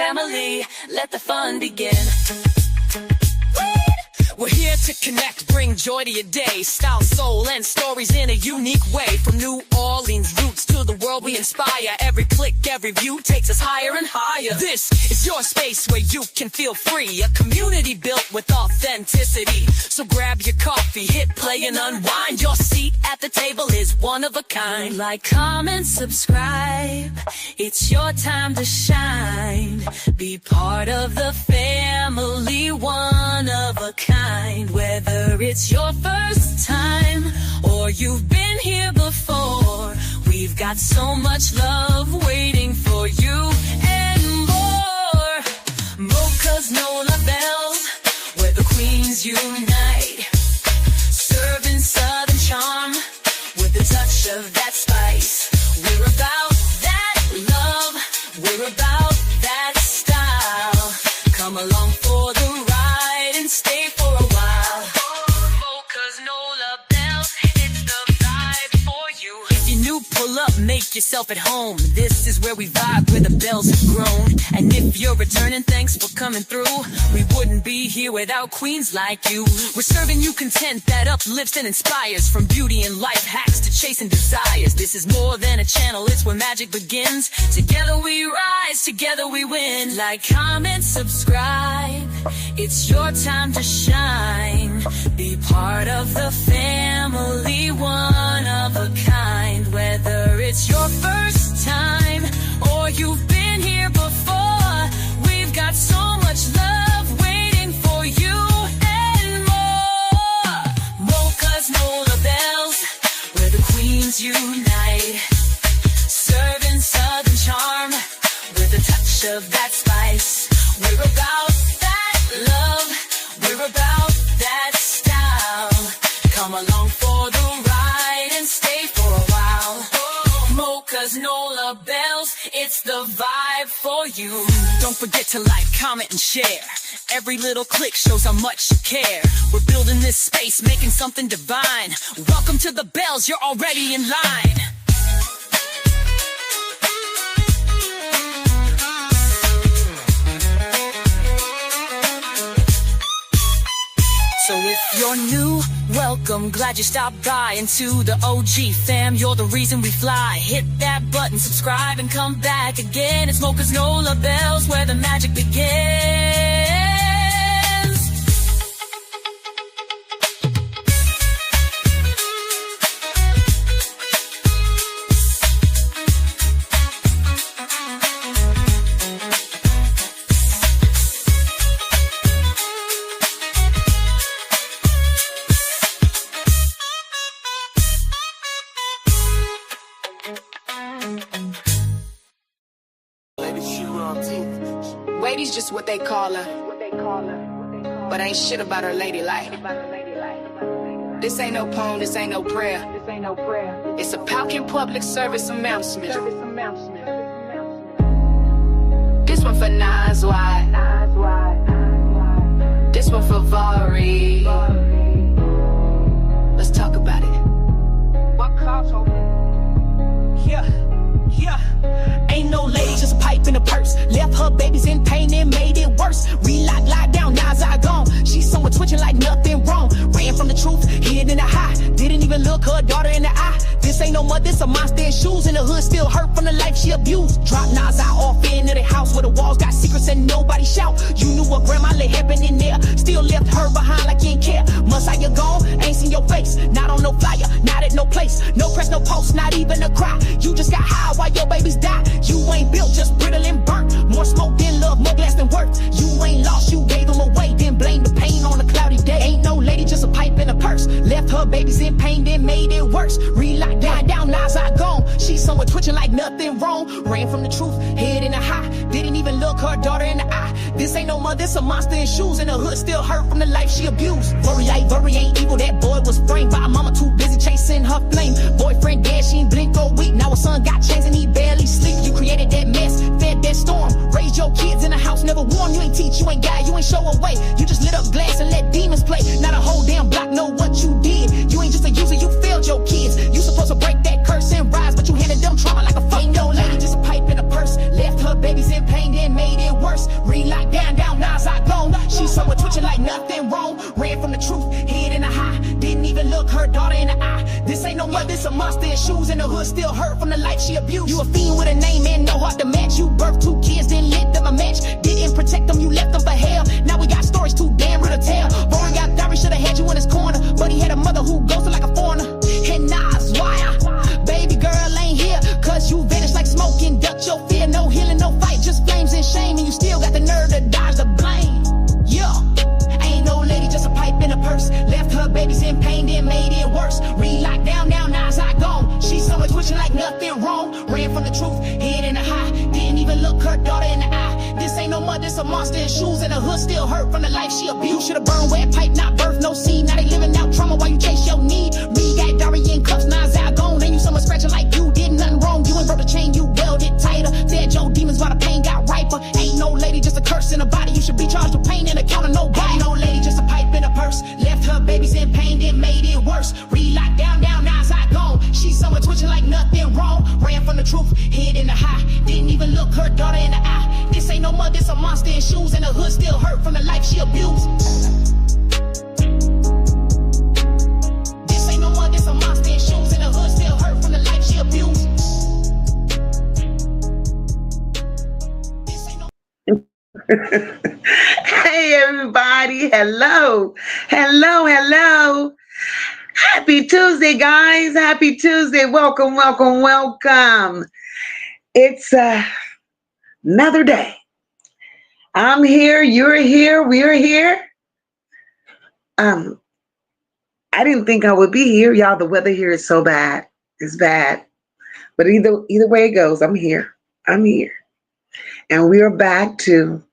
family, let the fun begin. We're here to connect, bring joy to your day. Style, soul, and stories in a unique way. From New Orleans roots to the world we inspire. Every click, every view takes us higher and higher. This is your space where you can feel free. A community built with authenticity. So grab your coffee, hit play and unwind. Your seat at the table is one of a kind. Like, comment, subscribe. It's your time to shine. Be part of the family, one of a kind. Whether it's your first time or you've been here before, we've got so much love waiting for you and more. Mocha's Nola Bells, where the queens unite. Serving Southern charm with a touch of that spice. We're about that love, we're about that style. Come along for the ride and stay for a while. Mocha's Nola Bells, it's the vibe for you. If you're new, pull up, make yourself at home. This is where we vibe, where the bells have grown. And if you're returning, thanks for coming through. We wouldn't be here without queens like you. We're serving you content that uplifts and inspires. From beauty and life hacks to chasing desires. This is more than a channel, it's where magic begins. Together we rise, together we win. Like, comment, subscribe. It's your time to shine. Be part of the family, one of a kind. Whether it's your first time or you've been here before, we've got so much love waiting for you and more. Mocha's Nola Bells, where the queens unite. Serving Southern charm with a touch of that spice. We're about that love, we're about that style. Come along for the ride and stay for a while. Mocha's Nola Bells, it's the vibe for you. Don't forget to like, comment, and share. Every little click shows how much you care. We're building this space, making something divine. Welcome to the Bells, you're already in line. So if you're new, welcome, glad you stopped by. And to the OG fam, you're the reason we fly. Hit that button, subscribe, and come back again. It's Mocha's Nola Bells, where the magic begins. Lady's just what they call her, but ain't shit about her lady life. This ain't no poem, this ain't no prayer. It's a Falcon public service announcement. This one for Naziah. This one for Vari. Let's talk about it. What clouds open? Yeah. Ain't no lady, just a pipe in a purse. Left her babies in pain and made it worse. Lock down, Naziah gone. She's somewhere twitching like nothing wrong. Ran from the truth, hid in the high. Didn't even look her daughter in the eye. This ain't no mother, this a monster in shoes. In the hood, still hurt from the life she abused. Dropped Naziah off into the house where the walls got secrets and nobody shout. You knew what grandma let happen in there. Still left her behind like you ain't care. Naziah gone, ain't seen your face. Not on no flyer, not at no place. No press, no post, not even a cry. You just got high while your babies die. You ain't built, just brittle and burnt. More smoke than love, more glass than worth. You ain't lost, you gave them away. Then blame the pain on a cloudy day. Ain't no lady, just a pipe in a purse. Left her babies in pain, then made it worse. Relocked down, Naziah gone. She's somewhere twitching like nothing wrong. Ran from the truth, head in the high. Didn't even look her daughter in the eye. This ain't no mother, this a monster in shoes. In the hood, still hurt from the life she abused. Worry ain't evil, that boy was framed by a mama too busy chasing her flame. Boyfriend dead, she ain't blink for a week. Now her son got chains and he barely sleep. You created that mess, fed that storm. Raised your kids in the house, never warned. You ain't teach, you ain't guide, you ain't show a way. You just lit up glass and let demons play. Not a whole damn block know what you did. You ain't just a user, you failed your kids. You supposed to break that curse and rise, but you handed them trauma like a fuck. Ain't no lady, just a pipe in a purse. Left her babies in pain, then made it worse. worse. Relock down, Naziah gone. She somewhere twitching like nothing wrong. Ran from the truth, hid in the high. Didn't even look her daughter in the eye. This ain't no mother, this a monster in shoes. In the hood, still hurt from the life she abused. You a fiend with a name and no heart to match. You birthed 2 kids, then lit them a match. Didn't protect them, you left them for hell. Now we got stories too damn real to tell. Boring got diary, should've had you in his corner. But he had a mother who ghosted like a foreigner. And Naziah, baby girl ain't here, cause you vanished like smoke and ducked your fear. No healing, no fight, just flames and shame. And you still got the nerve to dodge the blame. Yeah, ain't no lady, just a pipe in a purse. Left her babies in pain, then made it worse. Relocked down, now Naziah gone. She somewhere twitching like nothing wrong. Ran from the truth, hid in the high. Didn't even look her daughter in the eye. This ain't no mother, this a monster in shoes. In the hood, still hurt from the life she abused. Should've burned wet pipe, not birth, no seed. Now they living out trauma while you chase your need. Me got diary in cuffs, Naziah gone. And you someone scratching like you did nothing wrong. You ain't broke the chain, you held it tighter. Fed your demons while the pain got riper. Ain't no lady, just a curse in the body. You should be charged with pain and account of nobody. Ain't no lady, just a pipe in a purse. Left her babies in pain, then made it worse. Relocked down, Naziah gone. She somewhere twitching like nothing wrong. Ran from the truth, hid in the high. Didn't even look her daughter in the eye. This ain't no mother, this a monster in shoes. In the hood, still hurt from the life she abused. This ain't no mother, this a monster in shoes. In the hood, still hurt from the life she abused. This ain't no. Hey everybody, hello. Happy Tuesday, guys. Happy Tuesday. Welcome. It's another day. I'm here, you're here, we're here. I didn't think I would be here, y'all. The weather here is so bad. It's bad. But either way it goes, I'm here. And we are back to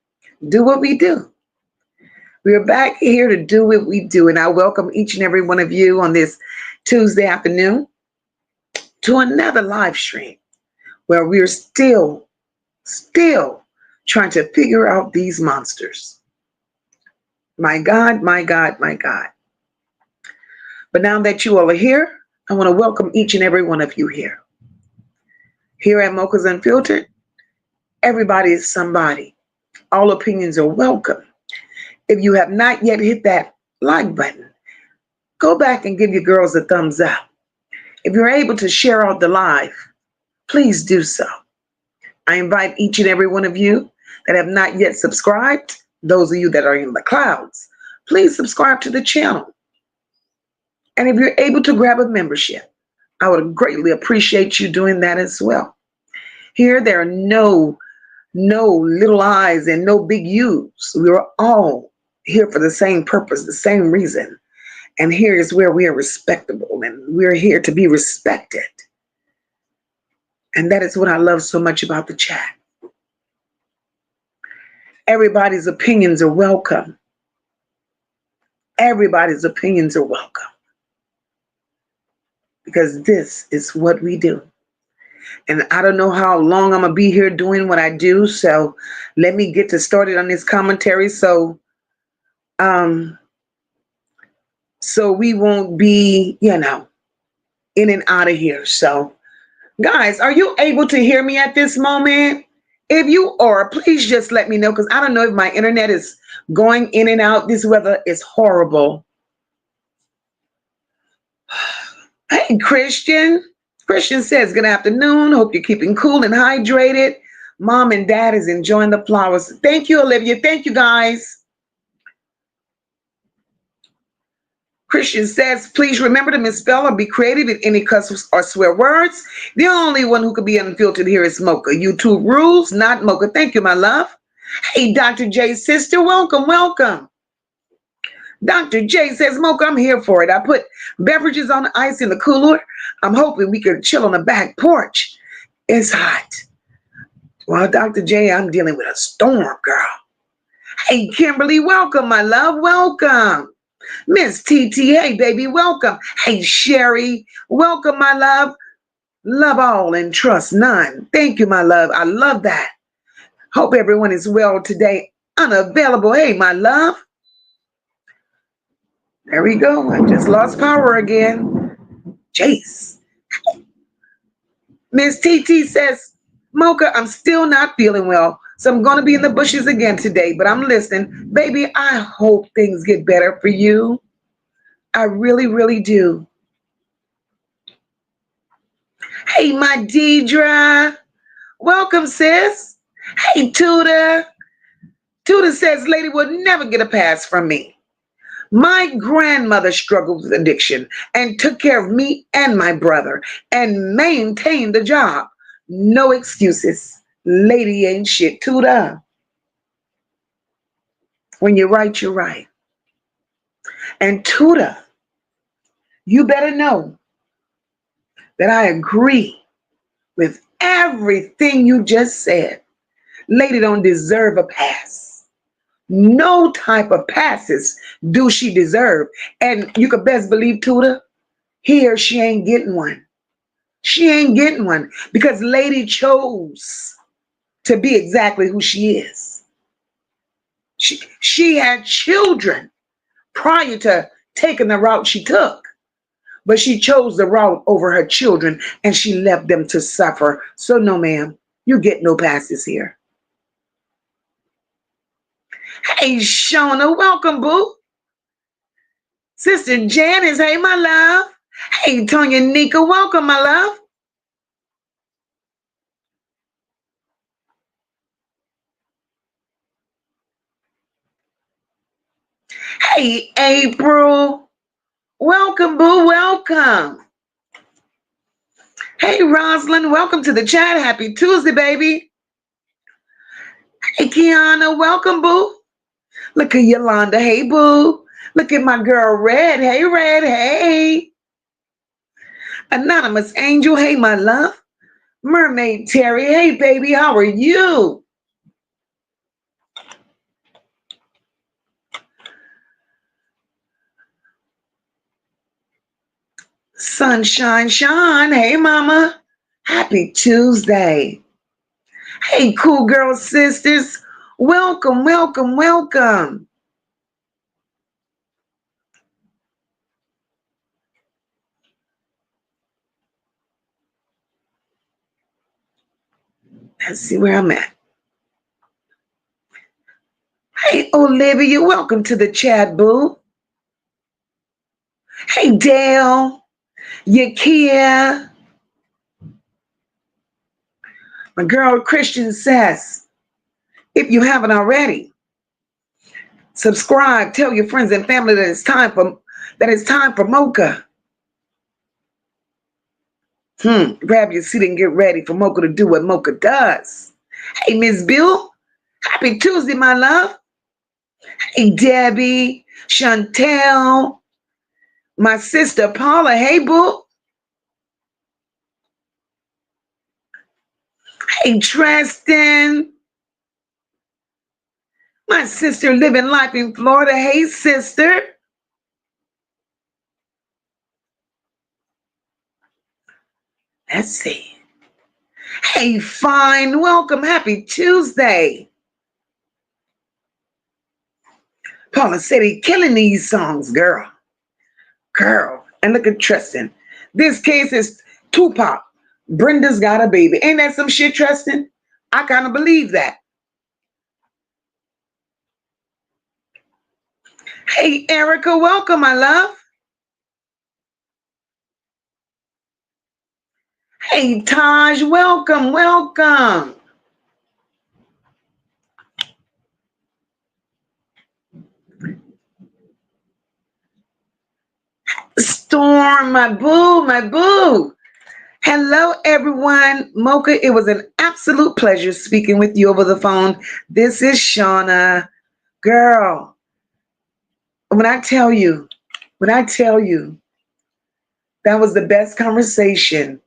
do what we do. We are back here to do what we do. And I welcome each and every one of you on this Tuesday afternoon to another live stream where we're still trying to figure out these monsters. My God. But now that you all are here, I want to welcome each and every one of you here. Here at MOCA Unfiltered, everybody is somebody. All opinions are welcome. If you have not yet hit that like button, go back and give your girls a thumbs up. If you're able to share out the live, please do so. I invite each and every one of you that have not yet subscribed, those of you that are in the clouds, please subscribe to the channel. And if you're able to grab a membership, I would greatly appreciate you doing that as well. Here, there are no little I's and no big U's. We are all here for the same purpose, the same reason. And here is where we are respectable and we're here to be respected. And that is what I love so much about the chat. Everybody's opinions are welcome. Everybody's opinions are welcome. Because this is what we do. And I don't know how long I'm going to be here doing what I do. So let me get started on this commentary. So we won't be, in and out of here. So guys, are you able to hear me at this moment? If you are, please just let me know, because I don't know if my internet is going in and out. This weather is horrible. Hey, Christian. Christian says, good afternoon. Hope you're keeping cool and hydrated. Mom and Dad is enjoying the flowers. Thank you, Olivia. Thank you, guys. Christian says, please remember to misspell or be creative in any cuss or swear words. The only one who could be unfiltered here is MOCA. YouTube rules, not MOCA. Thank you, my love. Hey, Dr. J's sister, welcome. Dr. J says, MOCA, I'm here for it. I put beverages on the ice in the cooler. I'm hoping we can chill on the back porch. It's hot. Well, Dr. J, I'm dealing with a storm, girl. Hey, Kimberly, welcome, my love. Welcome. Miss TT, hey, baby, welcome. Hey, Sherry, welcome, my love. Love all and trust none. Thank you, my love. I love that. Hope everyone is well today. Unavailable. Hey, my love. There we go. I just lost power again. Jace. Miss TT says, MOCA, I'm still not feeling well. So I'm going to be in the bushes again today, but I'm listening. Baby, I hope things get better for you. I really, really do. Hey, my Deidre. Welcome, sis. Hey, Tuda. Tuda says, lady would never get a pass from me. My grandmother struggled with addiction and took care of me and my brother and maintained the job. No excuses. Lady ain't shit. Tuda. When you're right, you're right. And Tuda, you better know that I agree with everything you just said. Lady don't deserve a pass. No type of passes do she deserve. And you could best believe, Tuda, here she ain't getting one. She ain't getting one because Lady chose to be exactly who she is. She had children prior to taking the route she took. But she chose the route over her children and she left them to suffer. So no, ma'am, you get no passes here. Hey, Shona, welcome, boo. Sister Janice, hey, my love. Hey, Tonya Nika, welcome, my love. Hey, April, welcome, boo, welcome. Hey, Rosalind, welcome to the chat. Happy Tuesday, baby. Hey, Kiana, welcome, boo. Look at Yolanda, hey, boo. Look at my girl, Red. Hey, Red, hey. Anonymous Angel, hey, my love. Mermaid Terry, hey, baby, how are you? Sunshine Sean, hey, mama. Happy Tuesday. Hey, cool girl sisters. Welcome, welcome, welcome. Let's see where I'm at. Hey, Olivia, welcome to the chat, boo. Hey, Dale, Yakia. My girl Christian says, if you haven't already, subscribe, tell your friends and family that it's time for MOCA. Grab your seat and get ready for MOCA to do what MOCA does. Hey, Miss Bill, happy Tuesday, my love. Hey, Debbie, Chantel, my sister Paula, hey, boo. Hey, Tristan, my sister living life in Florida, hey, sister. Let's see. Hey, fine, welcome, happy Tuesday. Paula said he killing these songs, girl. Girl, and look at Tristan. This case is Tupac. Brenda's got a baby. Ain't that some shit, Tristan? I kind of believe that. Hey, Erica, welcome, my love. Hey, Taj, welcome, welcome. Storm, my boo, my boo. Hello, everyone. MOCA, it was an absolute pleasure speaking with you over the phone. This is Shauna. Girl, when I tell you, that was the best conversation.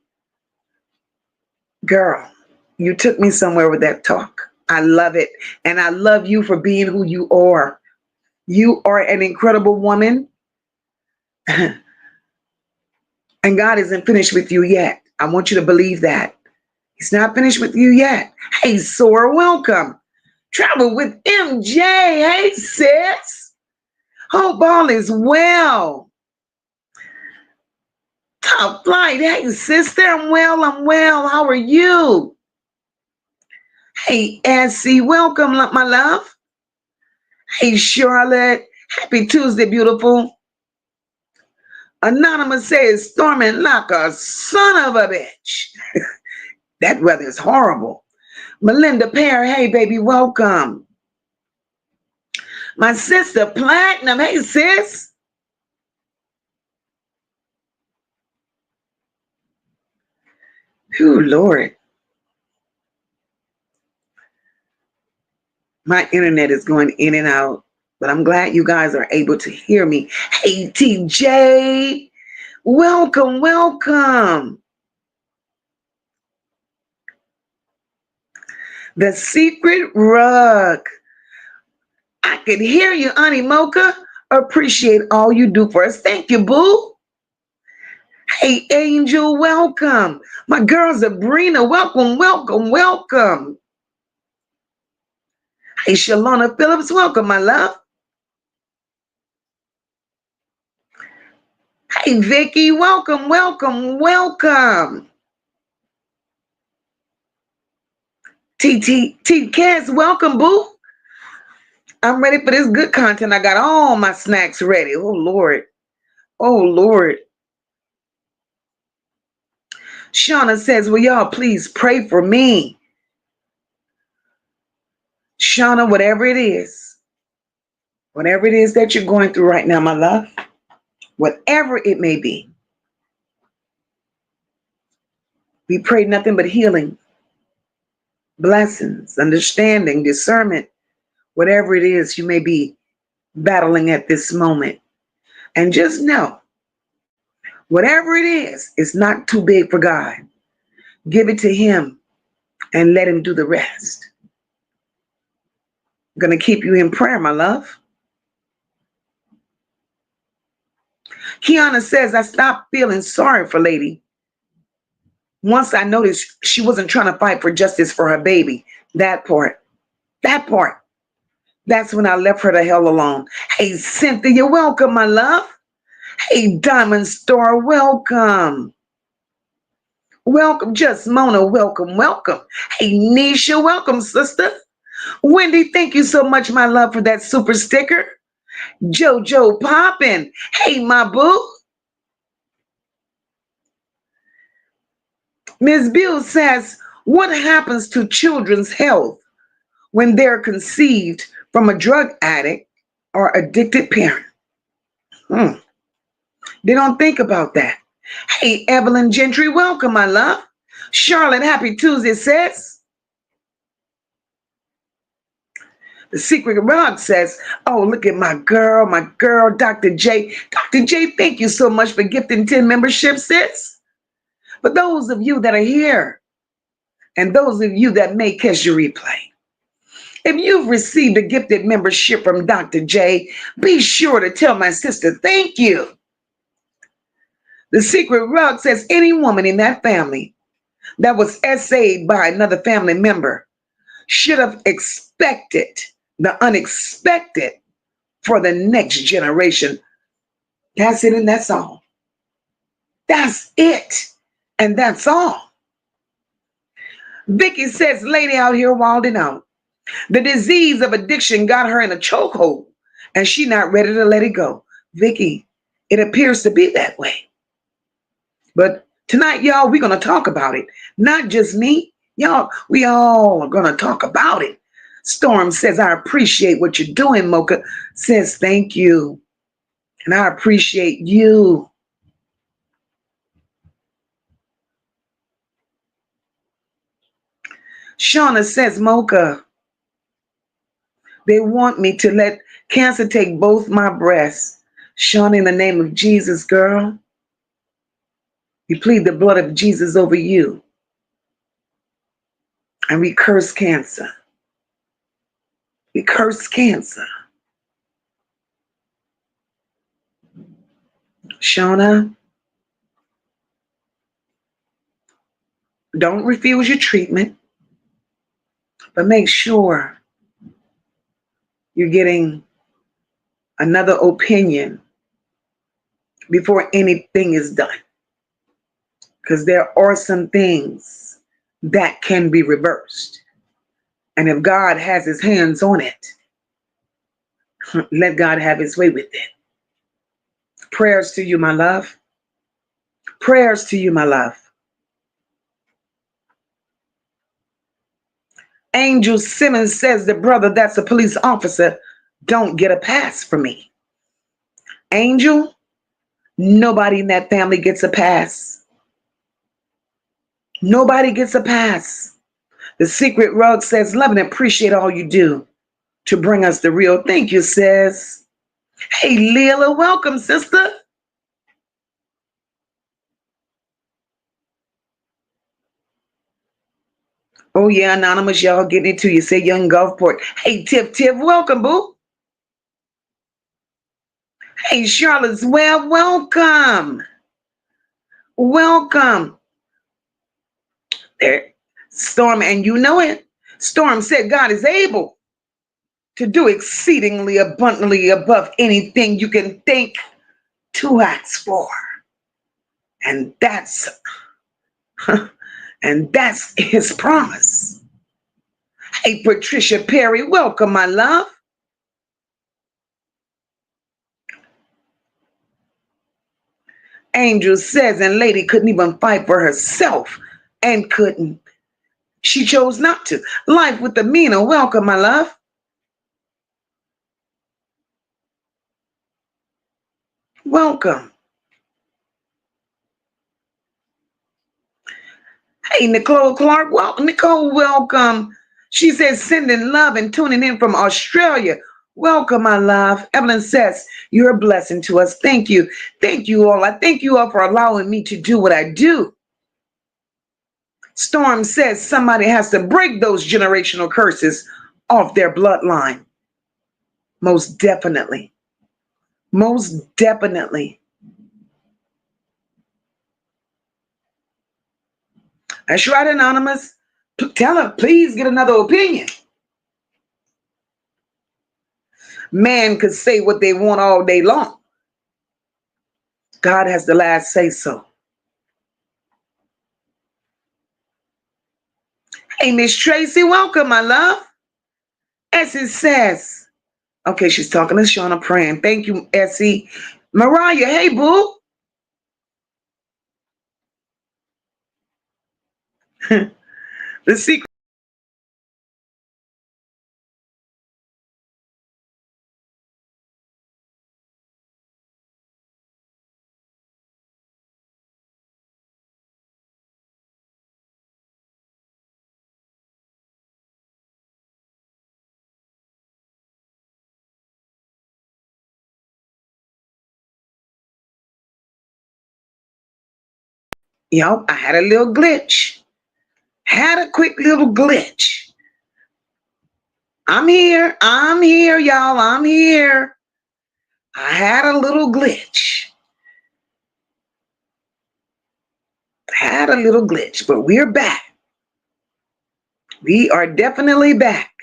Girl, you took me somewhere with that talk. I love it. And I love you for being who you are. You are an incredible woman. And God isn't finished with you yet. I want you to believe that. He's not finished with you yet. Hey, Sora, welcome. Travel with MJ. Hey, sis. Hope all is well. Top flight. Hey, sister. I'm well. How are you? Hey, Essie, welcome, my love. Hey, Charlotte, happy Tuesday, beautiful. Anonymous says, storming like a son of a bitch. That weather is horrible. Melinda Pear, hey, baby, welcome. My sister Platinum, hey, sis. Ooh, Lord. My internet is going in and out, but I'm glad you guys are able to hear me. Hey, TJ, welcome, welcome. The secret rug. I could hear you, Auntie Mocha. Appreciate all you do for us. Thank you, boo. Hey, Angel, welcome. My girl Sabrina, welcome, welcome, welcome. Hey, Shalona Phillips, welcome, my love. Hey, Vicky, welcome, welcome, welcome. T Kaz, welcome, boo. I'm ready for this good content. I got all my snacks ready. Oh, Lord. Oh, Lord. Shauna says, will y'all please pray for me? Shauna, whatever it is that you're going through right now, my love, whatever it may be, we pray nothing but healing, blessings, understanding, discernment, whatever it is you may be battling at this moment. And just know, whatever it is, it's not too big for God. Give it to Him and let Him do the rest. I'm going to keep you in prayer, my love. Kiana says, I stopped feeling sorry for Lady once I noticed she wasn't trying to fight for justice for her baby. That part. That's when I left her the hell alone. Hey, Cynthia, welcome, my love. Hey, Diamond Star, welcome. Welcome, Just Mona, welcome, welcome. Hey, Nisha, welcome, sister. Wendy, thank you so much, my love, for that super sticker. Jojo Poppin', hey, my boo. Ms. Bill says, what happens to children's health when they're conceived from a drug addict or addicted parent? They don't think about that. Hey, Evelyn Gentry, welcome, my love. Charlotte, happy Tuesday, says. The Secret Rug says, oh, look at my girl, Dr. J. Dr. J, thank you so much for gifting 10 memberships, sis. For those of you that are here and those of you that may catch your replay, if you've received a gifted membership from Dr. J, be sure to tell my sister thank you. The Secret Rug says any woman in that family that was essayed by another family member should have expected the unexpected for the next generation. That's it and that's all. That's it and that's all. Vicky says, lady out here wilding out. The disease of addiction got her in a chokehold and she not ready to let it go. Vicky, it appears to be that way. But tonight, y'all, we're going to talk about it. Not just me. Y'all, we all are going to talk about it. Storm says, I appreciate what you're doing. Mocha says, thank you. And I appreciate you. Shauna says, Mocha, they want me to let cancer take both my breasts. Shauna, in the name of Jesus, girl, we plead the blood of Jesus over you. And we curse cancer. We curse cancer. Shauna, don't refuse your treatment, but make sure you're getting another opinion before anything is done. Because there are some things that can be reversed. And if God has his hands on it, let God have his way with it. Prayers to you, my love. Prayers to you, my love. Angel Simmons says the brother that's a police officer don't get a pass for me. Angel, nobody in that family gets a pass. Nobody gets a pass. The Secret Rug says, love and appreciate all you do to bring us the real. Thank you, sis. Hey, Leela, welcome, sister. Oh, yeah, Anonymous, y'all getting it to you. Say Young Gulfport. Hey, Tiff, welcome, boo. Hey, Charlotte's well, welcome. Welcome. There, Storm, and you know it. Storm said God is able to do exceedingly abundantly above anything you can think to ask for. And that's his promise. Hey, Patricia Perry, welcome, my love. Angel says, and lady couldn't even fight for herself and couldn't. She chose not to. Life with the Mina, welcome, my love. Welcome. Hey, Nicole Clark, well, Nicole, welcome. She says, sending love and tuning in from Australia. Welcome, my love. Evelyn says, you're a blessing to us. Thank you. Thank you all. I thank you all for allowing me to do what I do. Storm says somebody has to break those generational curses off their bloodline. Most definitely. Most definitely. That's right, Anonymous. Tell her, please get another opinion. Man could say what they want all day long. God has the last say so. Hey, Miss Tracy, welcome, my love. Essie says, okay, she's talking to Shauna praying. Thank you, Essie. Mariah, hey, boo. The secret. Yo, I had a little glitch. Had a quick little glitch. I'm here, y'all. I'm here. I had a little glitch. Had a little glitch, but we're back. We are definitely back.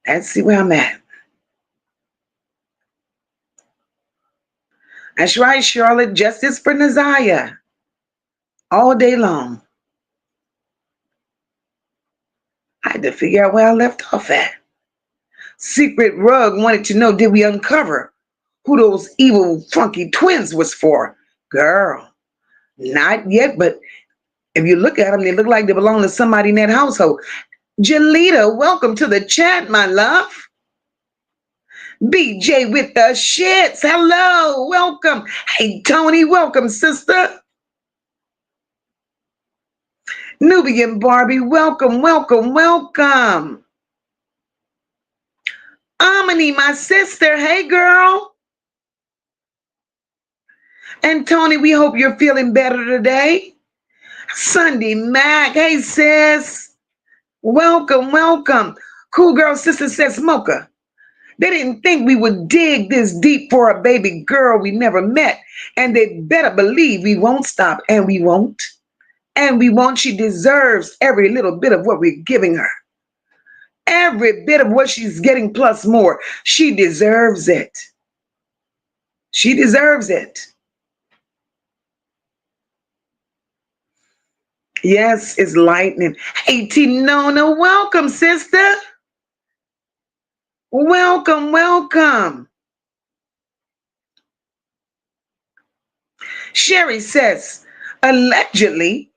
Let's see where I'm at. That's right, Charlotte. Justice for Naziah. All day long. I had to figure out where I left off at. Secret Rug wanted to know, did we uncover who those evil, funky twins was for? Girl, not yet, but if you look at them, they look like they belong to somebody in that household. Jalita, welcome to the chat, my love. BJ with the shits. Hello, welcome. Hey, Tony, welcome, sister. Nubian Barbie, welcome, welcome, welcome. Amani, my sister. Hey, girl. And Tony, we hope you're feeling better today. Sunday Mac, hey, sis. Welcome, welcome. Cool Girl Sister says, MOCA. They didn't think we would dig this deep for a baby girl we never met. And they better believe we won't stop. And we won't. And we won't. She deserves every little bit of what we're giving her. Every bit of what she's getting plus more. She deserves it. She deserves it. Yes, it's lightning. Hey, Tinona, welcome, sister. Welcome, welcome. Sherry says, allegedly,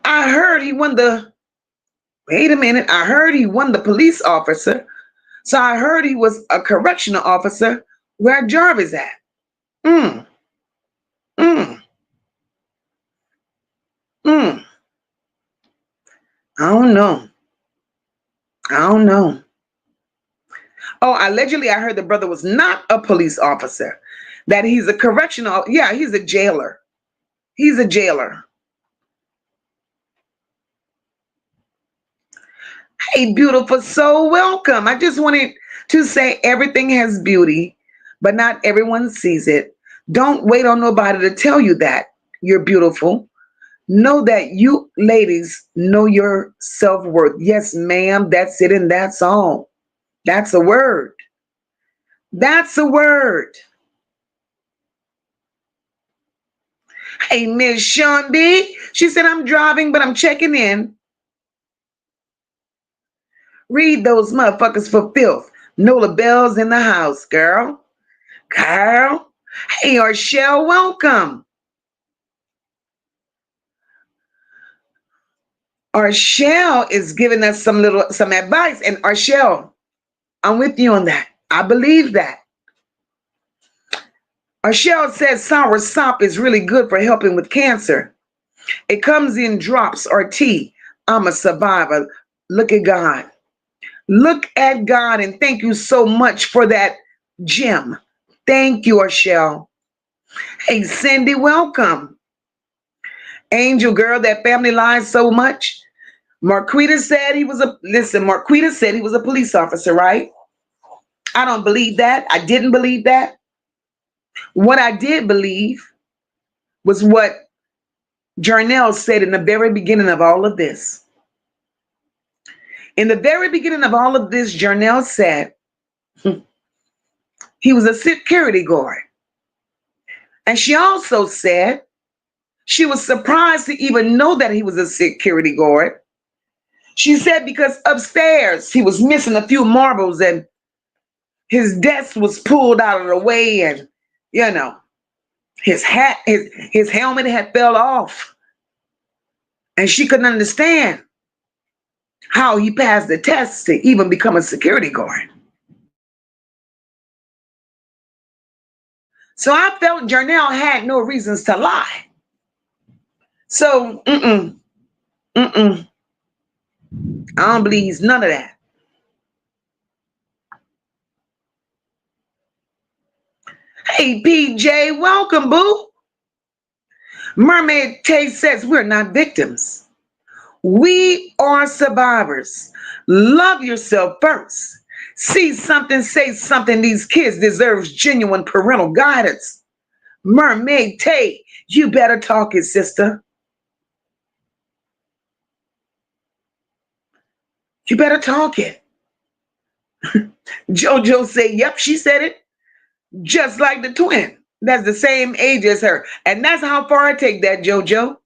I heard he won the, wait a minute, I heard he won the police officer. So I heard he was a correctional officer. Where Jarvis at? Mm, mm, mm. I don't know. I don't know. Oh, allegedly, I heard the brother was not a police officer, that he's a correctional, yeah, he's a jailer. He's a jailer. Hey, beautiful soul, welcome. I just wanted to say everything has beauty, but not everyone sees it. Don't wait on nobody to tell you that you're beautiful. Know that you ladies know your self-worth. Yes, ma'am, that's it and that's all. That's a word. That's a word. Hey, Miss Sean B. She said, I'm driving, but I'm checking in. Read those motherfuckers for filth. Nola Bell's in the house, girl. Girl. Hey, Arshelle, welcome. Arshelle is giving us some advice. And Arshelle, I'm with you on that. I believe that. Arshelle says sour sop is really good for helping with cancer. It comes in drops or tea. I'm a survivor. Look at God. Look at God, and thank you so much for that gem. Thank you, Arshelle. Hey, Cindy, welcome. Angel girl, that family lies so much. Marquita said he was a police officer, right? I don't believe that. I didn't believe that. What I did believe was what Jarnell said in the very beginning of all of this. In the very beginning of all of this, Jarnell said he was a security guard. And she also said she was surprised to even know that he was a security guard. She said because upstairs he was missing a few marbles and his desk was pulled out of the way, and his hat, his helmet had fell off. And she couldn't understand how he passed the test to even become a security guard. So I felt Jarnell had no reasons to lie. So, I don't believe he's none of that. Hey, PJ, welcome, boo. Mermaid Tay says we're not victims. We are survivors. Love yourself first. See something, say something. These kids deserve genuine parental guidance. Mermaid Tay, you better talk it, sister. You better talk it. JoJo said, yep, she said it. Just like the twin. That's the same age as her. And that's how far I take that, JoJo.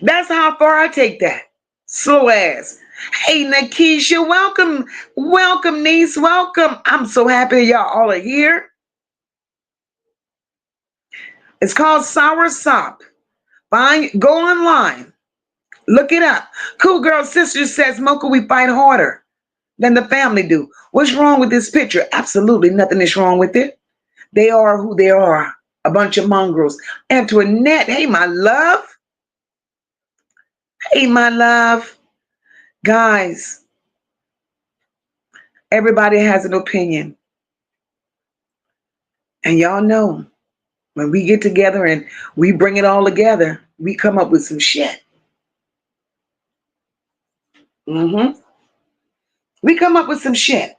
That's how far I take that. Slow ass. Hey, Nakisha, welcome. Welcome, niece. Welcome. I'm so happy y'all all are here. It's called Sour Sop. Go online. Look it up. Cool Girl Sister says, Mocha, we fight harder than the family do. What's wrong with this picture? Absolutely nothing is wrong with it. They are who they are. A bunch of mongrels. Antoinette, hey, my love. Hey, my love. Guys, everybody has an opinion. And y'all know, when we get together and we bring it all together, we come up with some shit. We come up with some shit.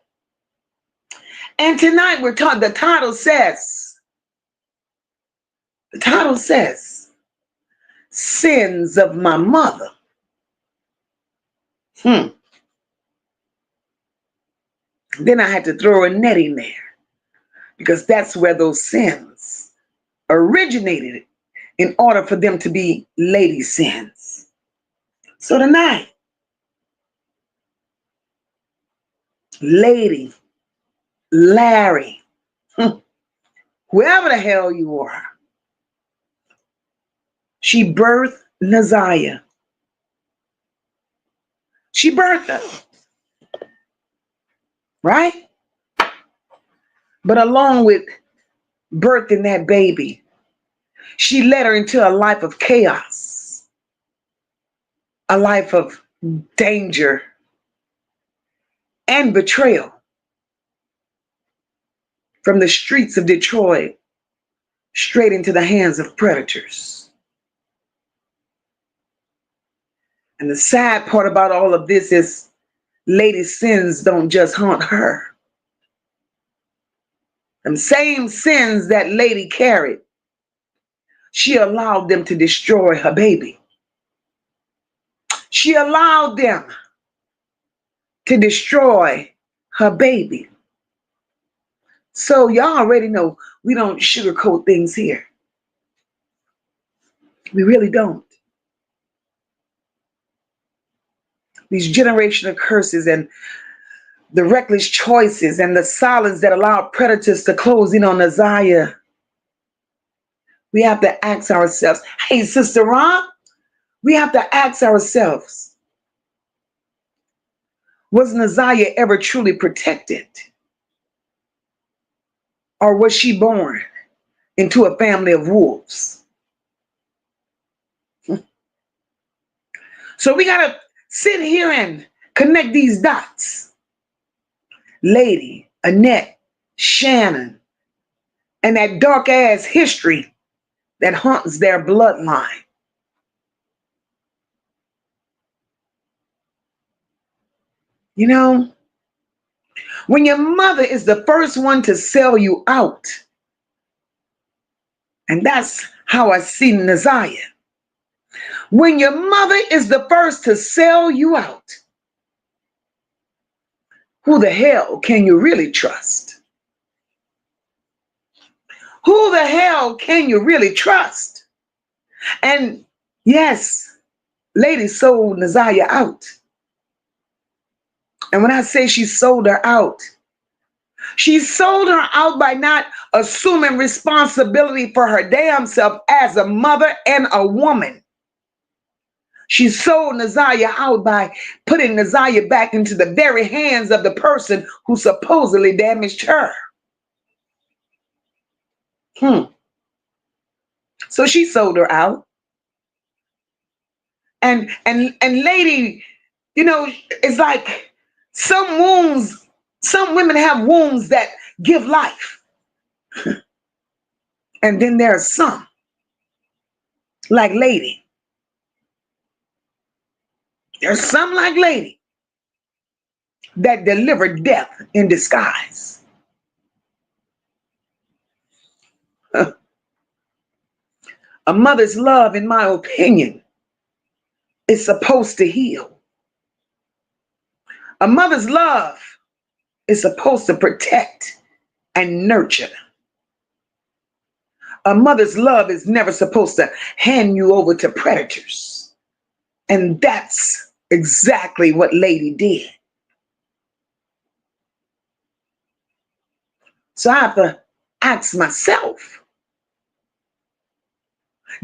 And tonight we're talking, the title says, Sins of My Mother. Then I had to throw Annette in there because that's where those sins originated in order for them to be lady sins. So tonight, Lady, Larry, whoever the hell you are, she birthed Naziah. She birthed her, right? But along with birthing that baby, she led her into a life of chaos, a life of danger and betrayal, from the streets of Detroit straight into the hands of predators. And the sad part about all of this is Lady's sins don't just haunt her. Them same sins that Lady carried, she allowed them to destroy her baby. She allowed them to destroy her baby. So y'all already know we don't sugarcoat things here. We really don't. These generational curses and the reckless choices and the silence that allowed predators to close in on Naziah. We have to ask ourselves, hey, Sister Ron, we have to ask ourselves, was Naziah ever truly protected? Or was she born into a family of wolves? So we got to sit here and connect these dots. Lady, Annette, Shannon, and that dark ass history that haunts their bloodline. You know, when your mother is the first one to sell you out, and that's how I see Naziah. When your mother is the first to sell you out, who the hell can you really trust? Who the hell can you really trust? And yes, Lady sold Naziah out. And when I say she sold her out, she sold her out by not assuming responsibility for her damn self as a mother and a woman. She sold Naziah out by putting Naziah back into the very hands of the person who supposedly damaged her. So she sold her out. And Lady, you know, it's like some wounds, some women have wounds that give life. And then there are some, like Lady. There's some like Lady that deliver death in disguise. A mother's love, in my opinion, is supposed to heal. A mother's love is supposed to protect and nurture. A mother's love is never supposed to hand you over to predators. And that's exactly what Lady did. So I have to ask myself,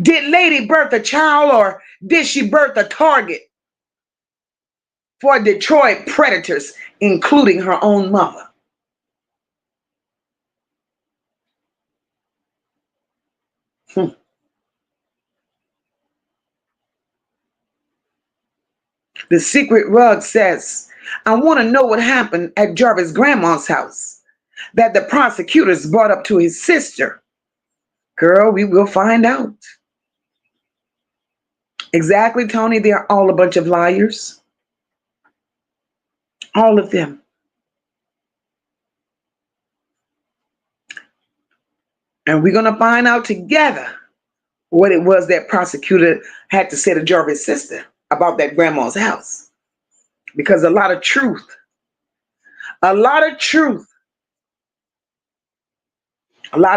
did Lady birth a child, or did she birth a target for Detroit predators, including her own mother? The secret rug says, I want to know what happened at Jarvis' grandma's house that the prosecutors brought up to his sister. Girl, we will find out. Exactly, Tony. They're all a bunch of liars. All of them. And we're going to find out together what it was that prosecutor had to say to Jarvis' sister about that grandma's house. Because a lot of truth, a lot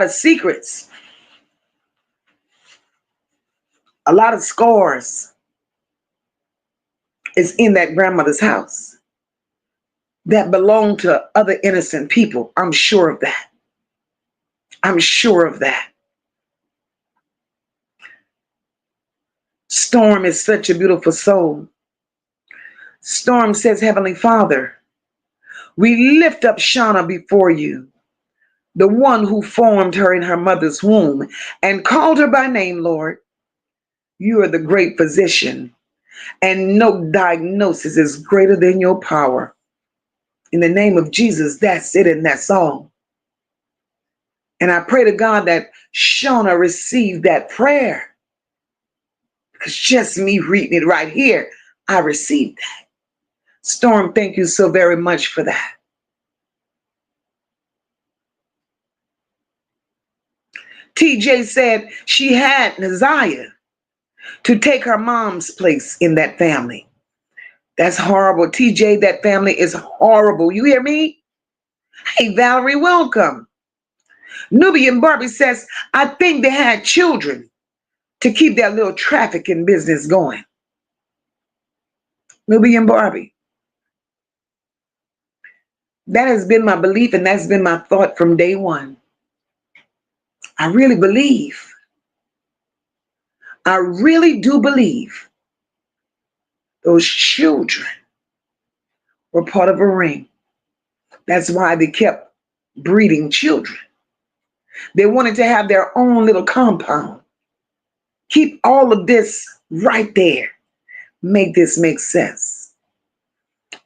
of secrets, a lot of scars is in that grandmother's house that belonged to other innocent people. I'm sure of that. I'm sure of that. Storm is such a beautiful soul. Storm says, Heavenly Father, we lift up Shauna before you, the one who formed her in her mother's womb and called her by name, Lord. You are the great physician, and no diagnosis is greater than your power. In the name of Jesus, that's it and that's all. And I pray to God that Shauna received that prayer. Because just me reading it right here, I received that. Storm, thank you so very much for that. TJ said she had Naziah to take her mom's place in that family. That's horrible. TJ, that family is horrible. You hear me? Hey, Valerie, welcome. Nubian Barbie says, I think they had children to keep that little trafficking business going. Nubian Barbie. That has been my belief, and that's been my thought from day one. I really believe. I really do believe those children were part of a ring. That's why they kept breeding children. They wanted to have their own little compound. Keep all of this right there. Make this make sense.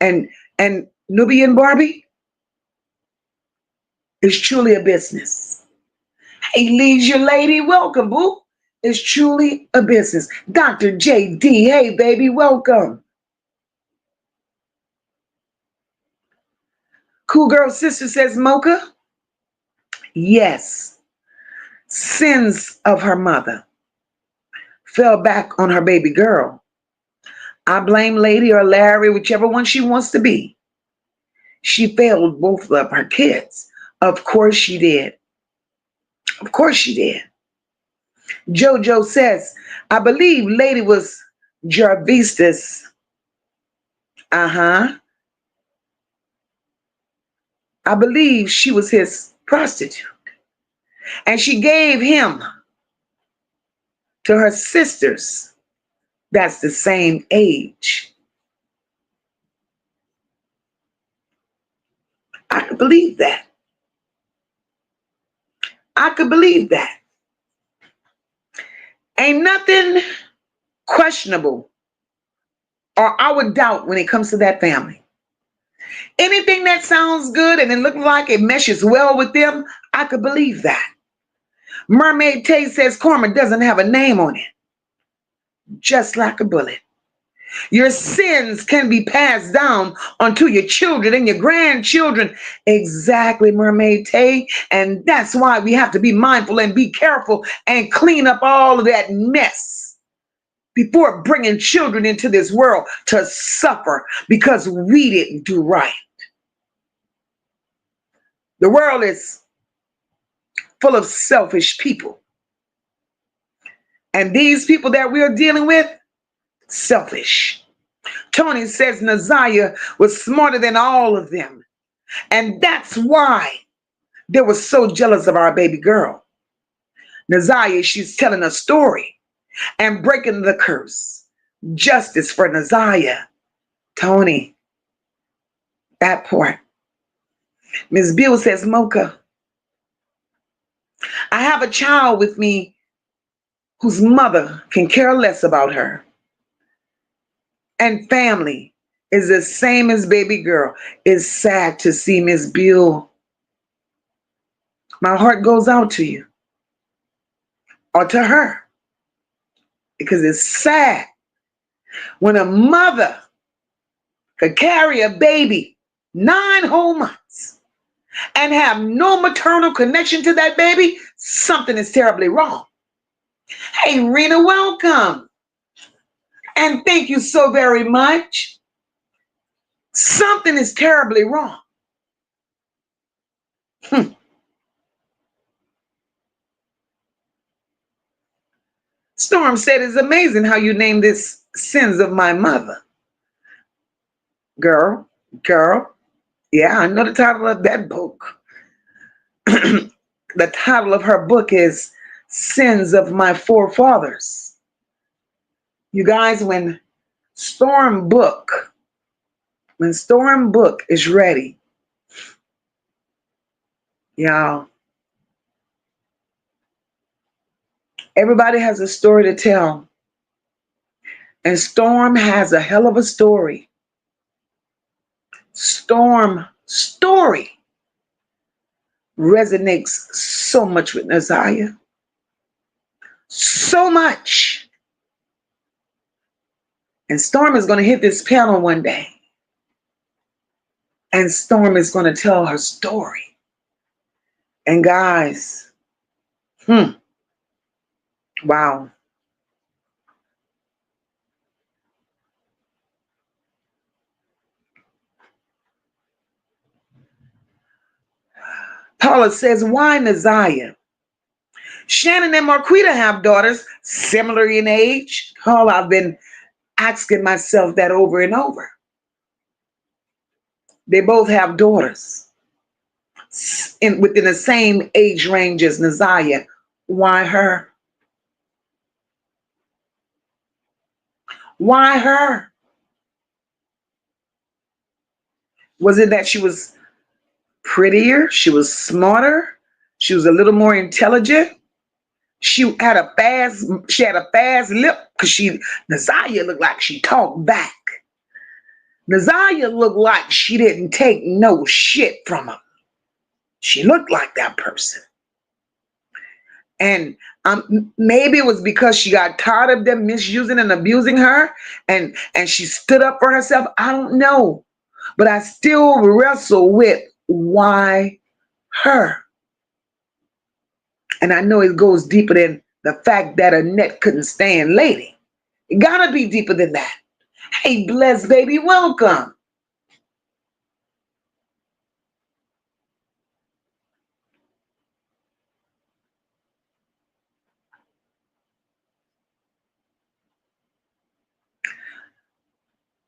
And Nubian Barbie is truly a business. Hey, Leisure Lady, welcome, boo. It's truly a business. Dr. JD, hey, baby, welcome. Cool Girl Sister says, Mocha, yes, sins of her mother fell back on her baby girl. I blame Lady or Larry, whichever one she wants to be. She failed both of her kids. Of course she did. Of course she did. JoJo says, I believe Lady was Jarvis's. I believe she was his prostitute. And she gave him to her sisters that's the same age. I could believe that. I could believe that. Ain't nothing questionable or I would doubt when it comes to that family. Anything that sounds good and it looks like it meshes well with them, I could believe that. Mermaid Tay says karma doesn't have a name on it. Just like a bullet. Your sins can be passed down onto your children and your grandchildren. Exactly, Mermaid Tay. And that's why we have to be mindful and be careful and clean up all of that mess before bringing children into this world to suffer because we didn't do right. The world is full of selfish people. And these people that we are dealing with, selfish. Tony says Naziah was smarter than all of them. And that's why they were so jealous of our baby girl. Naziah, she's telling a story and breaking the curse. Justice for Naziah. Tony, that part. Ms. Bill says, Mocha, I have a child with me whose mother can care less about her. And family is the same as baby girl. It's sad to see Miss Bill. My heart goes out to you. Or to her. Because it's sad when a mother could carry a baby 9 whole months and have no maternal connection to that baby. Something is terribly wrong. Hey, Rena, welcome. And thank you so very much. Something is terribly wrong. Storm said, it's amazing how you named this sins of my mother. Girl. Yeah, I know the title of that book. The title of her book is Sins of My Forefathers. You guys, when Storm Book is ready, y'all, everybody has a story to tell. And Storm has a hell of a story. Storm story resonates so much with Naziah. So much. And Storm is going to hit this panel one day. And Storm is going to tell her story. And guys, wow. Paula says, why Naziah? Shannon and Marquita have daughters similar in age. Paula, I've been asking myself that over and over. They both have daughters within the same age range as Naziah. Why her? Why her? Was it that she was prettier? She was smarter? She was a little more intelligent? She had a fast lip because Naziah looked like she talked back. Naziah looked like she didn't take no shit from him. She looked like that person. And maybe it was because she got tired of them misusing and abusing her and she stood up for herself. I don't know. But I still wrestle with why her. And I know it goes deeper than the fact that Annette couldn't stand Lady. It gotta be deeper than that. Hey, bless baby, welcome.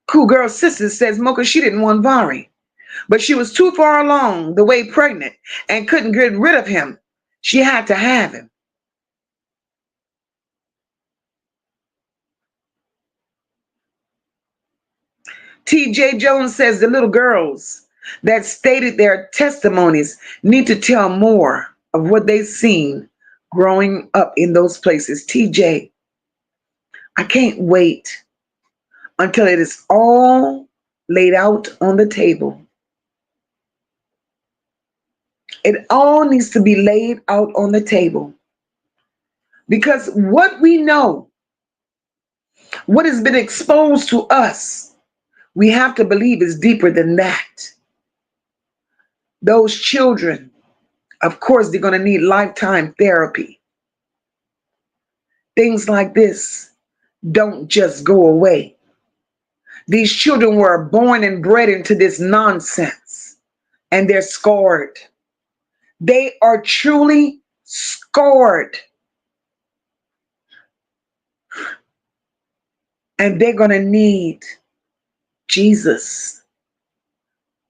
Cool Girl Sister says, Mocha, she didn't want Vari, but she was too far along the way pregnant and couldn't get rid of him. She had to have him. TJ Jones says the little girls that stated their testimonies need to tell more of what they've seen growing up in those places. TJ, I can't wait until it is all laid out on the table. It all needs to be laid out on the table. Because what we know, what has been exposed to us, we have to believe is deeper than that. Those children, of course, they're going to need lifetime therapy. Things like this don't just go away. These children were born and bred into this nonsense, and they're scarred. They are truly scarred. And they're going to need Jesus.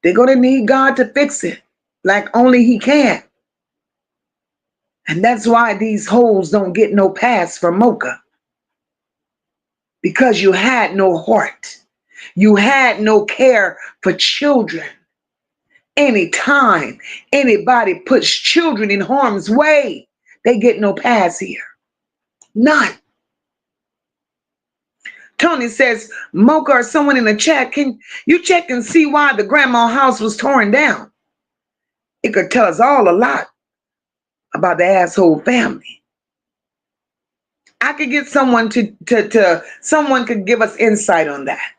They're going to need God to fix it like only He can. And that's why these hoes don't get no pass from MOCA. Because you had no heart. You had no care for children. Anytime anybody puts children in harm's way, they get no pass here. None. Tony says, MOCA or someone in the chat, can you check and see why the grandma house was torn down? It could tell us all a lot about the asshole family. I could get someone someone could give us insight on that.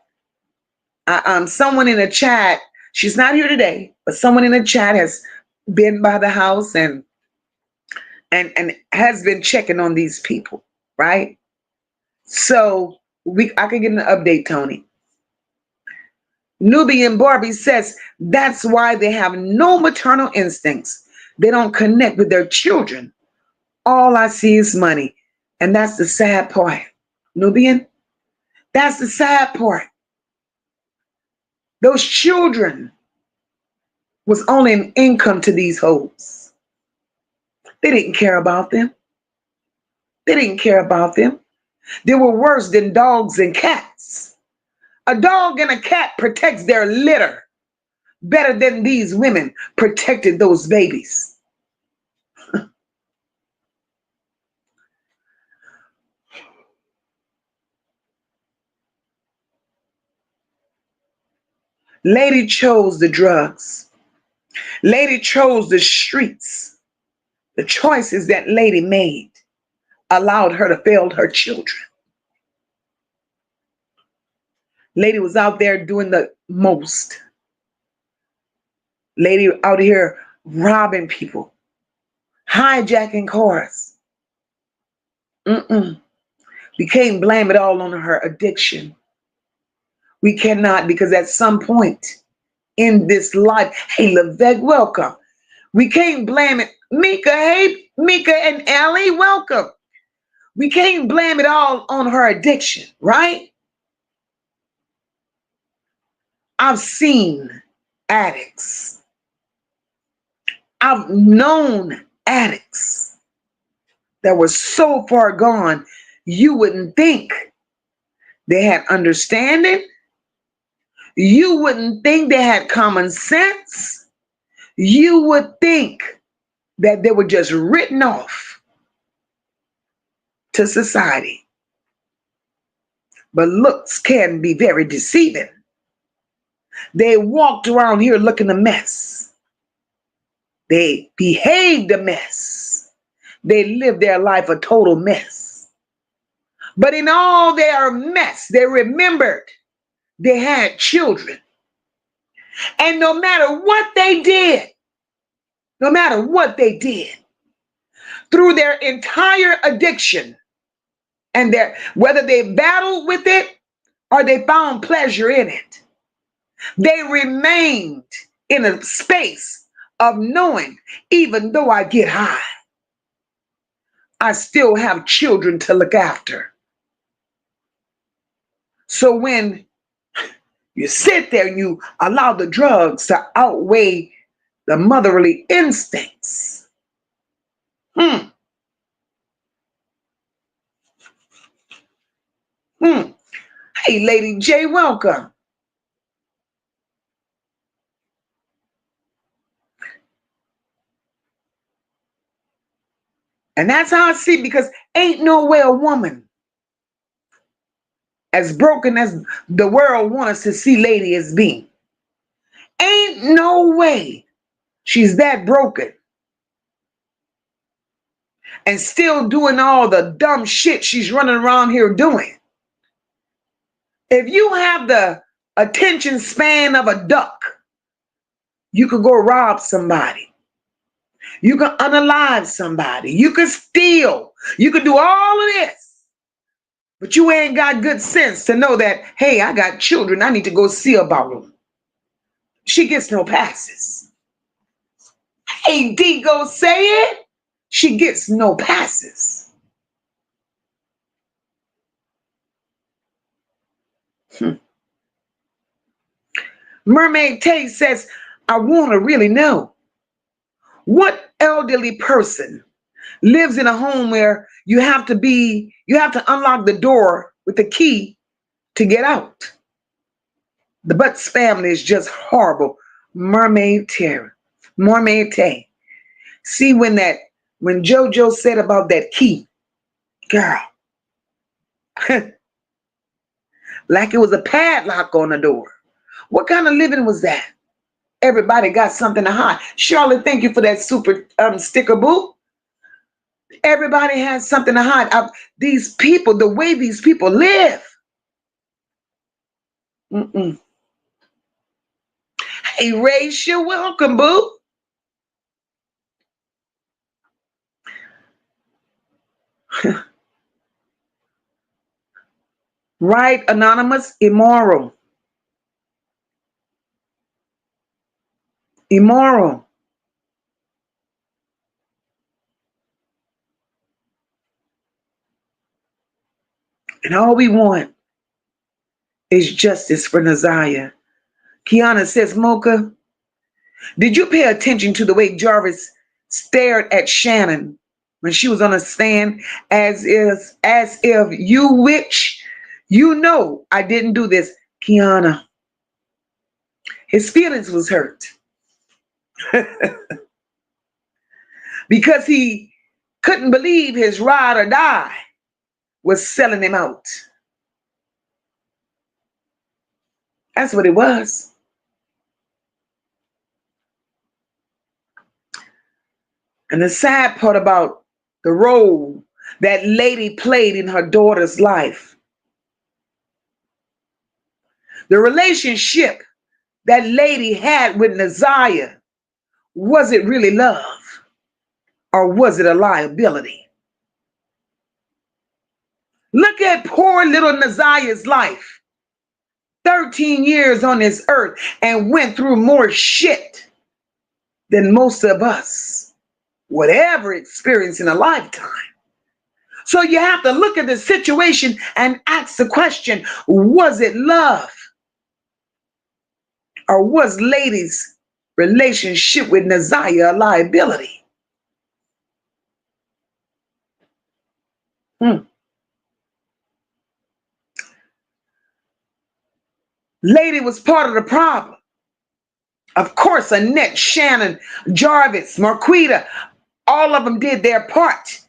Someone in the chat, she's not here today, but someone in the chat has been by the house and has been checking on these people, right? So I could get an update, Tony. Nubian Barbie says that's why they have no maternal instincts. They don't connect with their children. All I see is money. And that's the sad part. Nubian, that's the sad part. Those children was only an income to these hoes. They didn't care about them. They didn't care about them. They were worse than dogs and cats. A dog and a cat protects their litter better than these women protected those babies. Lady chose the drugs. Lady chose the streets. The choices that lady made allowed her to fail her children. Lady was out there doing the most. Lady out here robbing people, hijacking cars. We can't blame it all on her addiction. We cannot, because at some point in this life, hey, Levesque, welcome. We can't blame it. Mika, hey, Mika and Ellie, welcome. We can't blame it all on her addiction, right? I've seen addicts. I've known addicts that were so far gone, you wouldn't think they had understanding. You wouldn't think they had common sense. You would think that they were just written off to society. But looks can be very deceiving. They walked around here looking a mess. They behaved a mess. They lived their life a total mess. But in all their mess, they remembered they had children. And no matter what they did, through their entire addiction, and whether they battled with it or they found pleasure in it, they remained in a space of knowing, even though I get high, I still have children to look after. So when you sit there and you allow the drugs to outweigh the motherly instincts, Hey, Lady J, welcome. And that's how I see it, because ain't no way a woman as broken as the world wants us to see Lady as being. Ain't no way she's that broken and still doing all the dumb shit she's running around here doing. If you have the attention span of a duck, you could go rob somebody. You can unalive somebody. You could steal. You could do all of this. But you ain't got good sense to know that, hey, I got children. I need to go see about them. She gets no passes. Hey, D, go say it. She gets no passes. Mermaid Tay says, I want to really know, what elderly person lives in a home where you have to unlock the door with the key to get out? The Butts family is just horrible. Mermaid Tay. See, when JoJo said about that key, girl, like it was a padlock on the door. What kind of living was that? Everybody got something to hide. Charlotte, thank you for that super sticker, boo. Everybody has something to hide. These people, the way these people live. Hey, Rachel, welcome, boo. Right, Anonymous, immoral. Immoral. And all we want is justice for Naziah. Kiana says, Mocha, did you pay attention to the way Jarvis stared at Shannon when she was on a stand as if you witch, you know I didn't do this. Kiana, his feelings was hurt because he couldn't believe his ride or die was selling him out. That's what it was. And the sad part about the role that lady played in her daughter's life, the relationship that lady had with Naziah, was it really love or was it a liability? Look at poor little Naziah's life. 13 years on this earth and went through more shit than most of us would ever experience in a lifetime. So you have to look at the situation and ask the question, was it love? Or was lady's relationship with Naziah a liability? Lady was part of the problem. Of course, Annette, Shannon, Jarvis, Marquita, all of them did their part.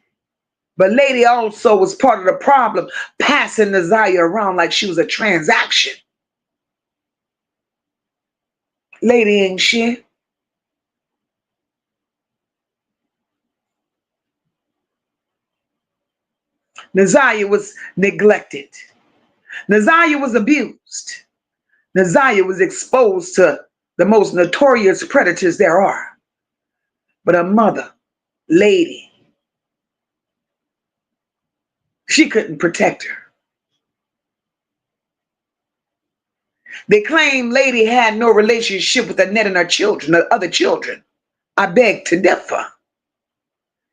But lady also was part of the problem, passing Naziah around like she was a transaction. Lady ain't shit. Naziah was neglected. Naziah was abused. Naziah was exposed to the most notorious predators there are. But her mother, lady, she couldn't protect her. They claim lady had no relationship with Annette and her children, the other children. I beg to differ.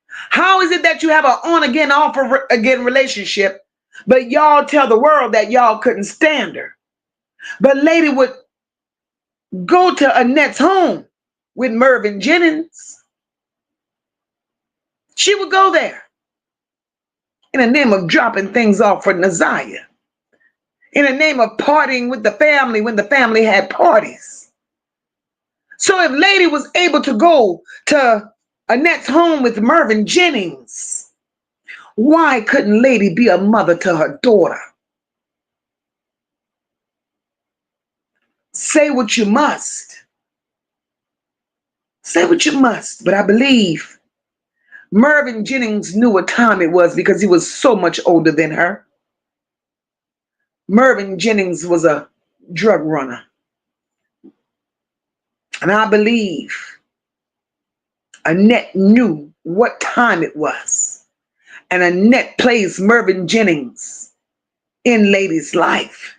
How is it that you have an on-again, off-again relationship, but y'all tell the world that y'all couldn't stand her? But lady would go to Annette's home with Mervyn Jennings. She would go there in the name of dropping things off for Naziah, in the name of partying with the family when the family had parties. So if lady was able to go to Annette's home with Mervyn Jennings, why couldn't lady be a mother to her daughter? Say what you must. Say what you must, but I believe Mervyn Jennings knew what time it was because he was so much older than her. Mervyn Jennings was a drug runner. And I believe Annette knew what time it was. And Annette plays Mervyn Jennings in lady's life.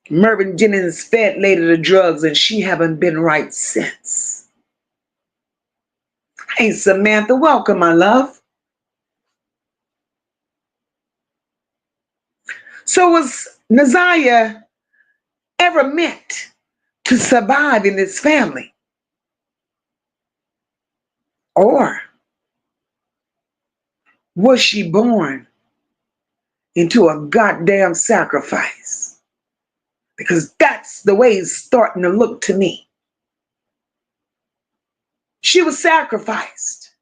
Mervyn Jennings fed lady the drugs and she haven't been right since. Hey, Samantha, welcome, my love. So was Naziah ever meant to survive in this family? Or was she born into a goddamn sacrifice? Because that's the way it's starting to look to me. She was sacrificed.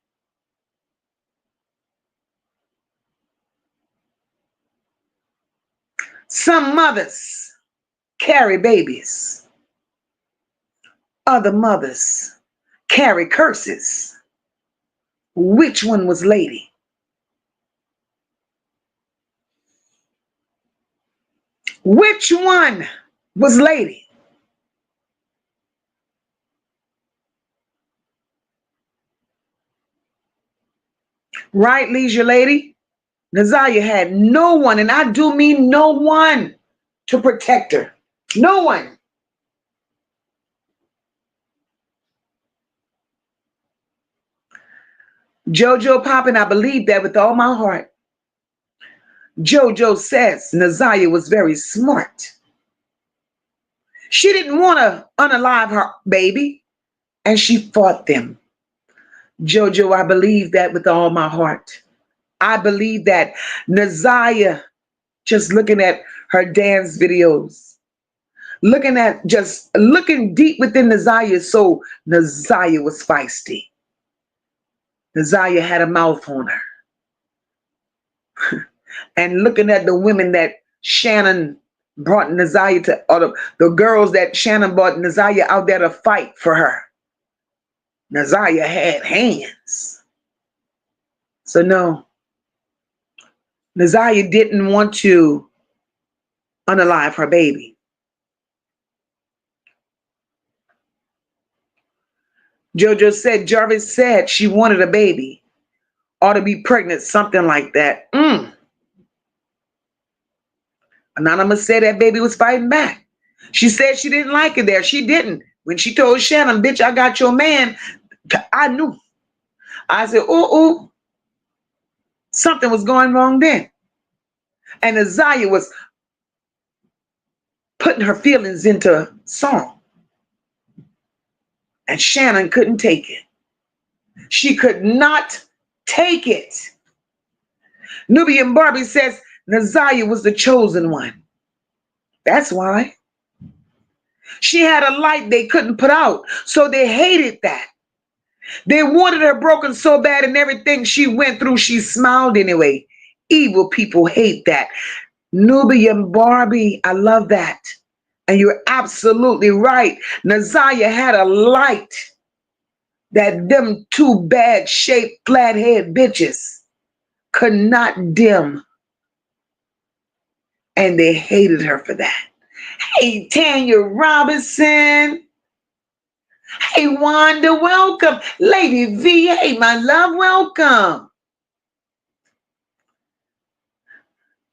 Some mothers carry babies. Other mothers carry curses. Which one was lady? Which one was lady? Right, Leisure Lady? Naziah had no one, and I do mean no one, to protect her. No one. Jojo Poppin', I believe that with all my heart. JoJo says Naziah was very smart. She didn't want to unalive her baby, and she fought them. JoJo, I believe that with all my heart. I believe that Naziah, just looking at her dance videos, looking deep within Naziah's soul, Naziah was feisty. Naziah had a mouth on her. And looking at the women that Shannon brought Naziah to, or the girls that Shannon brought Naziah out there to fight for her, Naziah had hands. So no, Naziah didn't want to unalive her baby. JoJo said, Jarvis said she wanted a baby, ought to be pregnant, something like that. Anonymous said that baby was fighting back. She said she didn't like it there. She didn't. When she told Shannon, bitch, I got your man, I knew. I said, ooh, something was going wrong then. And Naziah was putting her feelings into song. And Shannon couldn't take it. She could not take it. Nubian Barbie says Naziah was the chosen one. That's why. She had a light they couldn't put out, so they hated that. They wanted her broken so bad, and everything she went through, she smiled anyway. Evil people hate that. Nubian Barbie, I love that. And you're absolutely right. Naziah had a light that them two bad-shaped, flathead bitches could not dim. And they hated her for that. Hey, Tanya Robinson. Hey, Wanda, welcome. Lady V, hey, my love, welcome.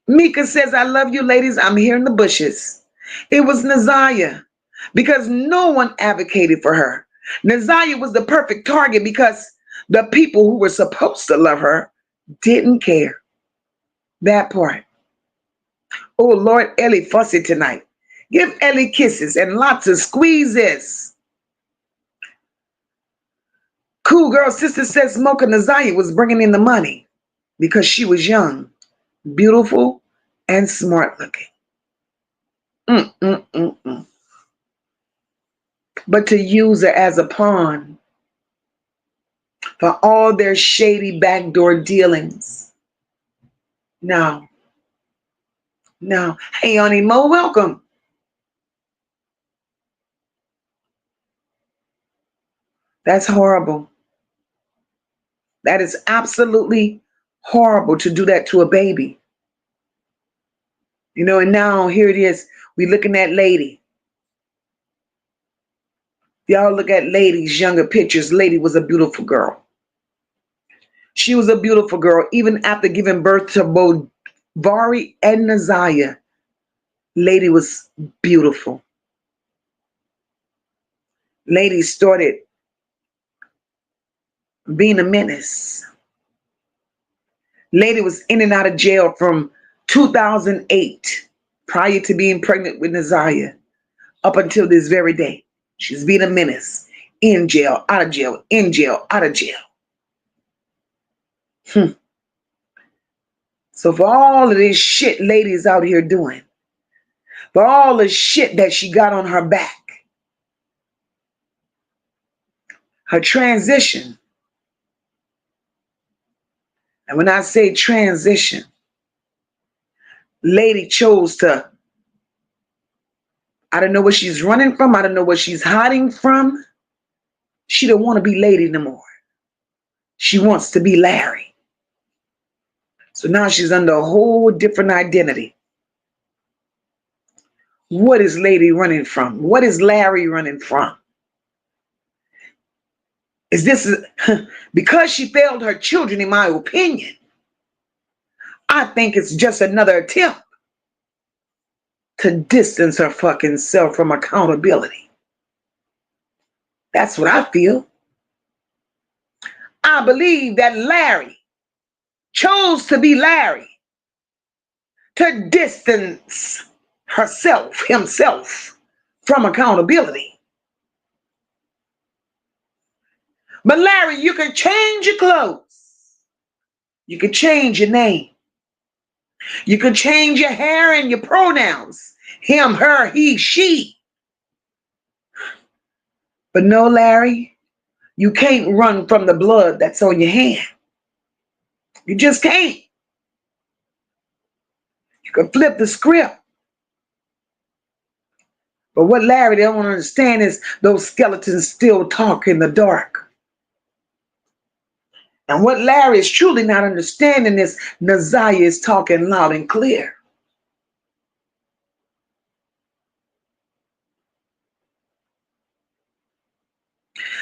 Mika says, I love you, ladies. I'm here in the bushes. It was Naziah because no one advocated for her. Naziah was the perfect target because the people who were supposed to love her didn't care. That part. Oh, Lord, Ellie fussy tonight. Give Ellie kisses and lots of squeezes. Cool Girl Sister says MOCA Naziah was bringing in the money because she was young, beautiful, and smart looking. But to use her as a pawn for all their shady backdoor dealings. No. Hey, Auntie Mo, welcome. That's horrible. That is absolutely horrible to do that to a baby. You know, and now here it is. We looking at Lady. Y'all look at Lady's younger pictures. Lady was a beautiful girl. She was a beautiful girl. Even after giving birth to both Vari and Naziah, Lady was beautiful. Lady started being a menace. Lady was in and out of jail from 2008, prior to being pregnant with Naziah, up until this very day. She's been a menace. In jail, out of jail, in jail, out of jail. So for all of this shit Lady's out here doing, for all the shit that she got on her back, her transition, and when I say transition, Lady chose to, I don't know what she's running from, I don't know what she's hiding from. She don't want to be Lady no more. She wants to be Larry. So now she's under a whole different identity. What is Lady running from? What is Larry running from? Is this because she failed her children, in my opinion? I think it's just another attempt to distance her fucking self from accountability. That's what I feel. I believe that Larry chose to be Larry to distance himself from accountability. But Larry, you can change your clothes. You can change your name. You can change your hair and your pronouns. Him, her, he, she. But no, Larry, you can't run from the blood that's on your hand. You just can't. You can flip the script. But what Larry don't understand is those skeletons still talk in the dark. And what Larry is truly not understanding is Naziah is talking loud and clear.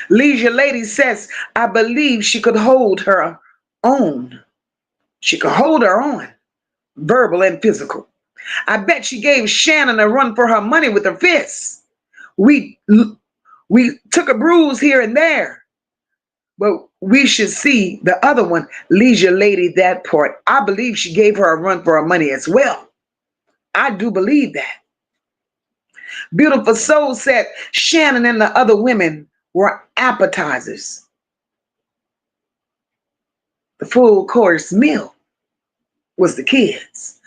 NaZiyah Lady says, I believe she could hold her own. She could hold her own, verbal and physical. I bet she gave Shannon a run for her money with her fists. We took a bruise here and there, but we should see the other one, NaZiyah Lady, that part. I believe she gave her a run for her money as well. I do believe that. Beautiful Soul said Shannon and the other women were appetizers. The full course meal was the kids.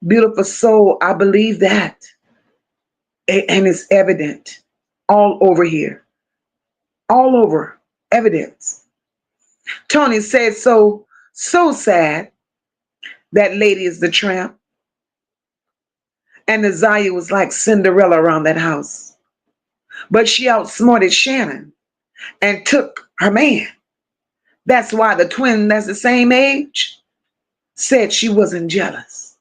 Beautiful Soul, I believe that. And it's evident all over here. All over. Evidence. Tony said, so sad that lady is the tramp. And Naziah was like Cinderella around that house. But she outsmarted Shannon and took her man. That's why the twin that's the same age said she wasn't jealous.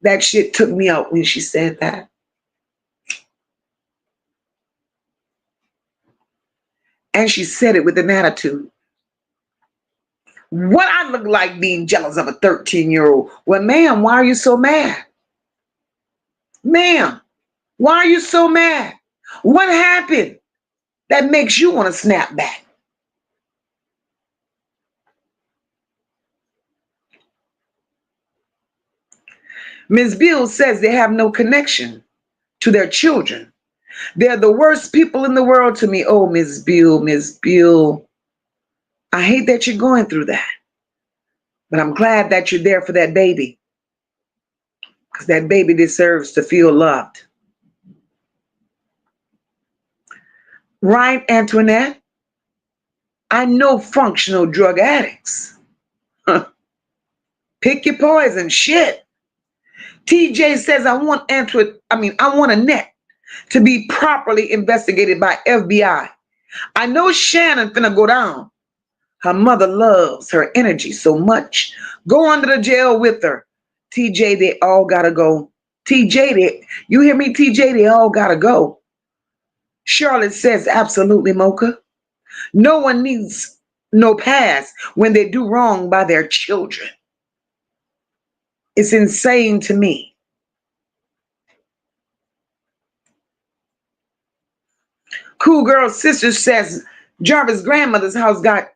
That shit took me out when she said that. And she said it with an attitude. What I look like being jealous of a 13-year-old? Well, ma'am, why are you so mad? Ma'am, why are you so mad? What happened that makes you want to snap back? Ms. Beal says they have no connection to their children. They're the worst people in the world to me. Oh, Ms. Beal, I hate that you're going through that. But I'm glad that you're there for that baby. Because that baby deserves to feel loved. Right, Antoinette? I know functional drug addicts. Pick your poison, shit. TJ says, I want Annette to be properly investigated by FBI. I know Shannon finna go down. Her mother loves her energy so much. Go under the jail with her. TJ, they all gotta go. You hear me, TJ? They all gotta go. Charlotte says, absolutely, MOCA. No one needs no pass when they do wrong by their children. It's insane to me. Cool Girl Sister says Jarvis' grandmother's house got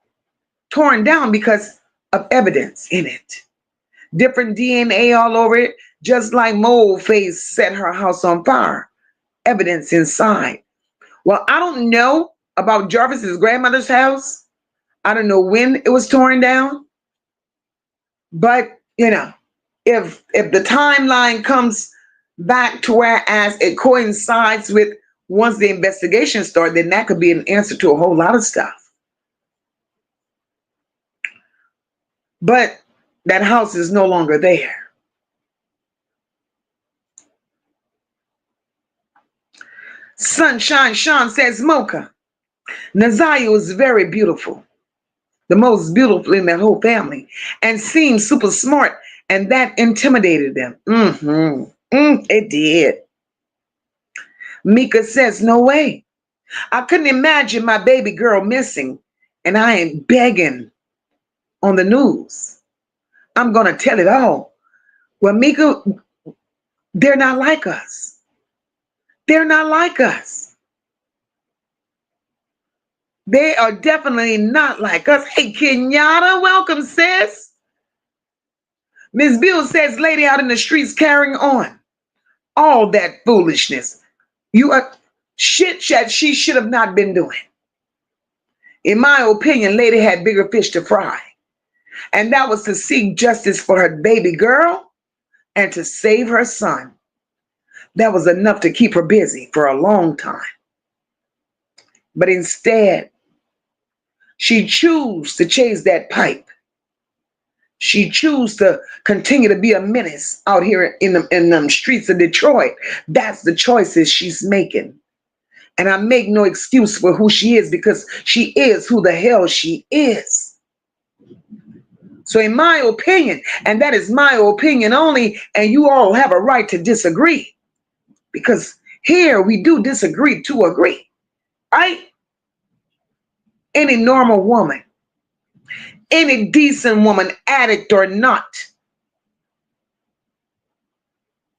torn down because of evidence in it. Different DNA all over it, just like Mole Face set her house on fire. Evidence inside. Well, I don't know about Jarvis's grandmother's house. I don't know when it was torn down. But, if the timeline comes back to whereas it coincides with once the investigation started, then that could be an answer to a whole lot of stuff. But that house is no longer there. Sunshine Sean says, MOCA, Naziah was very beautiful. The most beautiful in that whole family. And seemed super smart. And that intimidated them. It did. Mika says, no way. I couldn't imagine my baby girl missing. And I ain't begging on the news. I'm going to tell it all. Well, Mika, they're not like us. They're not like us. They are definitely not like us. Hey, Kenyetta, welcome, sis. Ms. Bill says, lady out in the streets carrying on all that foolishness. You are shit that she should have not been doing. In my opinion, lady had bigger fish to fry. And that was to seek justice for her baby girl and to save her son. That was enough to keep her busy for a long time. But instead, she chose to chase that pipe. She chose to continue to be a menace out here in the streets of Detroit. That's the choices she's making. And I make no excuse for who she is, because she is who the hell she is. So in my opinion, and that is my opinion only, and you all have a right to disagree, because here we do disagree to agree, right? Any normal woman, any decent woman, addict or not,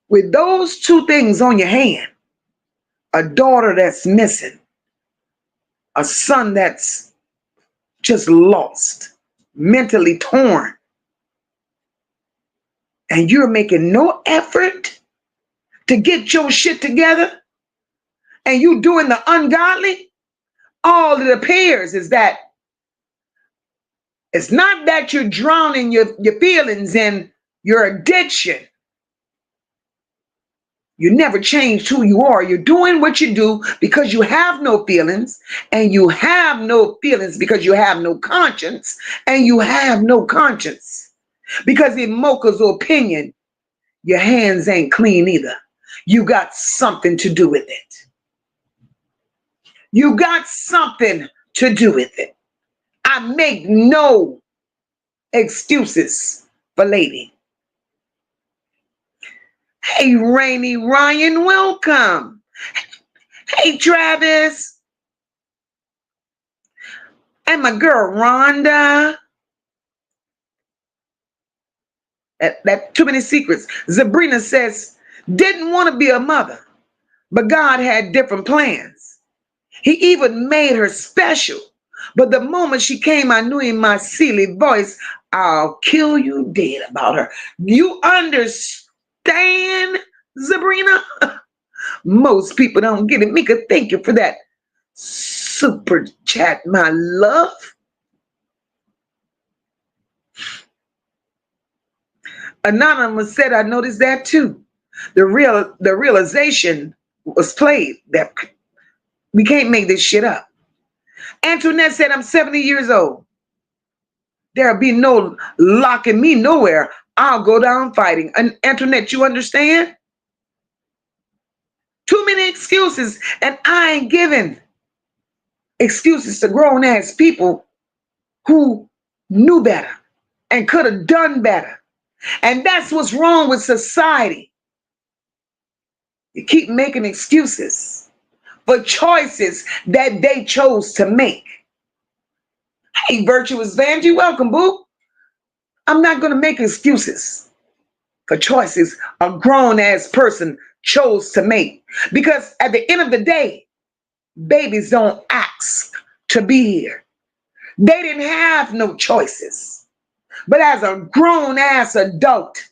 with those two things on your hand, a daughter that's missing, a son that's just lost, mentally torn, and you're making no effort to get your shit together, and you doing the ungodly, all it appears is that it's not that you're drowning your feelings in your addiction. You never changed who you are. You're doing what you do because you have no feelings, and you have no feelings because you have no conscience, and you have no conscience because in MOCA's opinion, your hands ain't clean either. You got something to do with it. You got something to do with it. I make no excuses for lady. Hey, Rainy Ryan, welcome. Hey, Travis. And my girl, Rhonda. That too many secrets. Sabrina says, didn't want to be a mother, but God had different plans. He even made her special. But the moment she came, I knew in my silly voice, I'll kill you dead about her. You understand, Sabrina? Most people don't get it. Mika, thank you for that super chat, my love. Anonymous said, I noticed that too. The realization was played that we can't make this shit up. Antoinette said, I'm 70 years old. There'll be no locking me nowhere. I'll go down fighting. And Antoinette, you understand? Too many excuses, and I ain't giving excuses to grown-ass people who knew better and could have done better. And that's what's wrong with society. You keep making excuses for choices that they chose to make. Hey, Virtuous Vanjie, welcome, boo. I'm not going to make excuses for choices a grown-ass person chose to make. Because at the end of the day, babies don't ask to be here. They didn't have no choices. But as a grown-ass adult,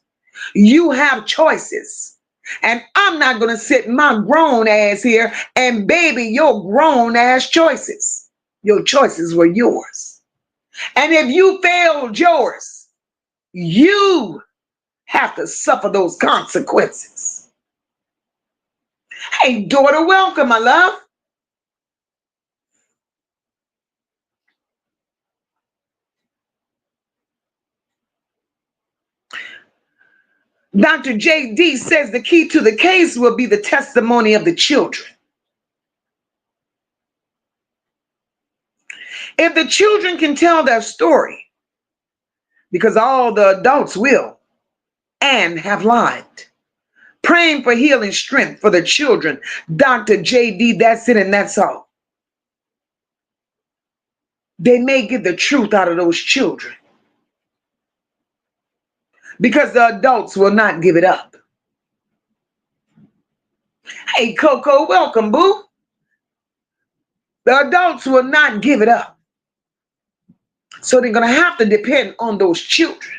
you have choices. And I'm not going to sit my grown ass here and baby your grown ass choices. Your choices were yours. And if you failed yours, you have to suffer those consequences. Hey, daughter, welcome, my love. Dr. J.D. says the key to the case will be the testimony of the children. If the children can tell their story, because all the adults will and have lied, praying for healing strength for the children. Dr. J.D., that's it and that's all. They may get the truth out of those children because the adults will not give it up. Hey, Coco, welcome, boo. The adults will not give it up. So they're going to have to depend on those children.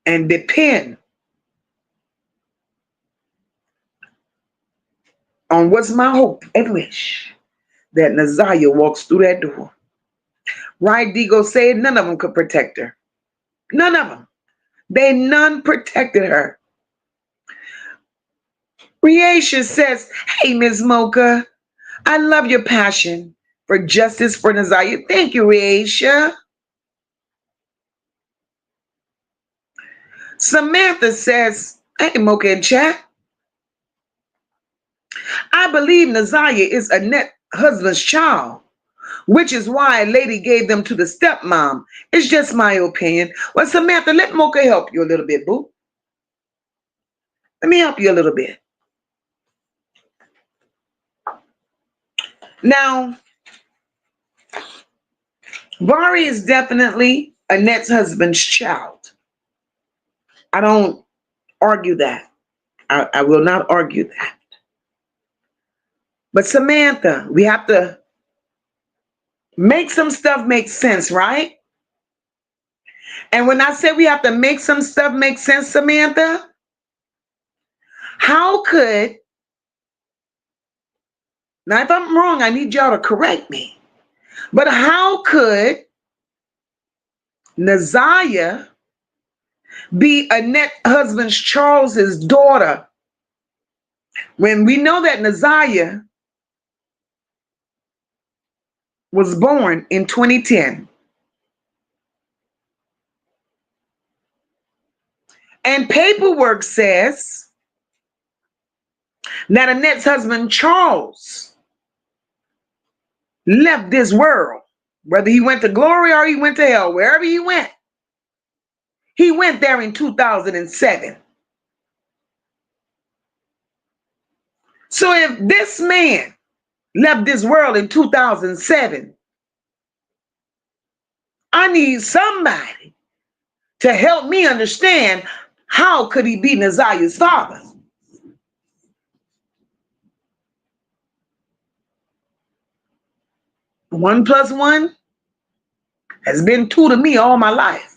and depend on what's my hope and wish that Naziah walks through that door. Right, Digo said none of them could protect her. None of them. None protected her. Riesha says, hey, Ms. Mocha, I love your passion for justice for Naziah. Thank you, Riesha. Samantha says, hey, Mocha in chat, I believe Naziah is Annette's husband's child, which is why Lady gave them to the stepmom. It's just my opinion. Well, Samantha, let Mocha help you a little bit, boo. Let me help you a little bit. Now, Vari is definitely Annette's husband's child. I don't argue that. I will not argue that. But Samantha, we have to make some stuff make sense, right? And when I say we have to make some stuff make sense, Samantha, how could, now if I'm wrong, I need y'all to correct me, but how could Naziah be Annette's husband Charles's daughter when we know that Naziah was born in 2010? And paperwork says that Annette's husband Charles left this world, whether he went to glory or he went to hell, wherever he went there in 2007. So if this man left this world in 2007, I need somebody to help me understand how could he be Naziah's father? One plus one has been two to me all my life.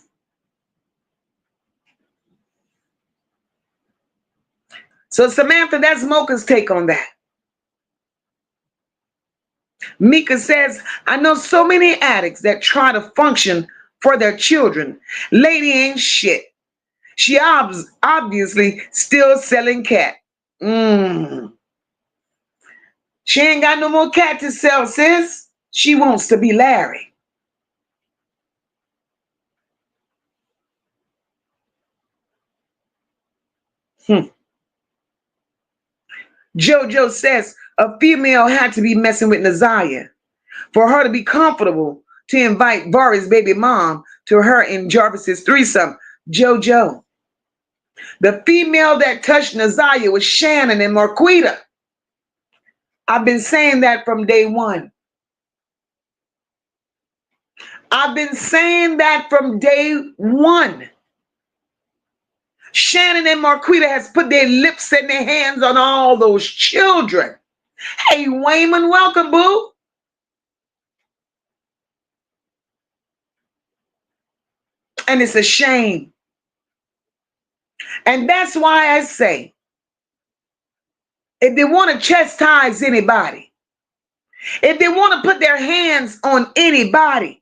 So Samantha, that's Mocha's take on that. Mika says, I know so many addicts that try to function for their children. Lady ain't shit. She obviously still selling cat. She ain't got no more cat to sell, sis. She wants to be Larry. JoJo says a female had to be messing with Naziah for her to be comfortable to invite Vari's baby mom to her and Jarvis's threesome. JoJo, the female that touched Naziah was Shannon and Marquita. I've been saying that from day one. I've been saying that from day one. Shannon and Marquita has put their lips and their hands on all those children. Hey, Wayman, welcome, boo. And it's a shame. And that's why I say, if they want to chastise anybody, if they want to put their hands on anybody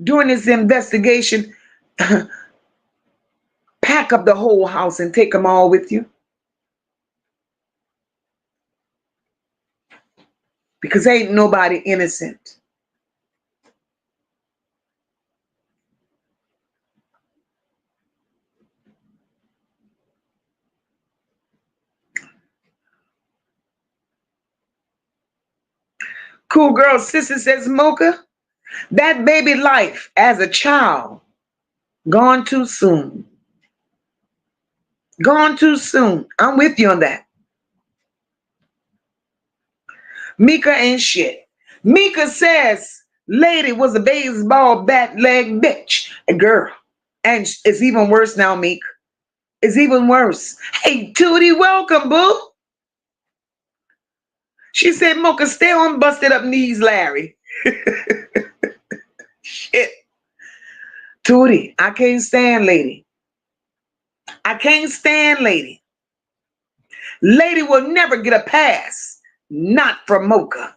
during this investigation, pack up the whole house and take them all with you. Because ain't nobody innocent. Cool girl sister says, Mocha, that baby life as a child, gone too soon. Gone too soon. I'm with you on that. Mika ain't shit. Mika says, Lady was a baseball bat leg bitch. A girl. And it's even worse now, Mika. It's even worse. Hey, Tootie, welcome, boo. She said, Mocha, stay on busted up knees, Larry. Shit. Tootie, I can't stand Lady. I can't stand Lady. Lady will never get a pass, not from MOCA.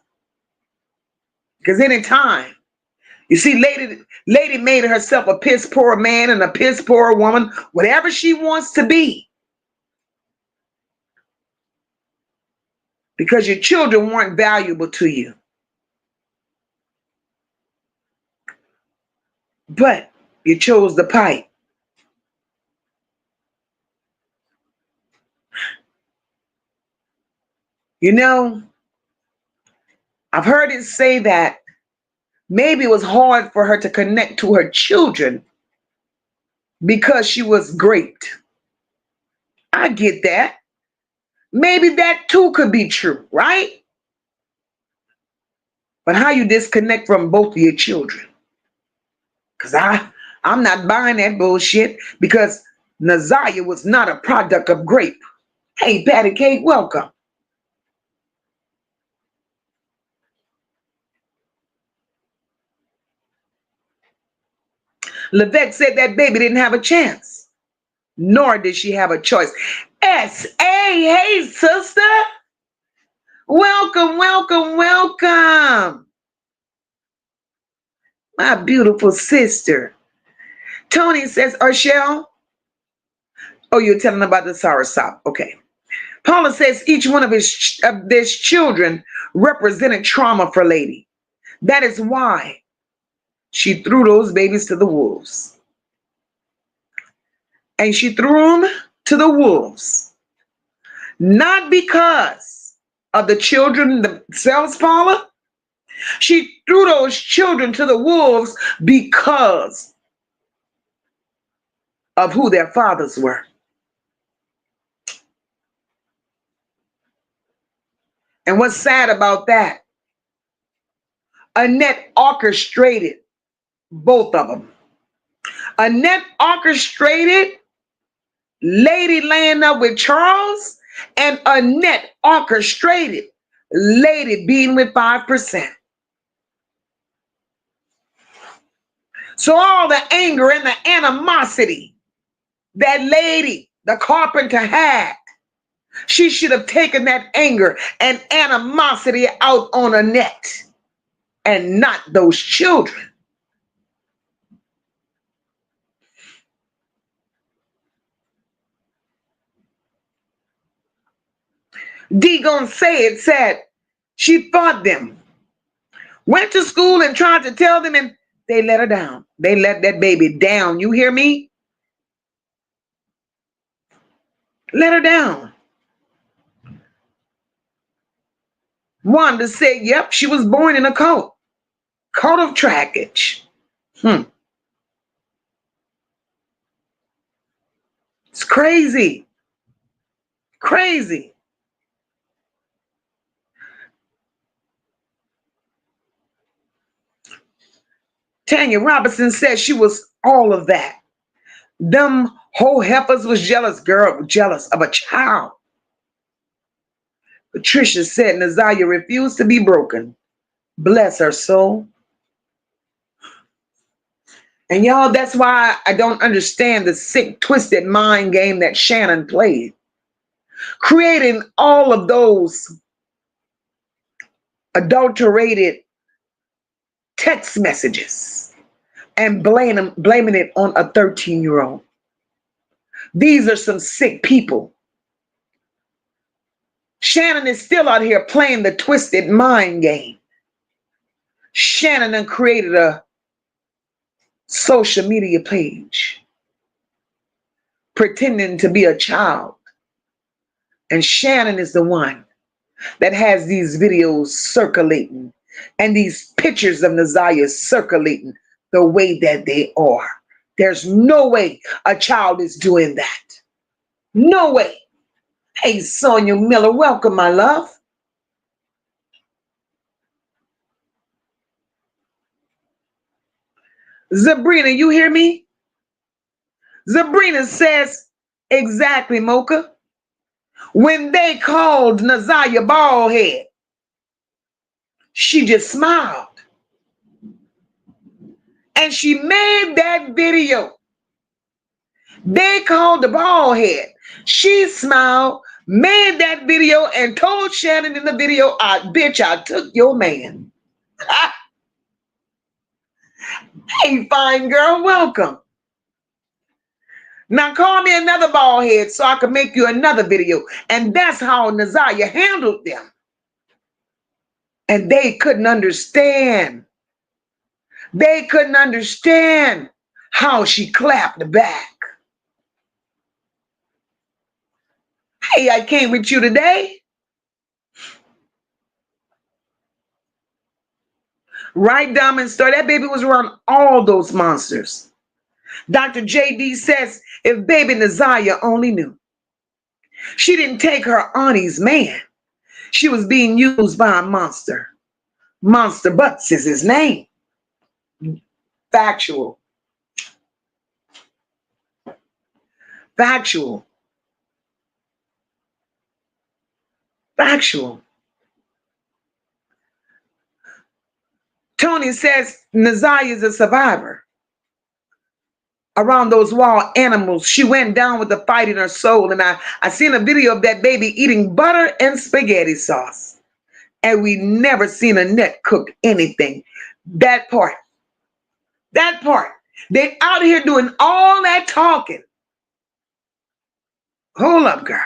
Because anytime, you see, Lady made herself a piss poor man and a piss poor woman, whatever she wants to be. Because your children weren't valuable to you. But you chose the pipe. You know, I've heard it say that maybe it was hard for her to connect to her children because she was raped. I get that. Maybe that too could be true, right? But how you disconnect from both of your children? Because I'm not buying that bullshit, because Naziah was not a product of grape. Hey, Patty Cake, welcome. Levette said that baby didn't have a chance, nor did she have a choice. S.A., hey, sister. Welcome, welcome, welcome. My beautiful sister. Tony says, Urshel. Oh, you're telling about the soursop. Okay. Paula says each one of his children represented trauma for Lady. That is why she threw those babies to the wolves. And she threw them to the wolves, not because of the children themselves, Paula. She threw those children to the wolves because of who their fathers were. And what's sad about that, Annette orchestrated both of them. Annette orchestrated Lady laying up with Charles, and Annette orchestrated Lady being with 5%. So all the anger and the animosity that Lady, the carpenter, had, she should have taken that anger and animosity out on Annette and not those children. D gonna say it, said she fought them, went to school and tried to tell them, and they let her down. They let that baby down. You hear me? Let her down. Wanda said, yep, she was born in a coat of trackage. It's crazy. Crazy. Tanya Robinson said she was all of that. Them whole heifers was jealous, girl, jealous of a child. Patricia said Naziah refused to be broken. Bless her soul. And y'all, that's why I don't understand the sick, twisted mind game that Shannon played, creating all of those adulterated text messages and blaming it on a 13-year-old. These are some sick people. Shannon is still out here playing the twisted mind game. Shannon then created a social media page pretending to be a child. And Shannon is the one that has these videos circulating and these pictures of Naziah circulating the way that they are. There's no way a child is doing that. No way. Hey, Sonia Miller, welcome, my love. Sabrina, you hear me? Sabrina says, exactly, MOCA. When they called Naziah baldhead, she just smiled. and she made that video. They called the bald head. She smiled, made that video, and told Shannon in the video, bitch, I took your man. Hey, fine girl, welcome. Now call me another bald head so I can make you another video. And that's how Naziah handled them. And they couldn't understand. They couldn't understand how she clapped back. Hey, I came with you today. Right, Diamond Star, that baby was around all those monsters. Dr. JD says if baby Naziah only knew. She didn't take her auntie's man. She was being used by a monster. Monster Butts is his name. Factual. Factual. Factual. Tony says Naziah is a survivor. Around those wild animals, she went down with the fight in her soul. And I seen a video of that baby eating butter and spaghetti sauce. And we never seen Annette cook anything. That part. That part. They out here doing all that talking. Hold up, girl.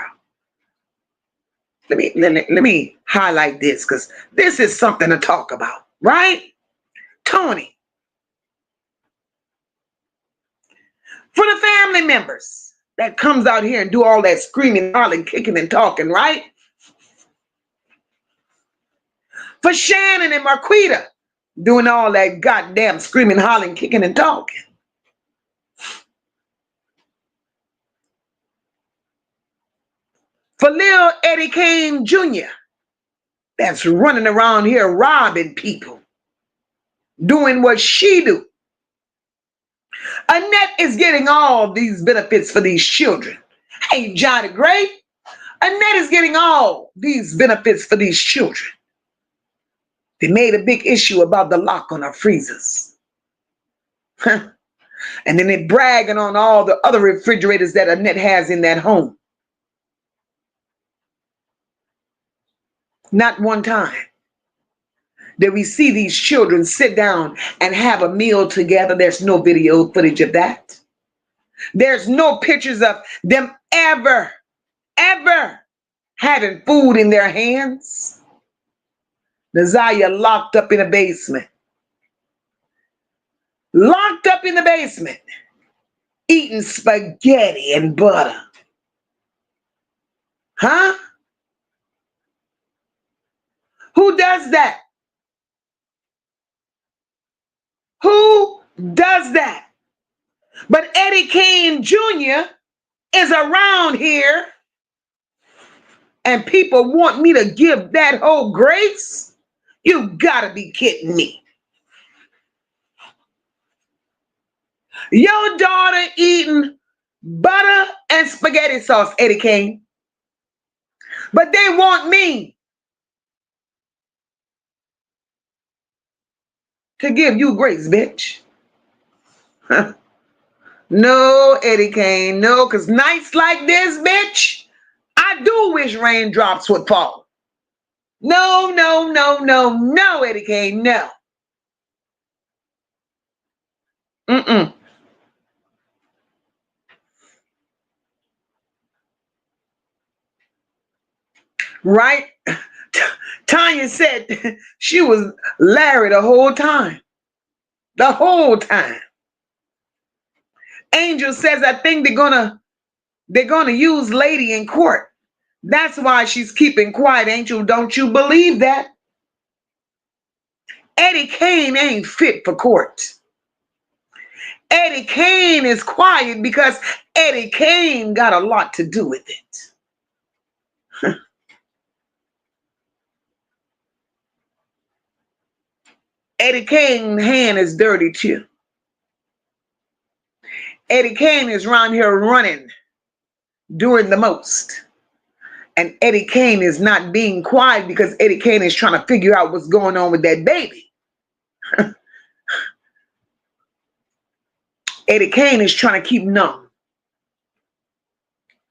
Let me highlight this because this is something to talk about, right? Tony. For the family members that comes out here and do all that screaming, hollering, kicking, and talking, right? For Shannon and Marquita doing all that goddamn screaming, hollering, kicking, and talking. For Lil Eddie Kane Jr. that's running around here robbing people, doing what she do. Annette is getting all these benefits for these children. Hey, Johnny Gray, Annette is getting all these benefits for these children. They made a big issue about the lock on her freezers. And then they're bragging on all the other refrigerators that Annette has in that home. Not one time did we see these children sit down and have a meal together. There's no video footage of that. There's no pictures of them ever having food in their hands. Naziah locked up in a basement. Locked up in the basement, eating spaghetti and butter. Huh? Who does that? Who does that? But Eddie Kane Jr. is around here and people want me to give that whole grace? You gotta be kidding me. Your daughter eating butter and spaghetti sauce, Eddie Kane. But they want me to give you grace, bitch. No, Eddie Kane, no, because nights like this, bitch, I do wish raindrops would fall. No, no, no, no, no, Eddie Kane, no. Mm-mm. Right? Tanya said she was Larry the whole time. The whole time. Angel says, I think they're gonna use Lady in court. That's why she's keeping quiet. Angel, don't you believe that? Eddie Kane ain't fit for court. Eddie Kane is quiet because Eddie Kane got a lot to do with it. Eddie Kane's hand is dirty too. Eddie Kane is around here running, doing the most. And Eddie Kane is not being quiet because Eddie Kane is trying to figure out what's going on with that baby. Eddie Kane is trying to keep numb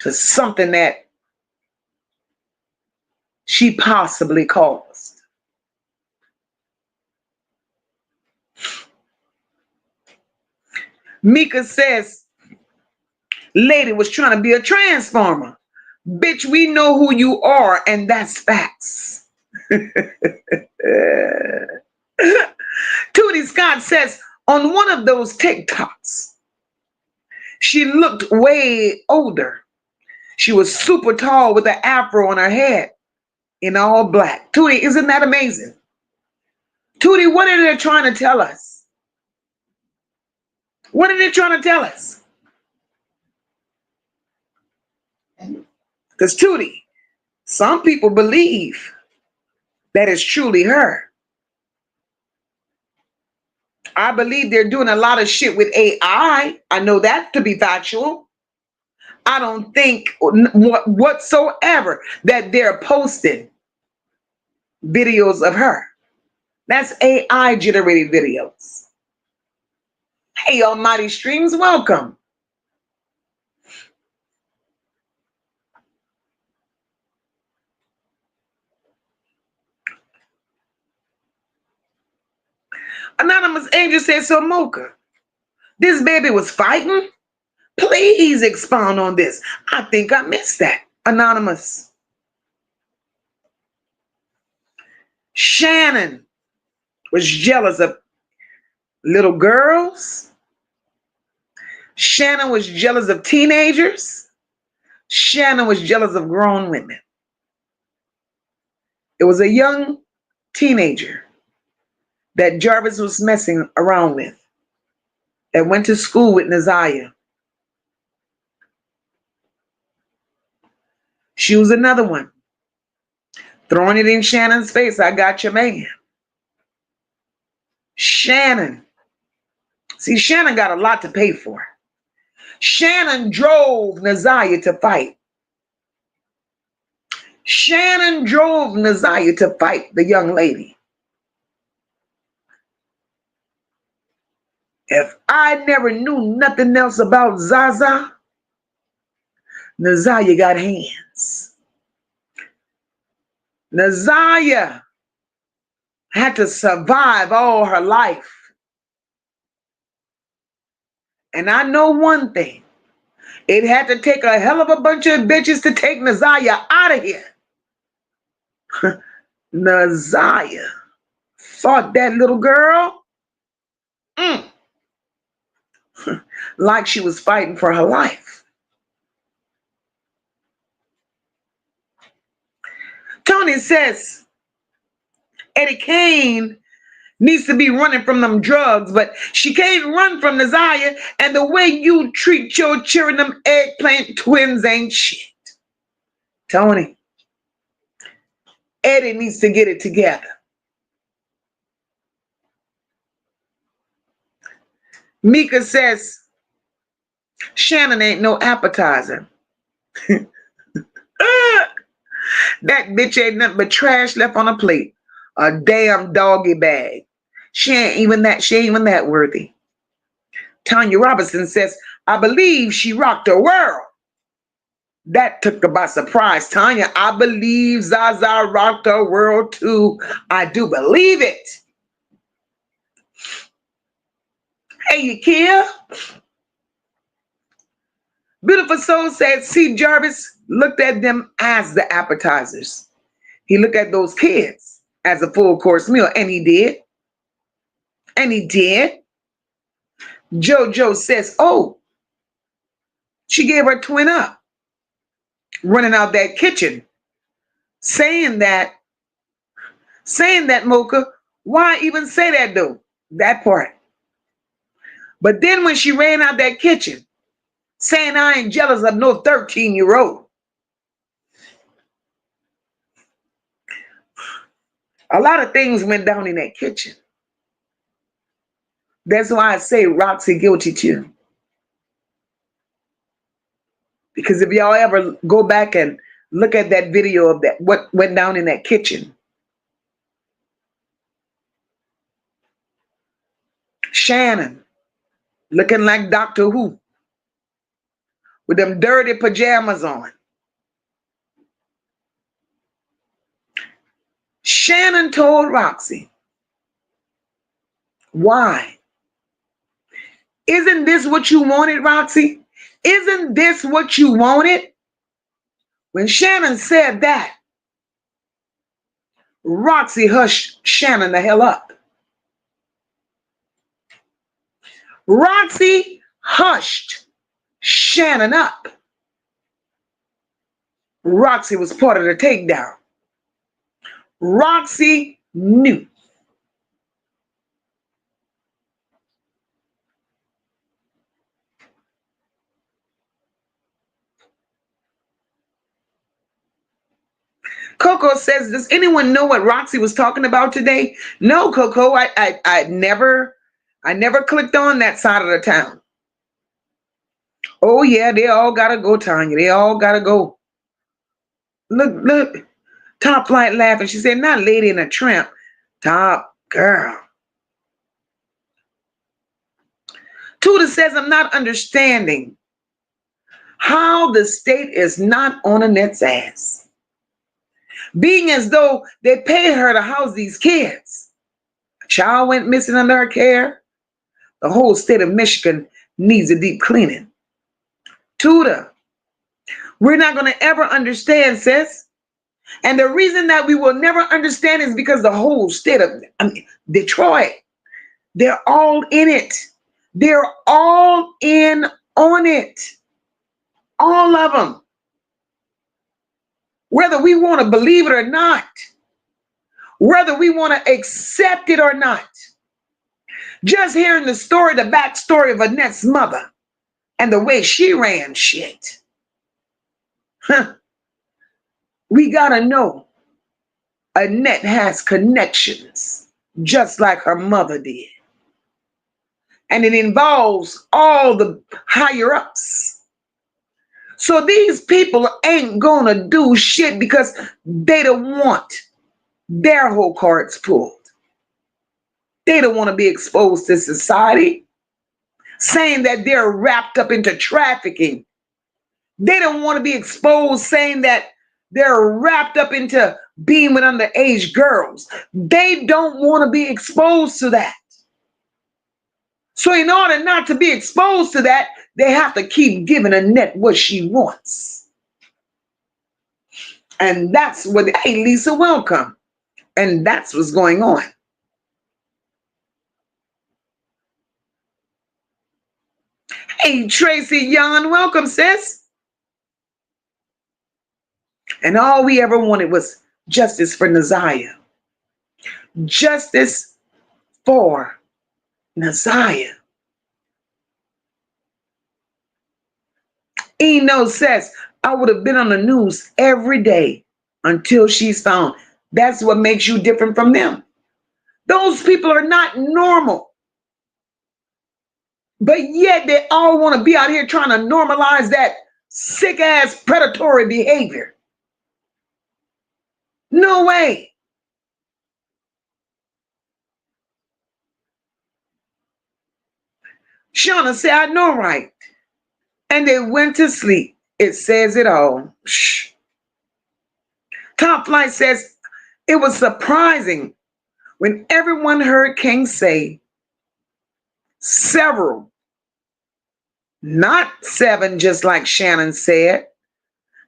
to something that she possibly caused. Mika says, lady was trying to be a transformer. Bitch, we know who you are, and that's facts. Tootie Scott says, on one of those TikToks, she looked way older. She was super tall with an afro on her head in all black. Tootie, isn't that amazing? Tootie, what are they trying to tell us? What are they trying to tell us? Because Tootie, some people believe that it's truly her. I believe they're doing a lot of shit with AI. I know that to be factual. I don't think whatsoever that they're posting videos of her. That's AI generated videos. Hey, Almighty Streams, welcome. Anonymous Angel says, so Mocha, this baby was fighting? Please expound on this. I think I missed that. Anonymous. Shannon was jealous of little girls. Shannon was jealous of teenagers. Shannon was jealous of grown women. It was a young teenager that Jarvis was messing around with that went to school with Naziah. She was another one. Throwing it in Shannon's face. I got your man. Shannon. See, Shannon got a lot to pay for. Shannon drove Naziah to fight. Shannon drove Naziah to fight the young lady. If I never knew nothing else about Zaza, Naziah got hands. Naziah had to survive all her life. And I know one thing. It had to take a hell of a bunch of bitches to take Naziah out of here. Naziah fought that little girl like she was fighting for her life. Tony says Eddie Kane needs to be running from them drugs, but she can't run from Naziah, and the way you treat your children, them eggplant twins ain't shit. Tony, Eddie needs to get it together. Mika says Shannon ain't no appetizer. That bitch ain't nothing but trash left on a plate. A damn doggy bag. She ain't even that worthy. Tanya Robinson says, I believe she rocked her world. That took her by surprise. Tanya, I believe Zaza rocked her world too. I do believe it. Hey, Yakia. Beautiful Soul said, see, Jarvis looked at them as the appetizers. He looked at those kids as a full course meal, and he did. And he did. JoJo says, oh, she gave her twin up, running out that kitchen, saying that, Mocha, why even say that though? That part. But then when she ran out that kitchen, saying I ain't jealous of no 13-year-old. A lot of things went down in that kitchen. That's why I say Roxy guilty too. Because if y'all ever go back and look at that video of that, what went down in that kitchen. Shannon looking like Doctor Who with them dirty pajamas on. Shannon told Roxy, why? Isn't this what you wanted, Roxy? Isn't this what you wanted? When Shannon said that, Roxy hushed Shannon the hell up. Roxy hushed Shannon up. Roxy was part of the takedown. Roxy knew. Coco says, does anyone know what Roxy was talking about today? No, Coco, I never clicked on that side of the town. Oh yeah, they all gotta go, Tanya. They all gotta go. Look, Top Flight laughing. She said, not Lady and a Tramp. Top girl. Tudor says, I'm not understanding how the state is not on Annette's ass. Being as though they pay her to house these kids. A child went missing under her care. The whole state of Michigan needs a deep cleaning. Tudor, we're not going to ever understand, sis. And the reason that we will never understand is because the whole state of Detroit, they're all in it. They're all in on it. All of them. Whether we want to believe it or not, whether we want to accept it or not. Just hearing the story, the backstory of Annette's mother and the way she ran shit. We got to know Annette has connections just like her mother did. And it involves all the higher ups. So these people ain't gonna do shit because they don't want their whole cards pulled. They don't want to be exposed to society, saying that they're wrapped up into trafficking. They don't want to be exposed saying that they're wrapped up into being with underage girls. They don't want to be exposed to that. So in order not to be exposed to that, they have to keep giving Annette what she wants. And that's what, hey, Lisa, welcome. And that's what's going on. Hey, Tracy Young, welcome, sis. And all we ever wanted was justice for Naziah. Justice for Naziah. Eno says, I would have been on the news every day until she's found. That's what makes you different from them. Those people are not normal. But yet they all want to be out here trying to normalize that sick-ass predatory behavior. No way. Shauna said, I know, right? And they went to sleep. It says it all. Shh. Top Flight says, it was surprising when everyone heard King say several, not 7, just like Shannon said.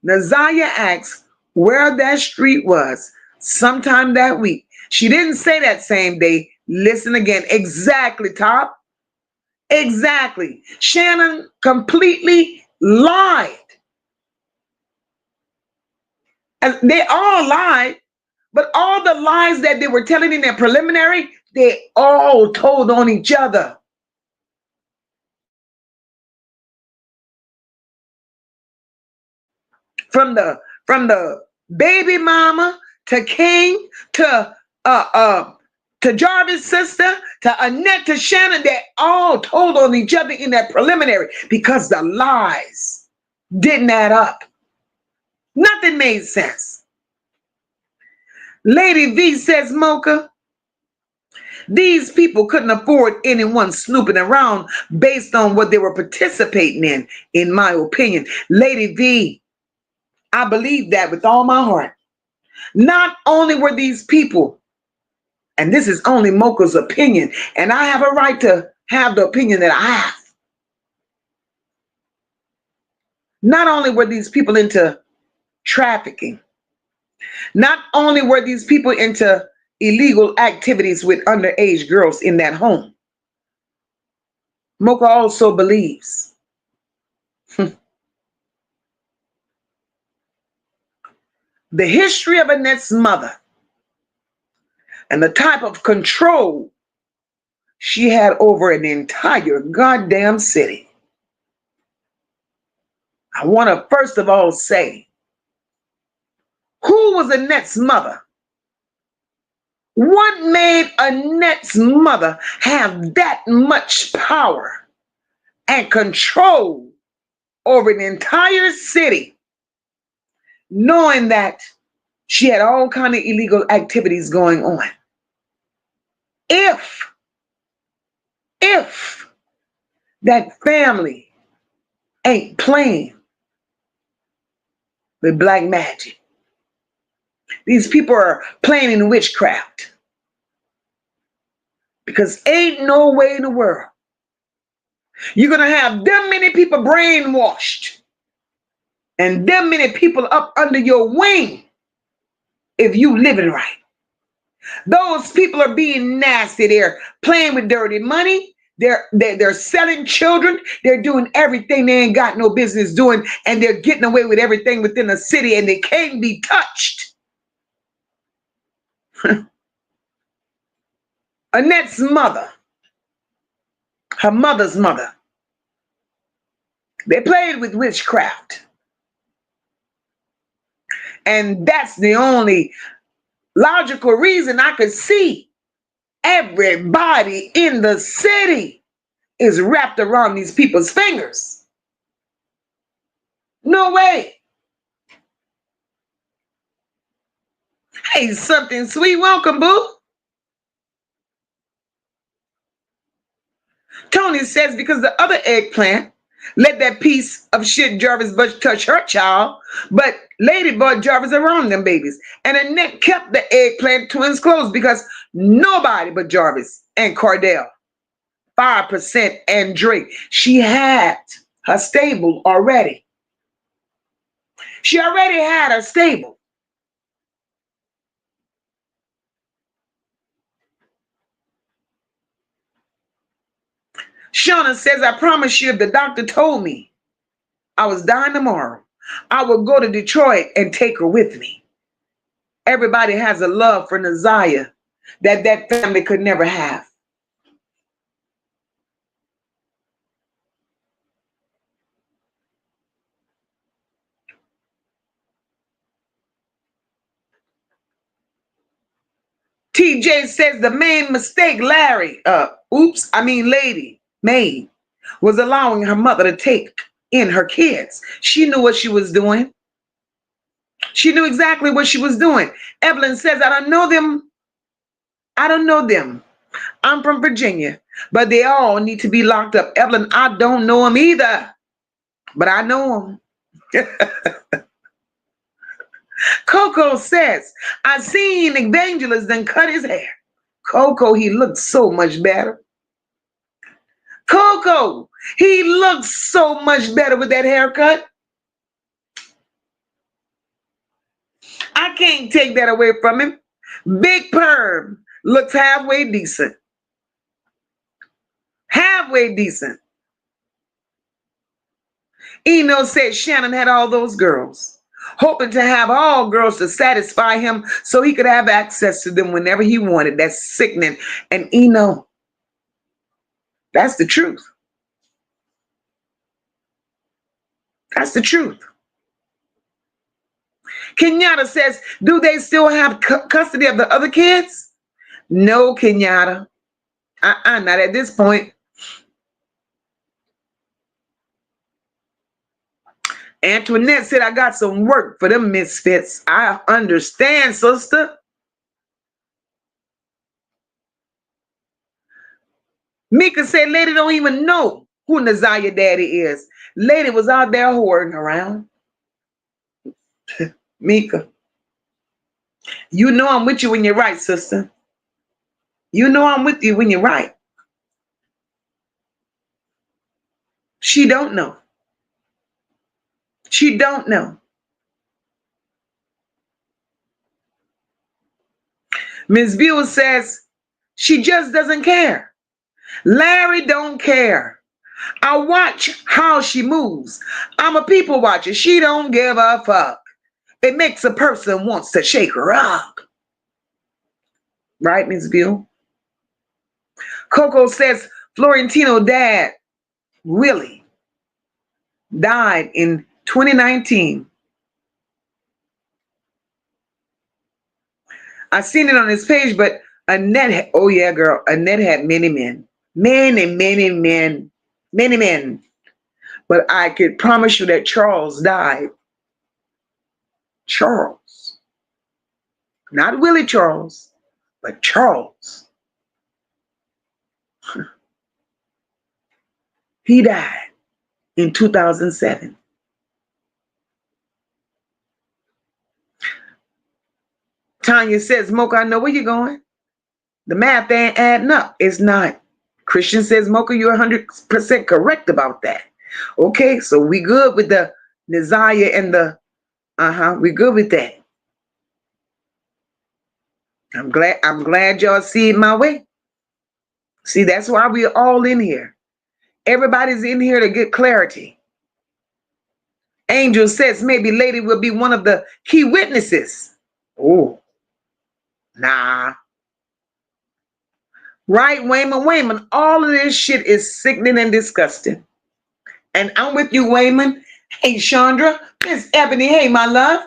Naziah asked where that street was sometime that week. She didn't say that same day. Listen again. Exactly, Top. Exactly. Shannon completely lied. And they all lied, but all the lies that they were telling in their preliminary, they all told on each other. From the baby mama to King to Jarvis' sister, to Annette, to Shannon, they all told on each other in that preliminary because the lies didn't add up. Nothing made sense. Lady V says, Mocha, These people couldn't afford anyone snooping around based on what they were participating in my opinion. Lady V, I believe that with all my heart. Not only were these people, and this is only MOCA's opinion, and I have a right to have the opinion that I have. Not only were these people into trafficking, not only were these people into illegal activities with underage girls in that home, MOCA also believes the history of Annette's mother and the type of control she had over an entire goddamn city. I want to first of all say, who was Annette's mother? What made Annette's mother have that much power and control over an entire city, knowing that she had all kind of illegal activities going on? If that family ain't playing with black magic, these people are playing in witchcraft, because ain't no way in the world you're gonna have them many people brainwashed and them many people up under your wing if you living right. Those people are being nasty. They're playing with dirty money. They're selling children. They're doing everything they ain't got no business doing, and they're getting away with everything within the city, and they can't be touched. Annette's mother, her mother's mother, they played with witchcraft. And that's the only logical reason I could see everybody in the city is wrapped around these people's fingers. No way. Hey, something sweet. Welcome, boo. Tony says because the other eggplant let that piece of shit Jarvis Bush touch her child, but Lady brought Jarvis around them babies. And Annette kept the eggplant twins close because nobody but Jarvis and Cordell, 5% and Drake. She had her stable already. She already had her stable. Shauna says, I promise you, if the doctor told me I was dying tomorrow, I would go to Detroit and take her with me. Everybody has a love for Naziah that family could never have. TJ says the main mistake Lady made was allowing her mother to take in her kids. She knew what she was doing. She knew exactly what she was doing. Evelyn says, I don't know them. I'm from Virginia, but they all need to be locked up. Evelyn, I don't know them either, but I know them. Coco says, I seen Evangelist then cut his hair. Coco, he looked so much better. Coco, he looks so much better with that haircut. I can't take that away from him. Big perm looks halfway decent. Halfway decent. Eno said Shannon had all those girls, hoping to have all girls to satisfy him so he could have access to them whenever he wanted. That's sickening. And Eno, that's the truth. That's the truth. Kenyetta says, do they still have custody of the other kids? No, Kenyetta. Not at this point. Antoinette said, I got some work for them misfits. I understand, sister. Mika said, Lady don't even know who Naziah daddy is. Lady was out there whoring around. Mika, you know I'm with you when you're right, sister. You know I'm with you when you're right. She don't know. She don't know. Ms. Buell says she just doesn't care. Larry don't care. I watch how she moves. I'm a people watcher. She don't give a fuck. It makes a person wants to shake her up. Right, Ms. Buell? Coco says Florentino dad, Willie, died in 2019. I seen it on his page, but Annette, oh yeah, girl, Annette had many men. Many, many men. Many men. But I could promise you that Charles died. Charles. Not Willie Charles, but Charles. He died in 2007. Tanya says, Mocha, I know where you're going. The math ain't adding up. It's not. Christian says, Mocha, you're 100% correct about that. Okay, so we good with the Naziah and the, we good with that. I'm glad y'all see it my way. See, that's why we're all in here. Everybody's in here to get clarity. Angel says maybe Lady will be one of the key witnesses. Oh, nah. Right, Wayman, all of this shit is sickening and disgusting. And I'm with you, Wayman. Hey, Chandra. Miss Ebony. Hey, my love.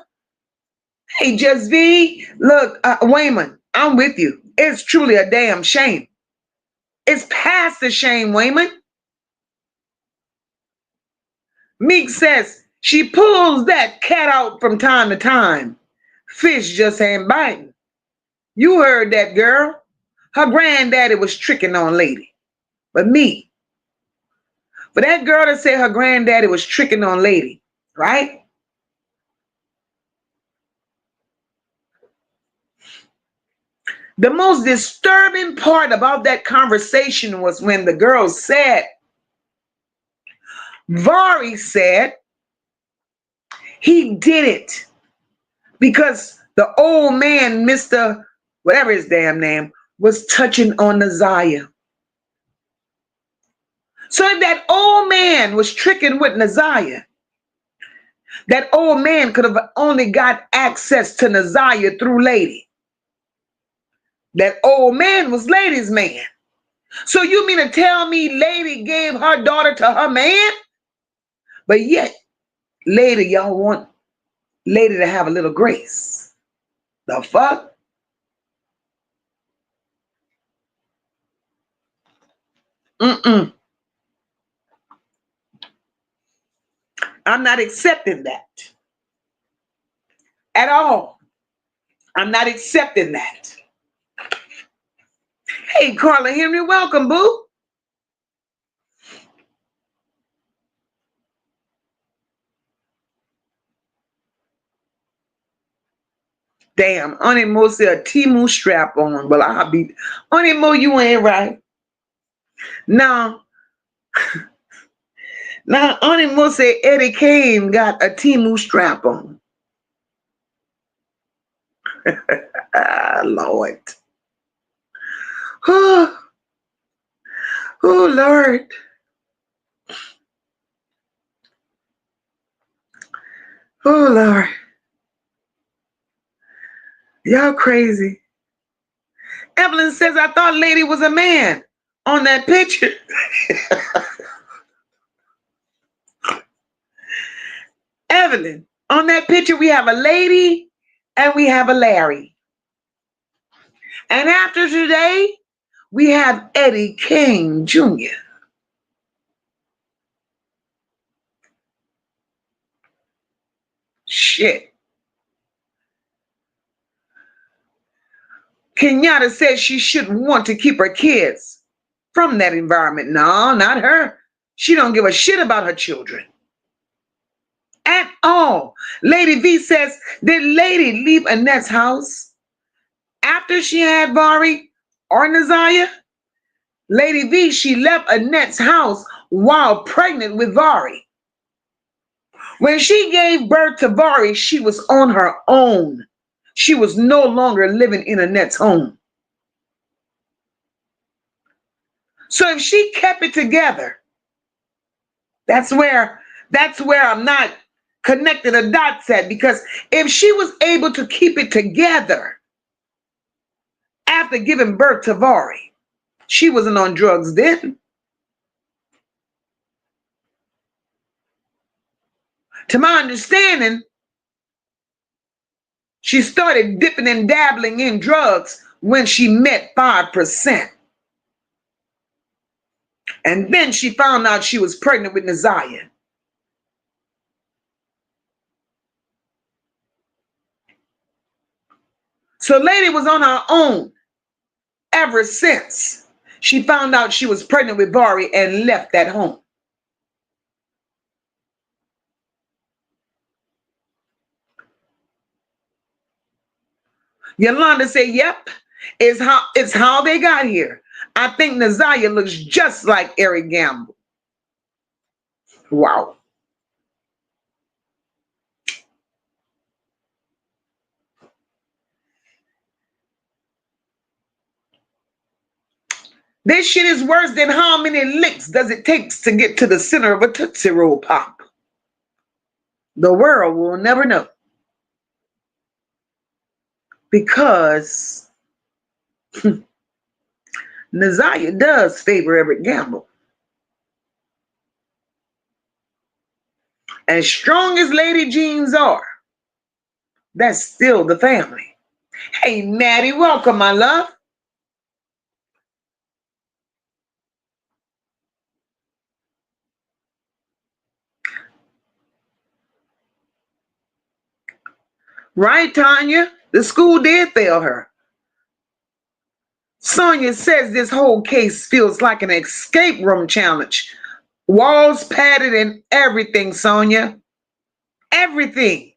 Hey, Just V. Look, Wayman, I'm with you. It's truly a damn shame. It's past the shame, Wayman. Meek says she pulls that cat out from time to time. Fish just ain't biting. You heard that, girl. Her granddaddy was tricking on Lady. But me, for that girl to say her granddaddy was tricking on Lady, right? The most disturbing part about that conversation was when the girl said, Vari said he did it because the old man, Mr. whatever his damn name, was touching on Naziah. So if that old man was tricking with Naziah, that old man could have only got access to Naziah through Lady. That old man was Lady's man. So you mean to tell me Lady gave her daughter to her man? But yet, Lady, y'all want Lady to have a little grace. The fuck? Mm-mm. I'm not accepting that. At all. I'm not accepting that. Hey, Carla Henry, welcome, boo. Damn, Auntie Mo said a Timu strap on. Well, I'll be, Auntie Mo, you ain't right. Now, Auntie Mo said Eddie Kane got a Timu strap on. Lord. Oh, Lord. Oh, Lord. Y'all crazy. Evelyn says, I thought Lady was a man on that picture. Evelyn, on that picture, we have a Lady and we have a Larry. And after today, we have Eddie King Jr. Shit. Kenyetta says she shouldn't want to keep her kids from that environment. No, not her. She don't give a shit about her children at all. Lady V says, did Lady leave Annette's house after she had Vari or Naziah? Lady V, she left Annette's house while pregnant with Vari. When she gave birth to Vari, she was on her own. She was no longer living in Annette's home. So if she kept it together, that's where I'm not connecting the dots at, because if she was able to keep it together after giving birth to Vari, she wasn't on drugs then. To my understanding, she started dipping and dabbling in drugs when she met 5%. And then she found out she was pregnant with Naziah. So Lady was on her own ever since she found out she was pregnant with Vari and left that home. Yolanda said, yep, it's how they got here. I think Naziah looks just like Eric Gamble. Wow. This shit is worse than how many licks does it take to get to the center of a Tootsie Roll Pop. The world will never know. Because Naziah does favor Eric Gamble. As strong as Lady Jeans are, that's still the family. Hey, Maddie, welcome, my love. Right, Tanya? The school did fail her. Sonia says this whole case feels like an escape room challenge. Walls padded and everything, Sonia. Everything.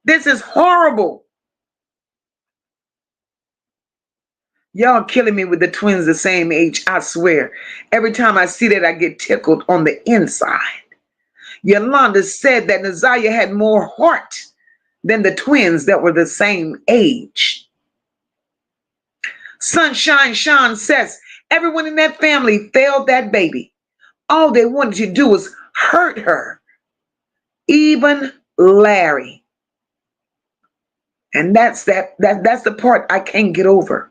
This is horrible. Y'all killing me with the twins the same age, I swear. Every time I see that, I get tickled on the inside. Yolanda said that Naziah had more heart than the twins that were the same age. Sunshine Sean says, everyone in that family failed that baby. All they wanted to do was hurt her. Even Larry. And that's the part I can't get over.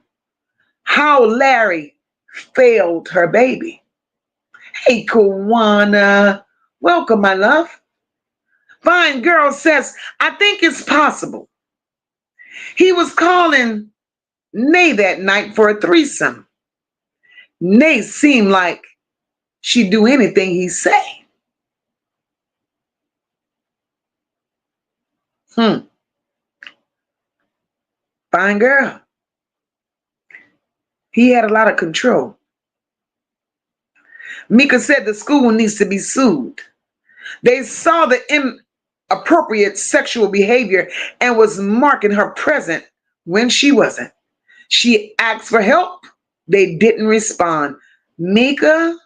How Larry failed her baby. Hey, Kawana. Welcome, my love. Fine Girl says, I think it's possible. He was calling Nay that night for a threesome. Nay seemed like she'd do anything he say. Fine Girl. He had a lot of control. Mika said the school needs to be sued. They saw the inappropriate sexual behavior and was marking her present when she wasn't. She asked for help. They didn't respond. Mika,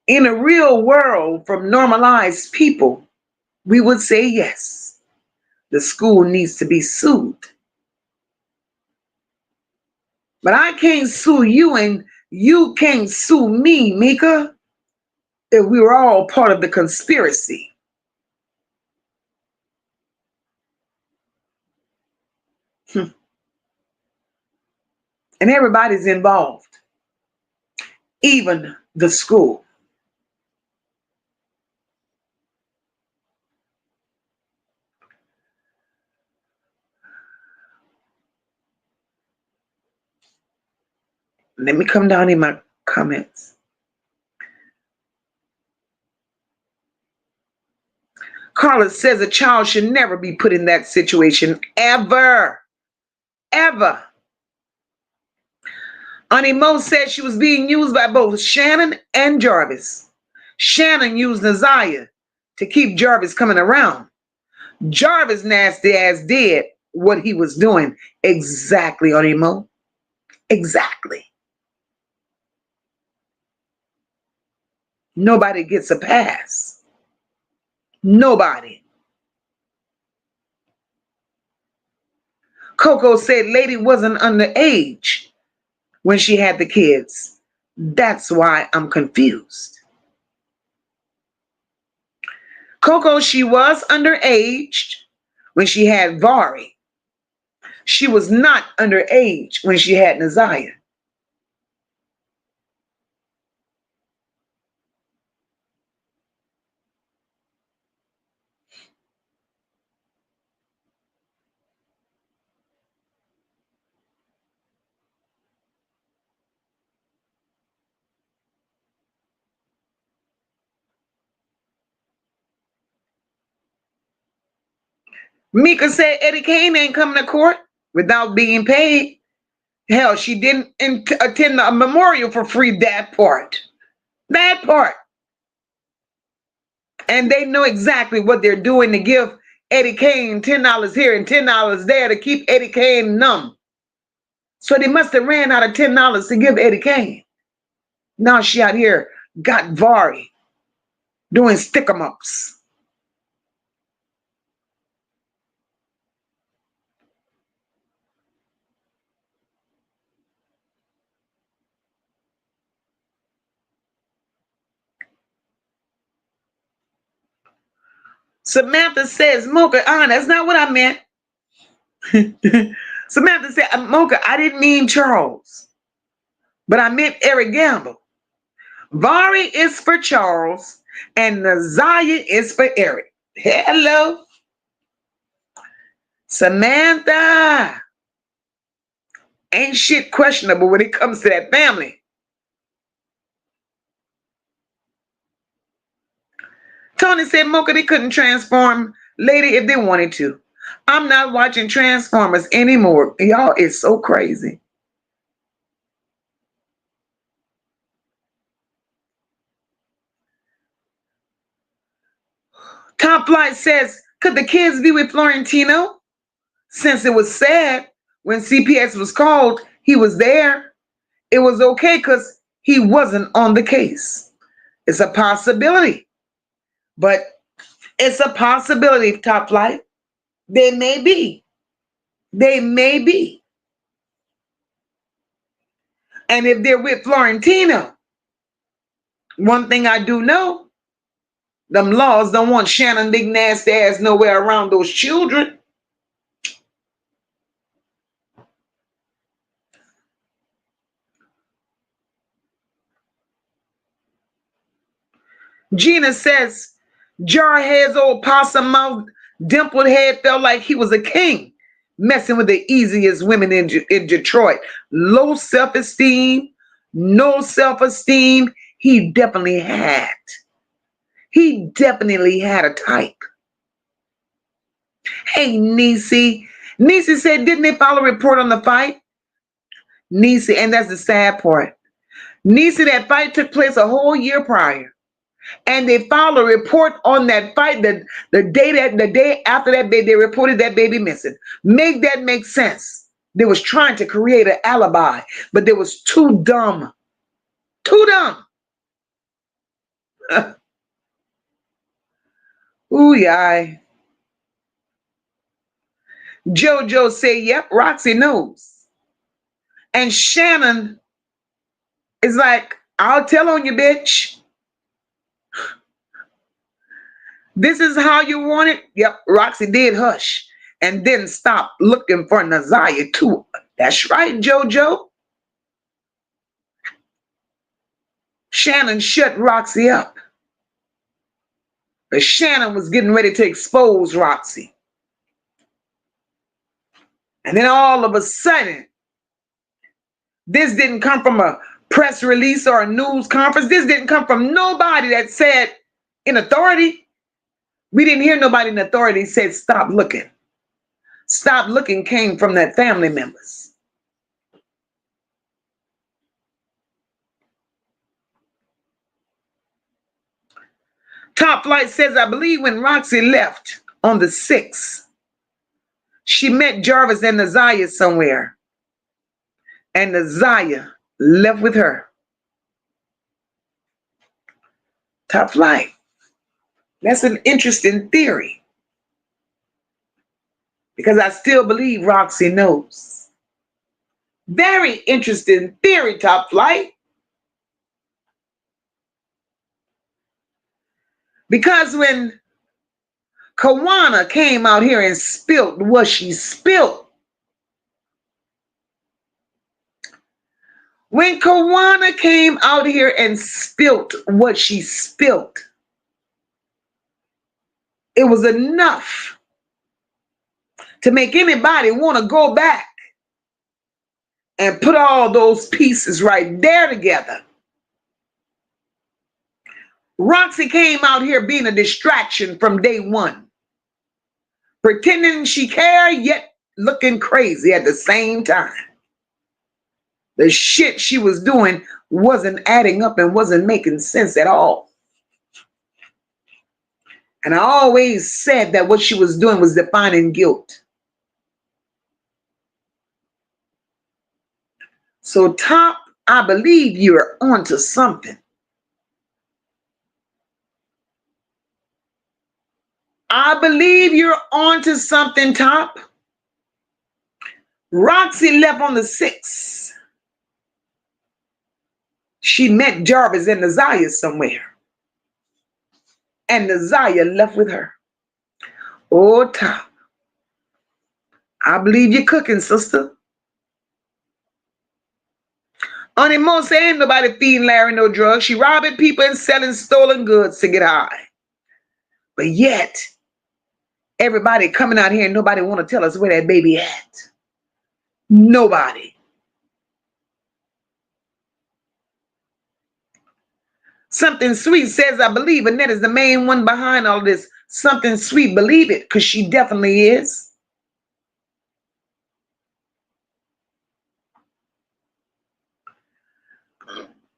in a real world from normalized people, we would say yes. The school needs to be sued. But I can't sue you and you can't sue me, Mika, if we were all part of the conspiracy. And everybody's involved, even the school. Let me come down in my comments. Carla says a child should never be put in that situation, ever, ever. Auntie Mo said she was being used by both Shannon and Jarvis. Shannon used Naziah to keep Jarvis coming around. Jarvis nasty ass did what he was doing. Exactly, Auntie Mo. Exactly. Nobody gets a pass. Nobody. Coco said Lady wasn't underage when she had the kids. That's why I'm confused. Coco, she was underage when she had Vari. She was not underage when she had Naziah. Mika said Eddie Kane ain't coming to court without being paid. Hell, she didn't attend a memorial for free. That part. That part. And they know exactly what they're doing to give Eddie Kane $10 here and $10 there to keep Eddie Kane numb. So they must have ran out of $10 to give Eddie Kane. Now she out here got Vari doing stick-em-ups. Samantha says, Mocha, that's not what I meant. Samantha said, Mocha, I didn't mean Charles, but I meant Eric Gamble. Vari is for Charles, and Naziah is for Eric. Hello. Samantha. Ain't shit questionable when it comes to that family. Tony said, Mocha, they couldn't transform Lady if they wanted to. I'm not watching Transformers anymore. Y'all is so crazy. Top Flight says, could the kids be with Florentino? Since it was sad when CPS was called, he was there. It was okay because he wasn't on the case. It's a possibility. But it's a possibility, Top Flight. They may be. They may be. And if they're with Florentino, one thing I do know, them laws don't want Shannon big nasty ass nowhere around those children. Gina says, Jarhead's old possum mouth, dimpled head felt like he was a king, messing with the easiest women in Detroit. Low self-esteem, no self-esteem. He definitely had. He definitely had a type. Hey, Niecy. Niecy said, didn't they file a report on the fight? Niecy, and that's the sad part. Niecy, that fight took place a whole year prior. And they filed a report on that fight the day after that baby, they reported that baby missing. Make that make sense. They was trying to create an alibi, but they was too dumb. Too dumb. Ooh, yeah. JoJo say, yep, Roxy knows. And Shannon is like, I'll tell on you, bitch. This is how you want it? Yep, Roxy did hush and then stop looking for Naziah too. That's right, JoJo. Shannon shut Roxy up. But Shannon was getting ready to expose Roxy. And then all of a sudden, this didn't come from a press release or a news conference. This didn't come from nobody that said in authority. We didn't hear nobody in authority said, stop looking. Stop looking came from that family members. Top Flight says, I believe when Roxy left on the 6th, she met Jarvis and Naziah somewhere, and Naziah left with her. Top Flight. That's an interesting theory, because I still believe Roxy knows. Very interesting theory, Top Flight. Because when Kawana came out here and spilt what she spilt, when Kawana came out here and spilt what she spilt, it was enough to make anybody want to go back and put all those pieces right there together. Roxy came out here being a distraction from day one, pretending she cared, yet looking crazy at the same time. The shit she was doing wasn't adding up and wasn't making sense at all. And I always said that what she was doing was defining guilt. So, Top, I believe you're onto something. I believe you're onto something, Top. Roxy left on the 6th. She met Jarvis and Naziah somewhere, and Naziah left with her. Oh, Top, I believe you're cooking, sister. Honey Mo say ain't nobody feeding Larry no drugs. She robbing people and selling stolen goods to get high. But yet, everybody coming out here and nobody want to tell us where that baby at. Nobody. Something Sweet says, I believe Annette is the main one behind all this. Something Sweet, believe it, because she definitely is.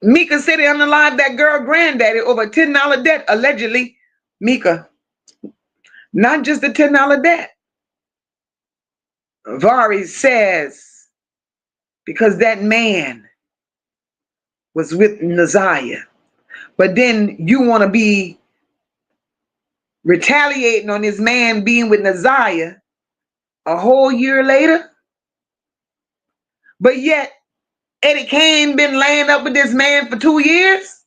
Mika said he unalived that girl granddaddy over a $10 debt, allegedly. Mika, not just a $10 debt. Vari says, because that man was with Naziah. But then you want to be retaliating on this man being with Naziah a whole year later. But yet, Eddie Kane been laying up with this man for 2 years.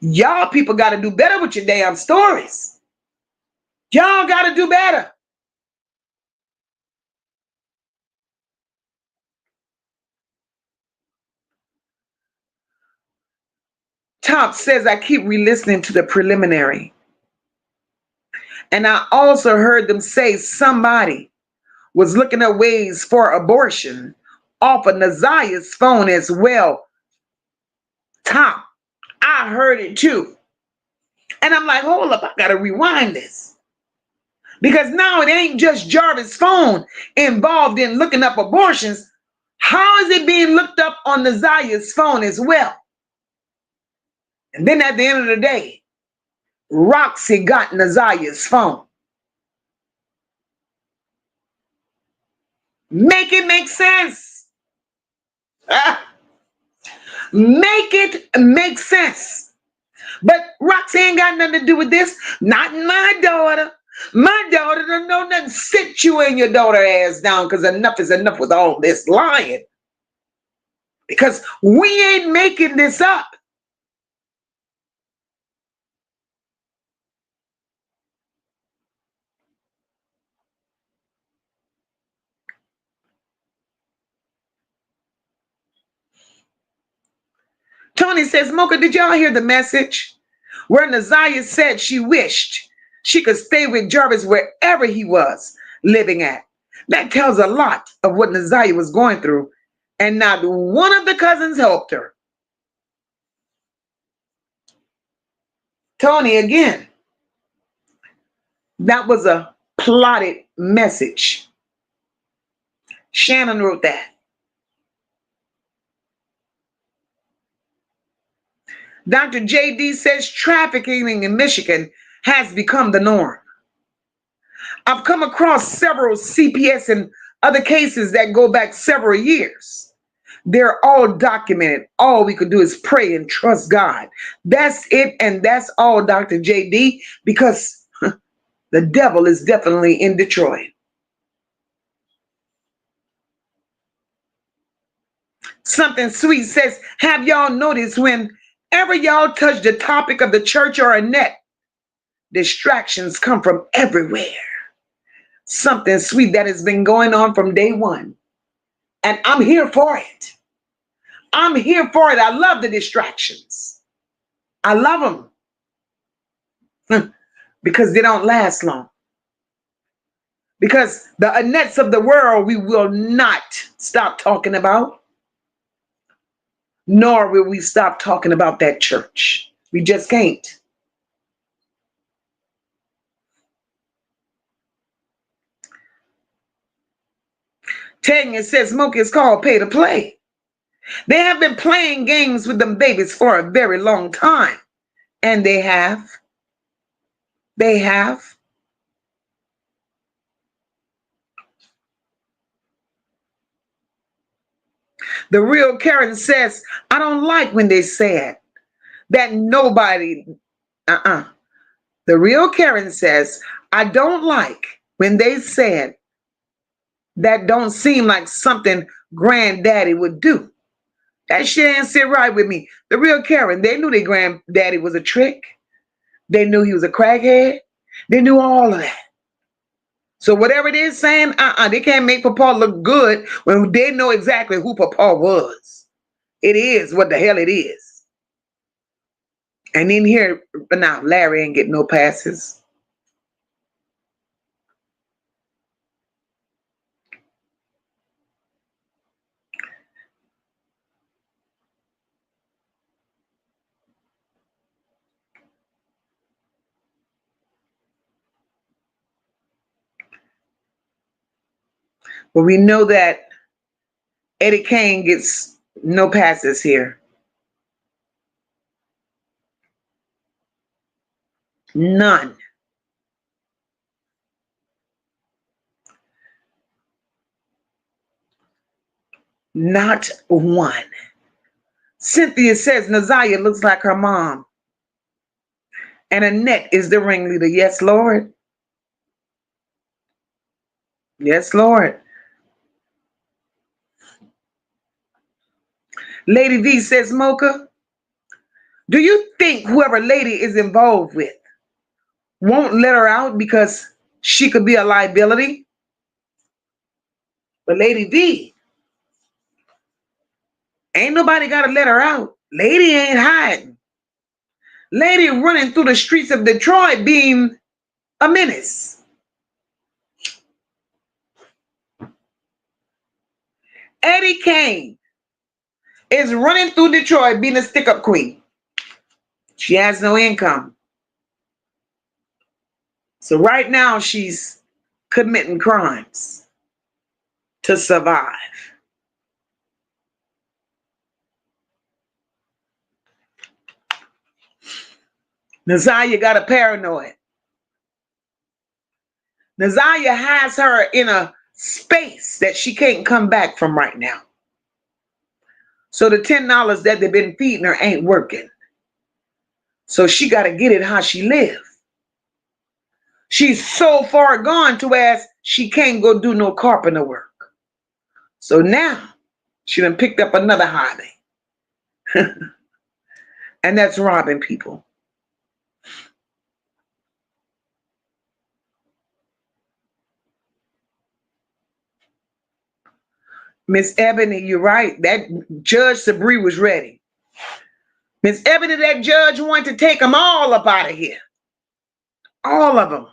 Y'all people got to do better with your damn stories. Y'all got to do better. Top says, I keep re-listening to the preliminary. And I also heard them say somebody was looking at ways for abortion off of Naziah's phone as well. Top, I heard it too. And I'm like, hold up, I got to rewind this. Because now it ain't just Jarvis' phone involved in looking up abortions. How is it being looked up on Naziah's phone as well? And then at the end of the day, Roxy got Naziah's phone. Make it make sense. Make it make sense. But Roxy ain't got nothing to do with this. Not my daughter. My daughter don't know nothing. Sit you and your daughter ass down, because enough is enough with all this lying. Because we ain't making this up. Tony says, Mocha, did y'all hear the message where Naziah said she wished she could stay with Jarvis wherever he was living at? That tells a lot of what Naziah was going through, and not one of the cousins helped her. Tony, again, that was a plotted message. Shannon wrote that. Dr. JD says trafficking in Michigan has become the norm. I've come across several CPS and other cases that go back several years. They're all documented. All we could do is pray and trust God. That's it, and that's all, Dr. JD, because the devil is definitely in Detroit. Something Sweet says, have y'all noticed whenever y'all touch the topic of the church or Annette, distractions come from everywhere. Something Sweet, that has been going on from day one. And I'm here for it. I'm here for it. I love the distractions. I love them because they don't last long. Because the Annettes of the world, we will not stop talking about, nor will we stop talking about that church. We just can't. Tanya says, MOCA is called pay to play. They have been playing games with them babies for a very long time. And they have. They have. The real Karen says, I don't like when they said that nobody, The real Karen says, I don't like when they said that don't seem like something granddaddy would do. That shit ain't sit right with me. The real Karen, they knew their granddaddy was a trick. They knew he was a crackhead. They knew all of that. So whatever it is saying, they can't make Papa look good when they know exactly who Papa was. It is what the hell it is. And in here, now Larry ain't getting no passes. But we know that Eddie Kane gets no passes here. None. Not one. Cynthia says Naziah looks like her mom. And Annette is the ringleader. Yes, Lord. Yes, Lord. Lady V says, MOCA, do you think whoever Lady is involved with won't let her out because she could be a liability? But Lady V, ain't nobody got to let her out. Lady ain't hiding. Lady running through the streets of Detroit being a menace. Eddie Kane is running through Detroit being a stick-up queen. She has no income. So right now she's committing crimes to survive. Naziah got a paranoid. Naziah has her in a space that she can't come back from right now. So the $10 that they've been feeding her ain't working. So she got to get it how she live. She's so far gone to where she can't go do no carpenter work. So now she done picked up another hobby. And that's robbing people. Miss Ebony, you're right. That Judge Sabri was ready. Miss Ebony, that judge wanted to take them all up out of here. All of them.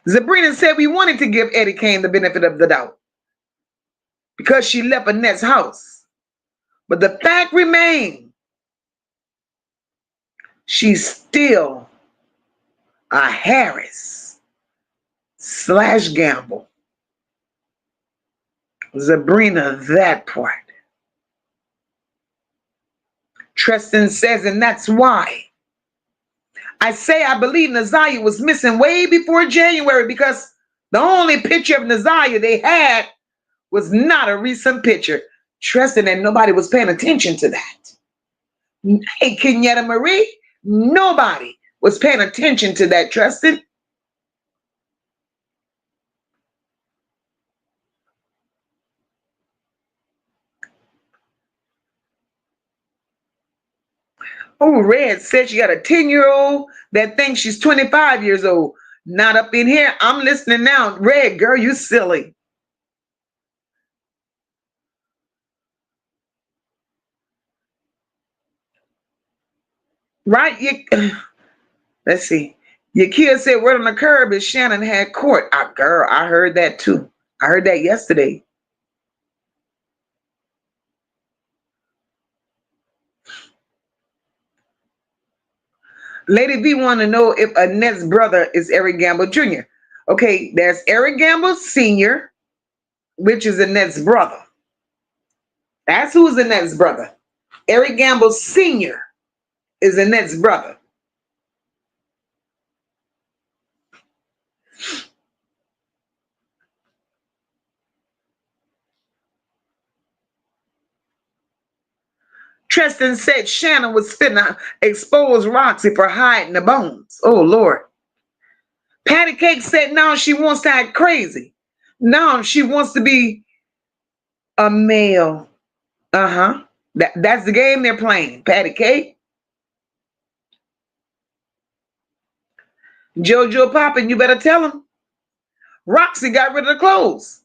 Sabrina said we wanted to give Eddie Kane the benefit of the doubt because she left Annette's house. But the fact remains, she's still a Harris / Gamble. Sabrina, that part. Tristan says, and that's why I say I believe Naziah was missing way before January because the only picture of Naziah they had was not a recent picture. Trusting that nobody was paying attention to that. Hey, Kenyetta Marie, nobody was paying attention to that, Trusting. Oh, Red said she got a 10-year-old that thinks she's 25 years old. Not up in here. I'm listening now. Red, girl, you silly. Right? Let's see. Your kid said word on the curb is Shannon had court. Girl, I heard that too. I heard that yesterday. Lady V want to know if Annette's brother is Eric Gamble Jr. Okay, there's Eric Gamble Sr., which is Annette's brother. That's who's Annette's brother. Eric Gamble Sr. is Annette's brother. Tristan said Shannon was finna expose Roxy for hiding the bones. Oh, Lord. Patty Cake said now she wants to act crazy. Now she wants to be a male. Uh-huh. That's the game they're playing. Patty Cake. Jojo Poppin', you better tell him. Roxy got rid of the clothes.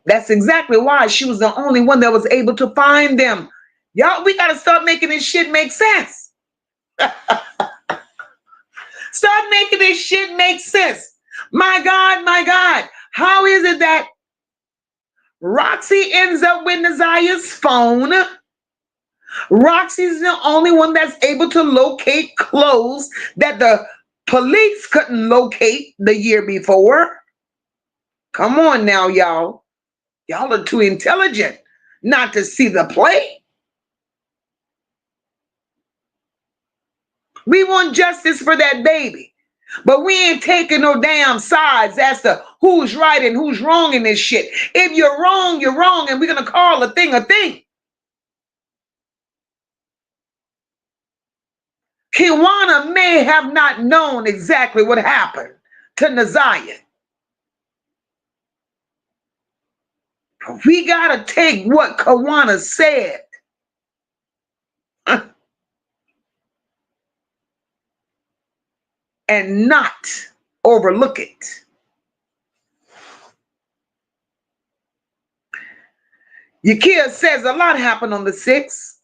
That's exactly why she was the only one that was able to find them. Y'all, we got to start making this shit make sense. Start making this shit make sense. My God, how is it that Roxy ends up with Naziah's phone? Roxy's the only one that's able to locate clothes that the police couldn't locate the year before. Come on now, y'all. Y'all are too intelligent not to see the play. We want justice for that baby. But we ain't taking no damn sides as to who's right and who's wrong in this shit. If you're wrong, you're wrong, and we're going to call a thing a thing. Kiwana may have not known exactly what happened to Naziah. We got to take what Kiwana said and not overlook it. Yakia says a lot happened on the 6th.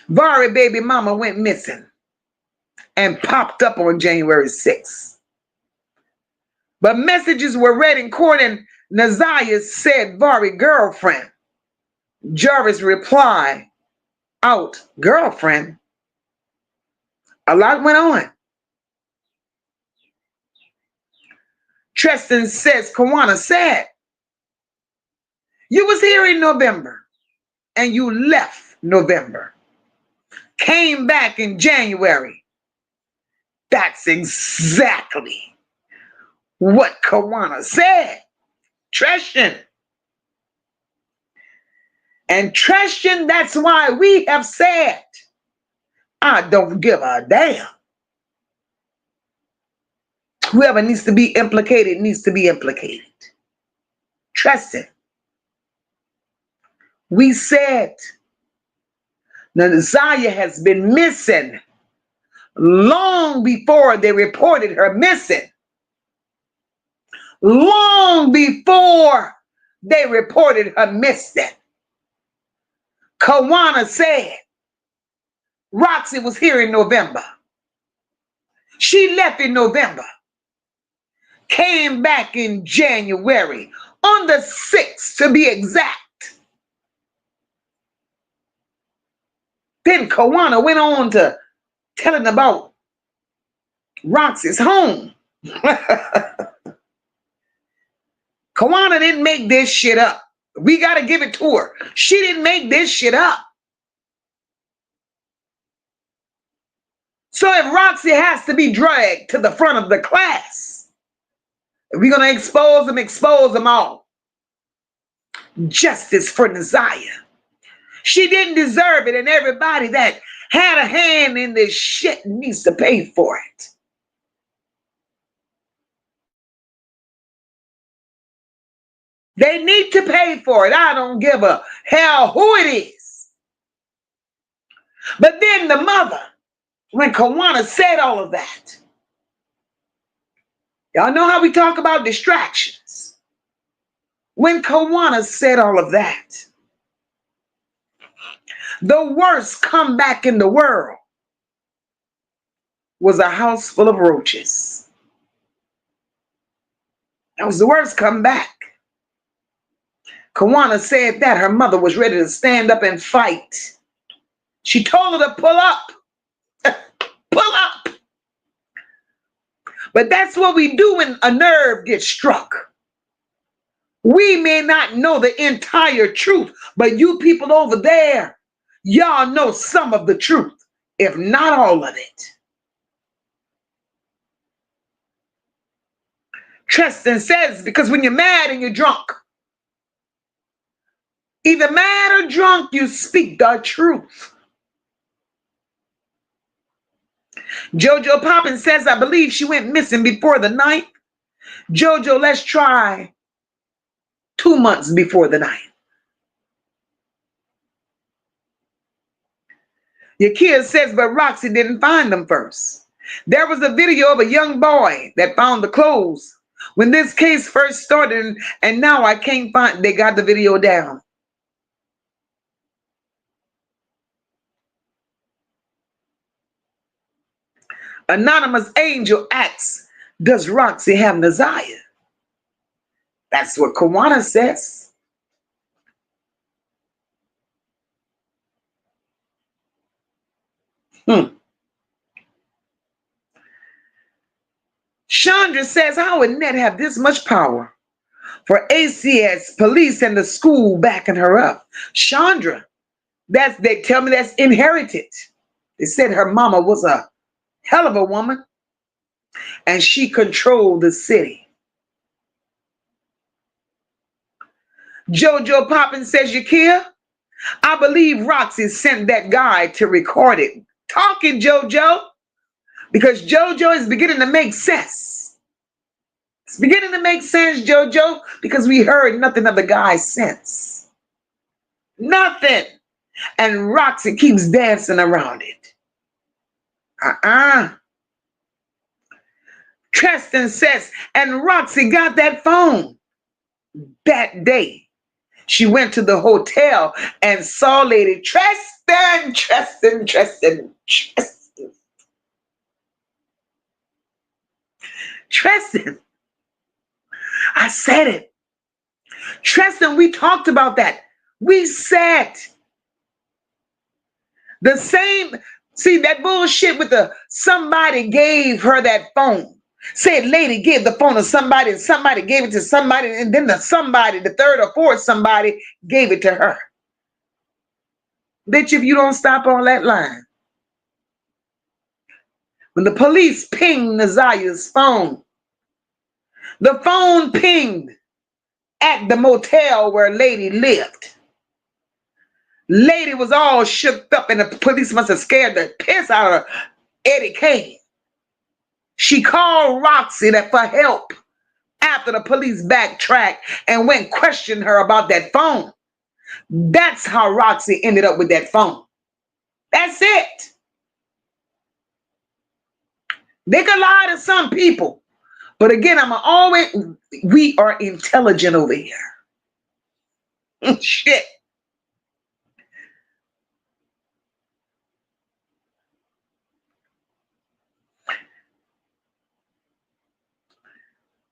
Vari baby mama went missing and popped up on January 6th. But messages were read in court and Naziah said Vari girlfriend. Jarvis replied, out girlfriend. A lot went on. Tristan says Kiwana said, you was here in November and you left November. Came back in January. That's exactly what Kiwana said. Tristan. And Tristan, that's why we have said, I don't give a damn. Whoever needs to be implicated needs to be implicated. Tristan. We said Naziah has been missing long before they reported her missing. Long before they reported her missing. Kiwana said Roxy was here in November. She left in November. Came back in January, on the 6th to be exact. Then Kiwana went on to telling about Roxy's home. Kiwana didn't make this shit up. We got to give it to her. She didn't make this shit up. So if Roxy has to be dragged to the front of the class, if we're going to expose them all. Justice for Naziah. She didn't deserve it, and everybody that had a hand in this shit needs to pay for it. They need to pay for it. I don't give a hell who it is. But then the mother, when Kawana said all of that, y'all know how we talk about distractions. When Kawana said all of that, the worst comeback in the world was a house full of roaches. That was the worst comeback. Kawana said that her mother was ready to stand up and fight. She told her to pull up. Pull up. But that's what we do when a nerve gets struck. We may not know the entire truth, but you people over there, y'all know some of the truth, if not all of it. Tristan says, because when you're mad and you're drunk, either mad or drunk, you speak the truth. Jojo Poppins says, I believe she went missing before the night. Jojo, let's try 2 months before the night. Yakia says, but Roxy didn't find them first. There was a video of a young boy that found the clothes when this case first started, and now I can't find, they got the video down. Anonymous Angel asks, does Roxy have Naziah? That's what Kawana says. Chandra says, how would Annette have this much power for ACS, police, and the school backing her up? Chandra, they tell me that's inherited. They said her mama was a hell of a woman, and she controlled the city. Jojo Poppins says, Yakia, I believe Roxy sent that guy to record it. Talking, Jojo, because Jojo is beginning to make sense. It's beginning to make sense, Jojo, because we heard nothing of the guy since. Nothing. And Roxy keeps dancing around it. Tristan says, and Roxy got that phone that day. She went to the hotel and saw Lady Tristan. I said it. Tristan, we talked about that. We said the same. See, that bullshit with somebody gave her that phone. Said lady gave the phone to somebody and somebody gave it to somebody, and then the third or fourth somebody gave it to her. Bitch, if you don't stop on that line. When the police pinged Naziah's phone, the phone pinged at the motel where Lady lived. Lady was all shook up, and the police must have scared the piss out of Eddie Kane. She called Roxy for help after the police backtracked and went question her about that phone. That's how Roxy ended up with that phone. That's it. They can lie to some people, but again, we are intelligent over here. Shit.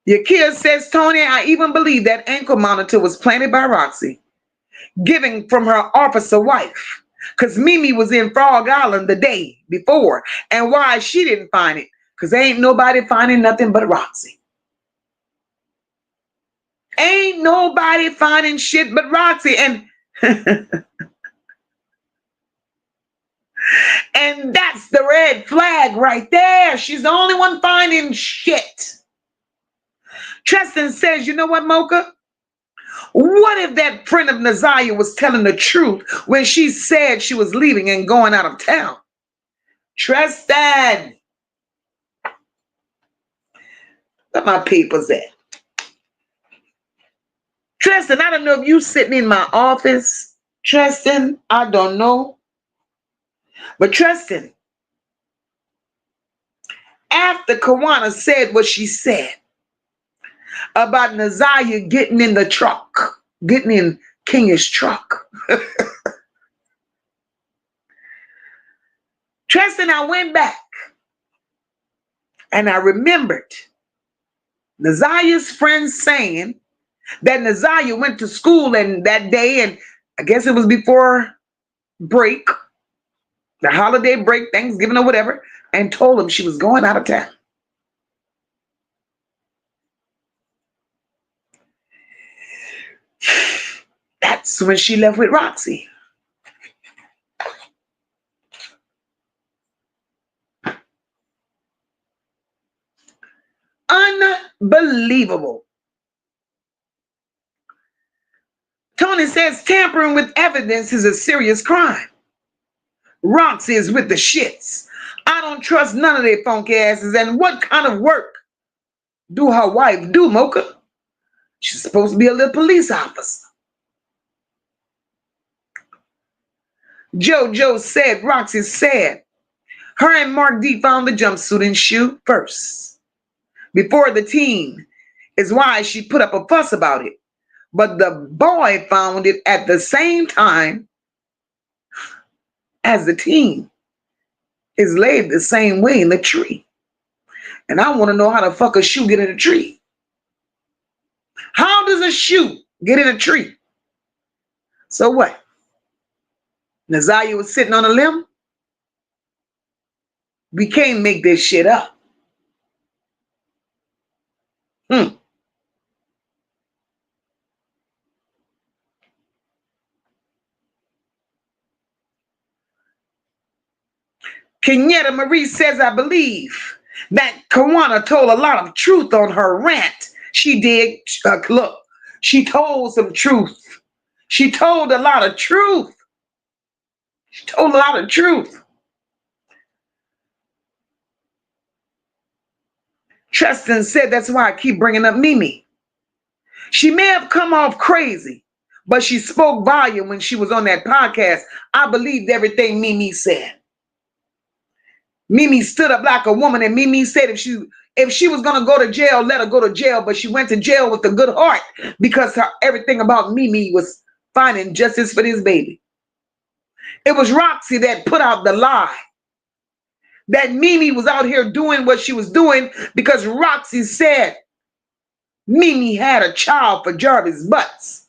Yakia says, Tony, I even believe that ankle monitor was planted by Roxy, giving from her officer wife, because Mimi was in Frog Island the day before. And why she didn't find it? Because ain't nobody finding nothing but Roxy. Ain't nobody finding shit but Roxy. And And that's the red flag right there. She's the only one finding shit. Tristan says, you know what, Mocha? What if that friend of Naziah was telling the truth when she said she was leaving and going out of town? Tristan, where my papers at? Tristan, I don't know if you sitting in my office. Tristan, I don't know. But Tristan, after Kawana said what she said about Naziah getting in the truck, getting in King's truck, Tristan, I went back and I remembered Naziah's friends saying that Naziah went to school and that day, and I guess it was before break, the holiday break, Thanksgiving or whatever, and told him she was going out of town. That's when she left with Roxy. Unbelievable. Tony says tampering with evidence is a serious crime. Roxy is with the shits. I don't trust none of their funky asses. And what kind of work do her wife do, Mocha? She's supposed to be a little police officer. JoJo said, Roxy said, her and Mark D found the jumpsuit and shoe first. Before the team is why she put up a fuss about it. But the boy found it at the same time as the team is laid the same way in the tree. And I want to know how the fuck a shoe get in a tree. How does a shoe get in a tree? So what? Naziah was sitting on a limb? We can't make this shit up. Kenyetta Marie says, I believe that Kawana told a lot of truth on her rant. She did. Look, she told some truth. She told a lot of truth. She told a lot of truth. Tristan said, that's why I keep bringing up Mimi. She may have come off crazy, but she spoke volume when she was on that podcast. I believed everything Mimi said. Mimi stood up like a woman, and Mimi said if she was going to go to jail, let her go to jail. But she went to jail with a good heart because everything about Mimi was finding justice for this baby. It was Roxy that put out the lie that Mimi was out here doing what she was doing because Roxy said Mimi had a child for Jarvis Butts.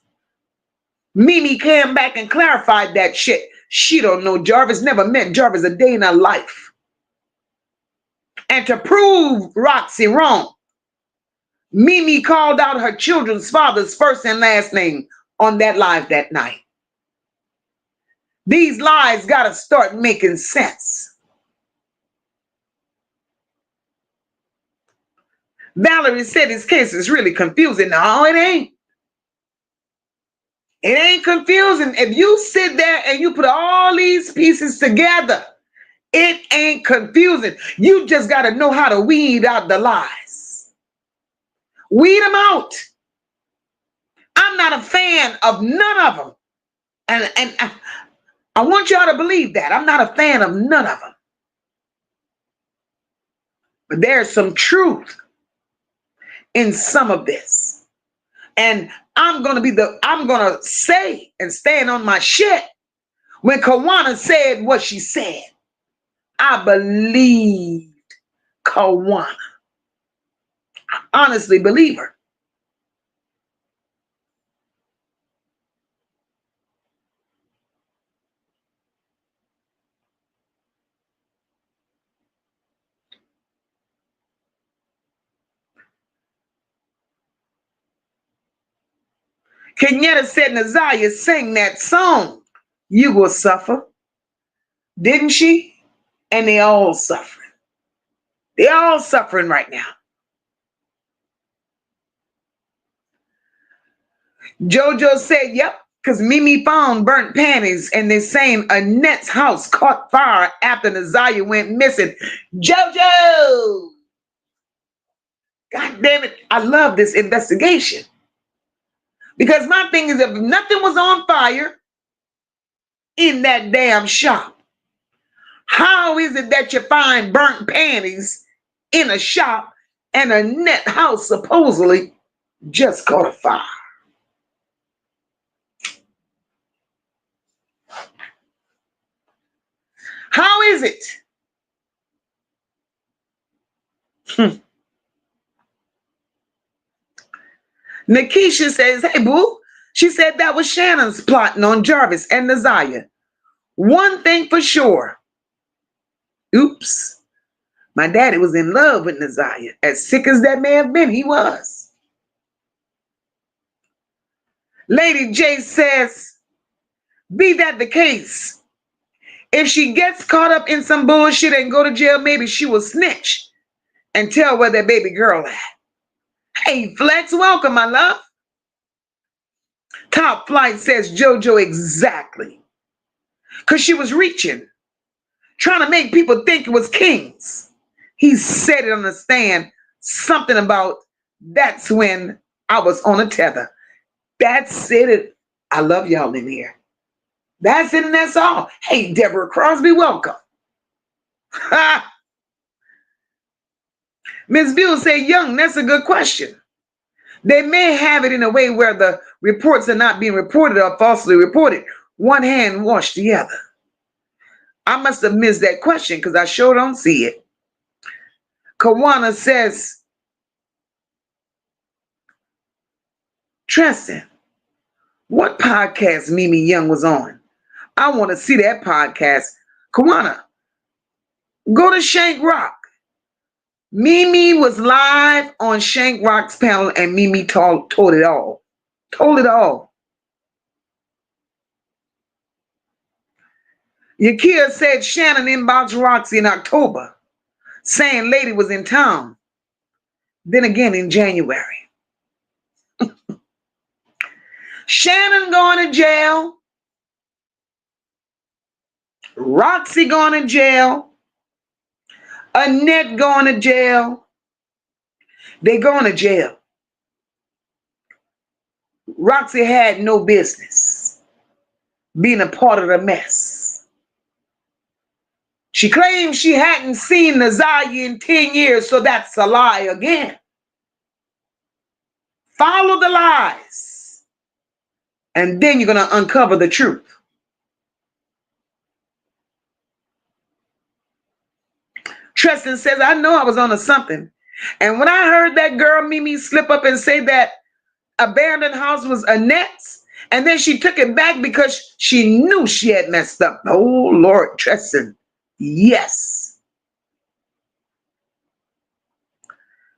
Mimi came back and clarified that shit. She don't know Jarvis, never met Jarvis a day in her life. And to prove Roxy wrong, Mimi called out her children's father's first and last name on that live that night. These lies got to start making sense. Valerie said this case is really confusing. No, it ain't. It ain't confusing. If you sit there and you put all these pieces together, it ain't confusing. You just got to know how to weed out the lies. Weed them out. I'm not a fan of none of them. And I want y'all to believe that. I'm not a fan of none of them. But there's some truth in some of this. And I'm going to say and stand on my shit. When Kawana said what she said, I believed Kawana. I honestly believe her. Kenyetta said Naziah sang that song, You Will Suffer. Didn't she? and they all suffering. They're all suffering right now. JoJo said, yep, because Mimi found burnt panties, and they're saying Annette's house caught fire after Naziah went missing. JoJo! God damn it, I love this investigation. Because my thing is, if nothing was on fire in that damn shop, how is it that you find burnt panties in a shop and Annette's house supposedly just caught a fire? How is it? Nikisha says, hey, boo. She said that was Shannon's plotting on Jarvis and Naziah. One thing for sure. Oops. My daddy was in love with Naziah. As sick as that may have been, he was. Lady J says, be that the case, if she gets caught up in some bullshit and go to jail, maybe she will snitch and tell where that baby girl at. Hey, Flex, welcome, my love. Top Flight says JoJo exactly. Because she was reaching, trying to make people think it was Kings. He said it on the stand, something about that's when I was on a tether. That's it. I love y'all in here. That's it and that's all. Hey, Deborah Crosby, welcome. Ms. Buell said, Young, that's a good question. They may have it in a way where the reports are not being reported or falsely reported. One hand washed the other. I must have missed that question because I sure don't see it. Kawana says, Tristan, what podcast Mimi Young was on? I want to see that podcast. Kawana, go to Shank Rock. Mimi was live on Shank Rock's panel and Mimi told it all. Told it all. Yakia said Shannon inboxed Roxy in October, saying Lady was in town. Then again in January. Shannon going to jail. Roxy going to jail. Annette going to jail. They going to jail. Roxy had no business being a part of the mess. She claims she hadn't seen Naziah in 10 years, so that's a lie again. Follow the lies, and then you're going to uncover the truth. Tristan says, I know I was on to something. And when I heard that girl Mimi slip up and say that abandoned house was Annette's, and then she took it back because she knew she had messed up. Oh, Lord, Tristan, yes.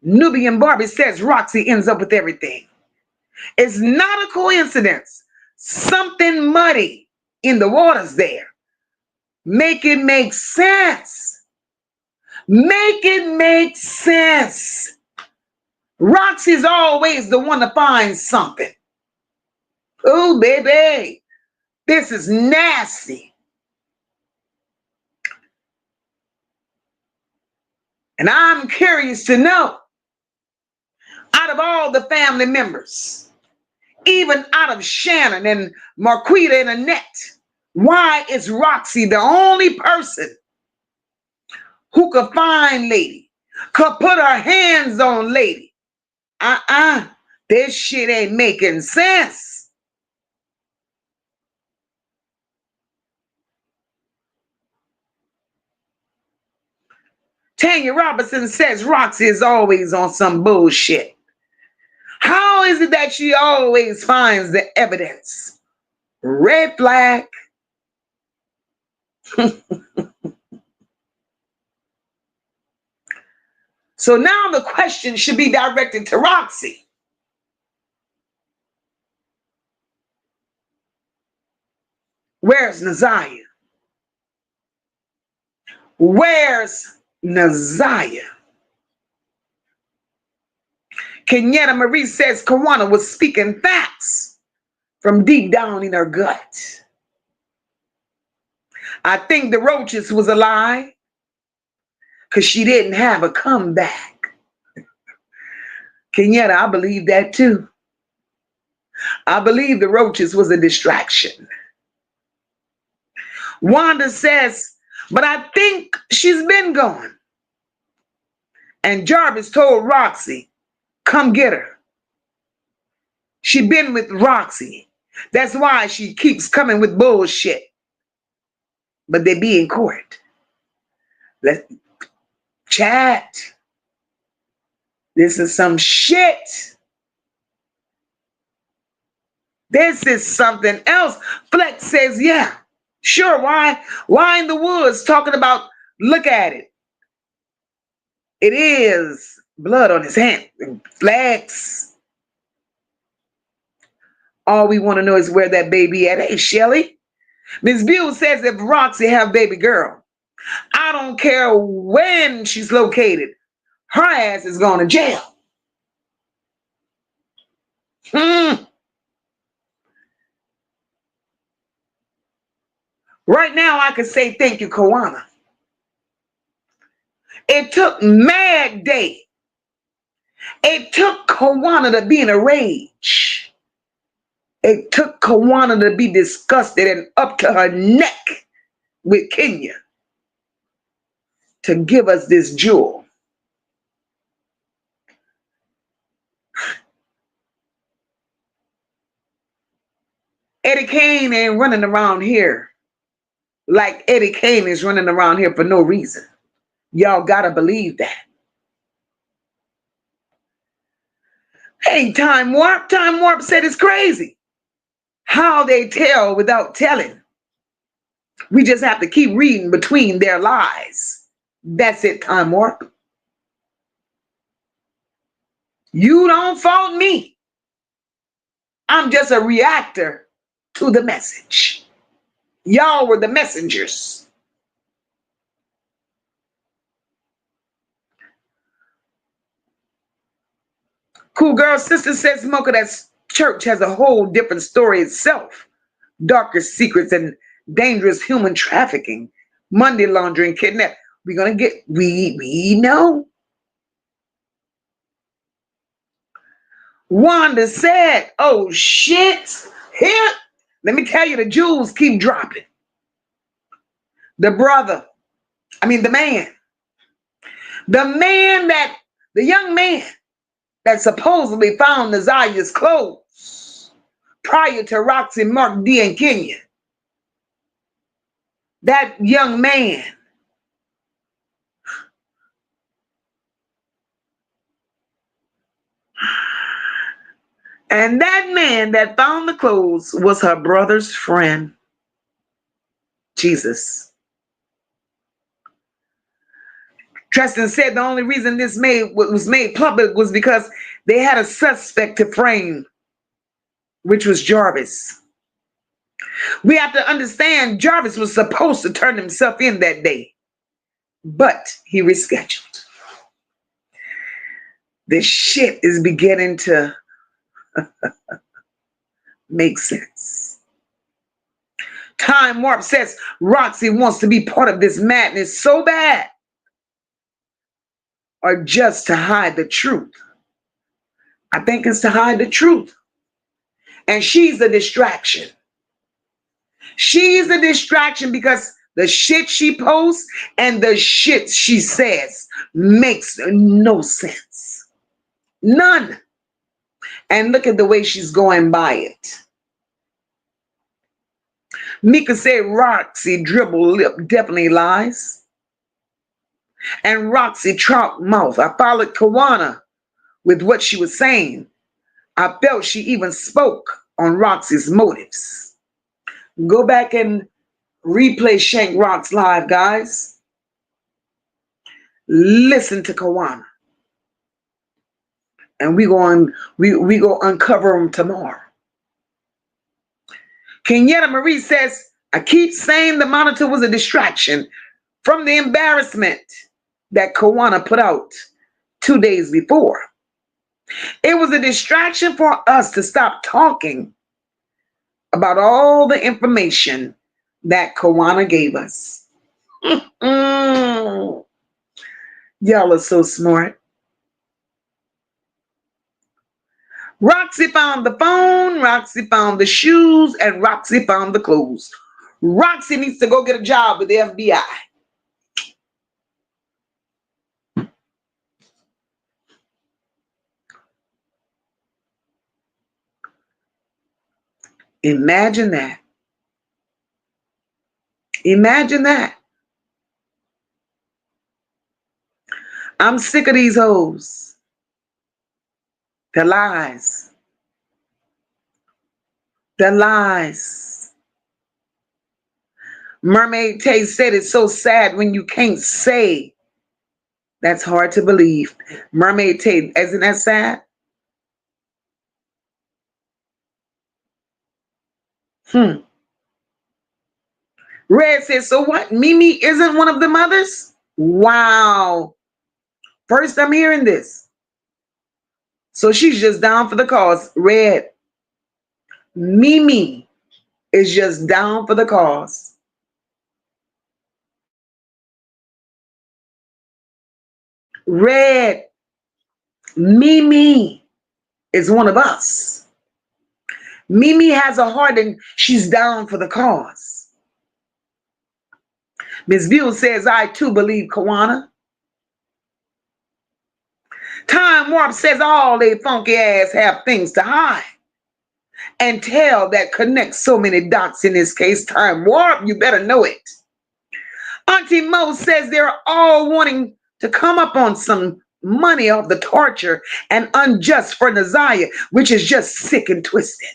Nubian Barbie says Roxy ends up with everything. It's not a coincidence. Something muddy in the waters there. Make it make sense. Make it make sense. Roxy's always the one to find something. Oh, baby, this is nasty. And I'm curious to know, out of all the family members, even out of Shannon and Marquita and Annette, why is Roxy the only person who could find Lady, could put her hands on Lady? This shit ain't making sense. Tanya Robertson says Roxy is always on some bullshit. How is it that she always finds the evidence? Red flag. So now the question should be directed to Roxy. Where's Naziah? Where's Naziah? Kenyetta Marie says Kawana was speaking facts from deep down in her gut. I think the roaches was a lie because she didn't have a comeback. Kenyetta, I believe that too. I believe the roaches was a distraction. Wanda says, but I think she's been gone. And Jarvis told Roxy, come get her. She been with Roxy. That's why she keeps coming with bullshit. But they be in court. Let's chat. This is some shit. This is something else. Flex says, yeah, sure. Why in the woods talking about, look at it. It is blood on his hand. Flex. All we want to know is where that baby at. Hey, Shelly. Ms. Buell says if Roxy have baby girl, I don't care when she's located. Her ass is going to jail. Right now, I can say thank you, Kawana. It took Mad Day. It took Kawana to be in a rage. It took Kawana to be disgusted and up to her neck with Kenya to give us this jewel. Eddie Kane ain't running around here like Eddie Kane is running around here for no reason. Y'all gotta believe that. Hey, Time Warp. Time Warp said it's crazy how they tell without telling. We just have to keep reading between their lies. That's it, Time Warp. You don't fault me. I'm just a reactor to the message. Y'all were the messengers. Cool Girl Sister says, Mocha, that church has a whole different story itself. Darker secrets and dangerous human trafficking, money laundering, kidnap. We're going to get, we know. Wanda said, oh shit, here, let me tell you, the jewels keep dropping. The young man that supposedly found Naziah's clothes prior to Roxy, Mark D, and Kenya. That young man and that man that found the clothes was her brother's friend, Jesus. Tristan said the only reason this was made public was because they had a suspect to frame, which was Jarvis. We have to understand Jarvis was supposed to turn himself in that day, but he rescheduled. This shit is beginning to make sense. Time Warp says Roxy wants to be part of this madness so bad, or just to hide the truth. I think it's to hide the truth. And she's a distraction. She's a distraction because the shit she posts and the shit she says makes no sense. None. And look at the way she's going by it. Mika said Roxy dribble lip definitely lies. And Roxy trout mouth. I followed Kawana with what she was saying. I felt she even spoke on Roxy's motives. Go back and replay Shank Rock's live, guys. Listen to Kawana. And we go uncover them tomorrow. Kenyetta Marie says, I keep saying the monitor was a distraction from the embarrassment that Kawana put out 2 days before. It was a distraction for us to stop talking about all the information that Kawana gave us. Y'all are so smart. Roxy found the phone, Roxy found the shoes, and Roxy found the clothes. Roxy needs to go get a job with the FBI. Imagine that. Imagine that. I'm sick of these hoes. The lies. The lies. Mermaid Tay said it's so sad when you can't say. That's hard to believe. Mermaid Tay, isn't that sad? Red says, so what? Mimi isn't one of the mothers? Wow. First I'm hearing this. So she's just down for the cause. Red. Mimi is just down for the cause. Red. Mimi is one of us. Mimi has a heart and she's down for the cause. Ms. Buell says, I too believe Kawana. Time Warp says all they funky ass have things to hide. And tell that connects so many dots in this case. Time Warp, you better know it. Auntie Mo says they're all wanting to come up on some money off the torture and unjust for Naziah, which is just sick and twisted.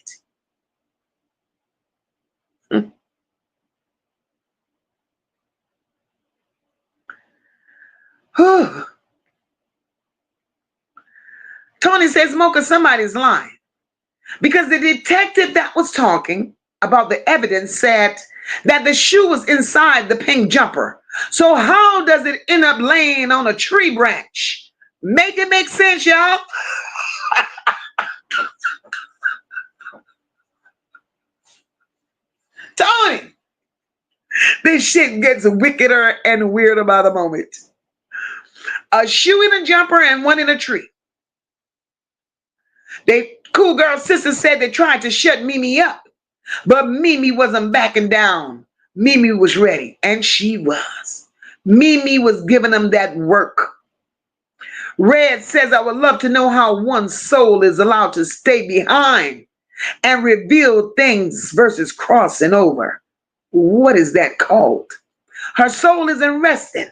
Tony says, Mocha, somebody's lying. Because the detective that was talking about the evidence said that the shoe was inside the pink jumper. So how does it end up laying on a tree branch? Make it make sense, y'all. Tony, this shit gets wickeder and weirder by the moment. A shoe in a jumper and one in a tree. They cool girl sister said they tried to shut Mimi up, but Mimi wasn't backing down. Mimi was ready, and she was. Mimi was giving them that work. Red says, I would love to know how one soul is allowed to stay behind and reveal things versus crossing over. What is that called? Her soul isn't resting.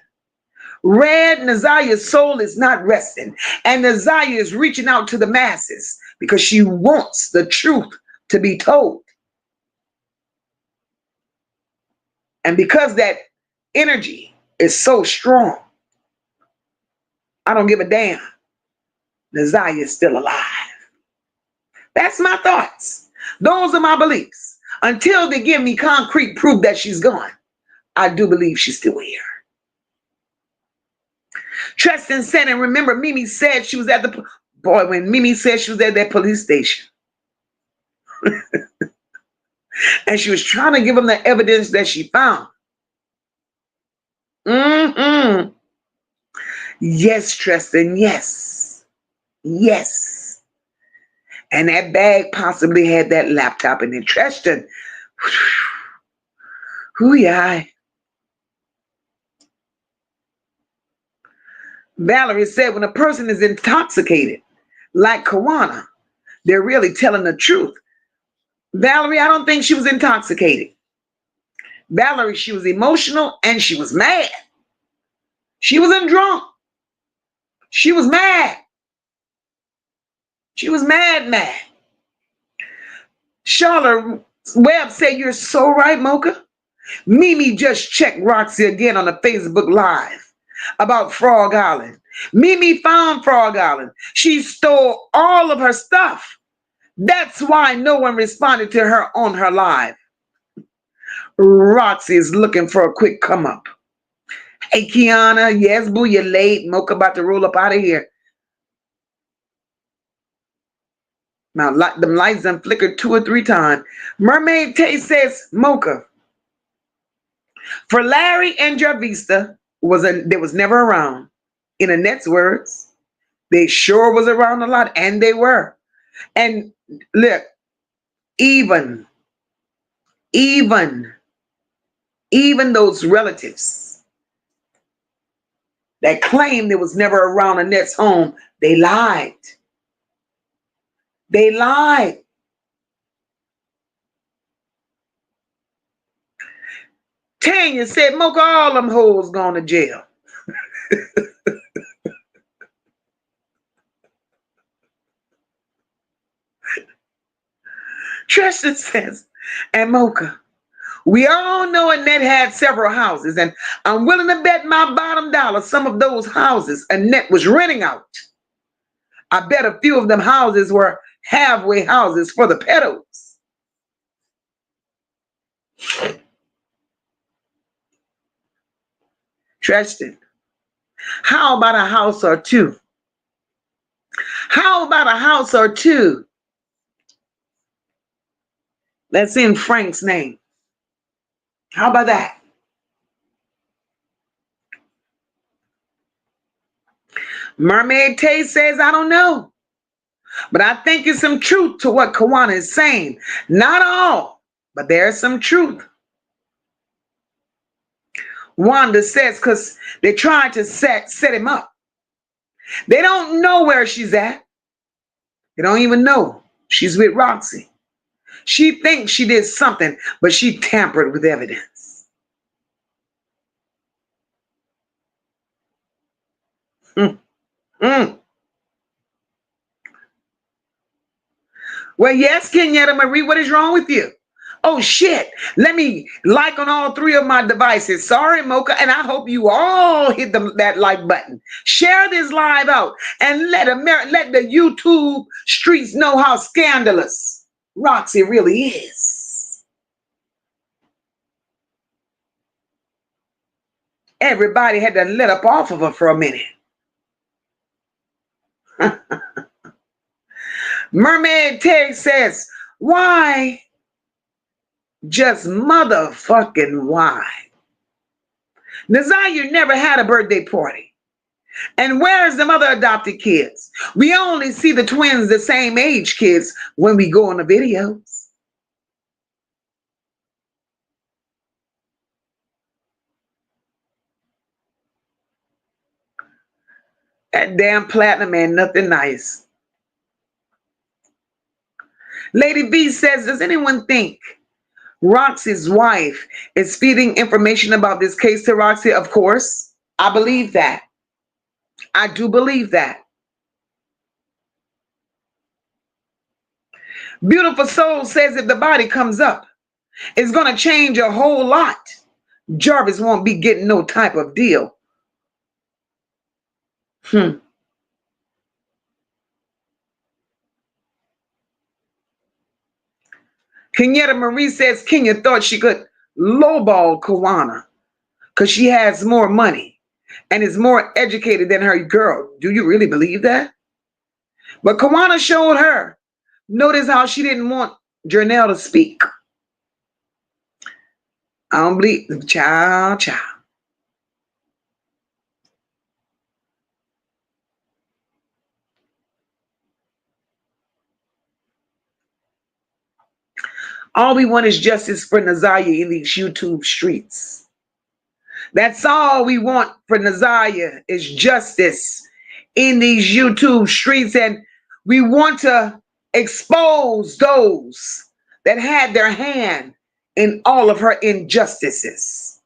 Red, Naziah's soul is not resting. And Naziah is reaching out to the masses because she wants the truth to be told. And because that energy is so strong, I don't give a damn. Naziah is still alive. That's my thoughts. Those are my beliefs. Until they give me concrete proof that she's gone, I do believe she's still here. Tristan said, and remember, Mimi said she was at the, boy, when Mimi said she was at that police station. And she was trying to give them the evidence that she found. Yes, Tristan, yes. Yes. And that bag possibly had that laptop in it. Tristan, hoo-yah. Valerie said, when a person is intoxicated, like Kawana, they're really telling the truth. Valerie, I don't think she was intoxicated. Valerie, she was emotional and she was mad. She wasn't drunk. She was mad. She was mad. Charlotte Webb said, you're so right, Mocha. Mimi just checked Roxy again on the Facebook Live about Frog Island. Mimi found Frog Island. She stole all of her stuff. That's why no one responded to her on her live. Roxy is looking for a quick come up. Hey, Kiana, yes, boo, you're late. Mocha about to roll up out of here. Now, them lights done flickered 2 or 3 times. Mermaid Tay says, Mocha, for Larry and Jarvista, they was never around. In Annette's words, they sure was around a lot, and they were. And look, even those relatives that claimed they was never around Annette's home, they lied. They lied. Tanya said, Mocha, all them hoes gone to jail. Tristan says, and Mocha, we all know Annette had several houses, and I'm willing to bet my bottom dollar some of those houses Annette was renting out. I bet a few of them houses were halfway houses for the pedos. Tristan, how about a house or two? How about a house or two? That's in Frank's name. How about that? Mermaid Tay says, I don't know. But I think there's some truth to what Kawana is saying. Not all, but there's some truth. Wanda says, because they tried to set him up. They don't know where she's at. They don't even know she's with Roxy. She thinks she did something, but she tampered with evidence. Well, yes, Kenyetta Marie, what is wrong with you? Oh, shit. Let me like on all 3 of my devices. Sorry, Mocha, and I hope you all hit that like button. Share this live out and let the YouTube streets know how scandalous Roxy really is. Everybody had to let up off of her for a minute. Mermaid Ted says, why? Just motherfucking why? Naziah never had a birthday party. And where's the other adopted kids? We only see the twins, the same age kids, when we go on the videos. That damn platinum ain't nothing nice. Lady V says, does anyone think Roxy's wife is feeding information about this case to Roxy? Of course. I believe that. I do believe that. Beautiful Soul says if the body comes up, it's going to change a whole lot. Jarvis won't be getting no type of deal. Kenyetta Marie says Kenya thought she could lowball Kawana because she has more money and is more educated than her girl. Do you really believe that? But Kawana showed her. Notice how she didn't want Janelle to speak. I don't believe, child. All we want is justice for Naziah in these YouTube streets. That's all we want for Naziah is justice in these YouTube streets. And we want to expose those that had their hand in all of her injustices.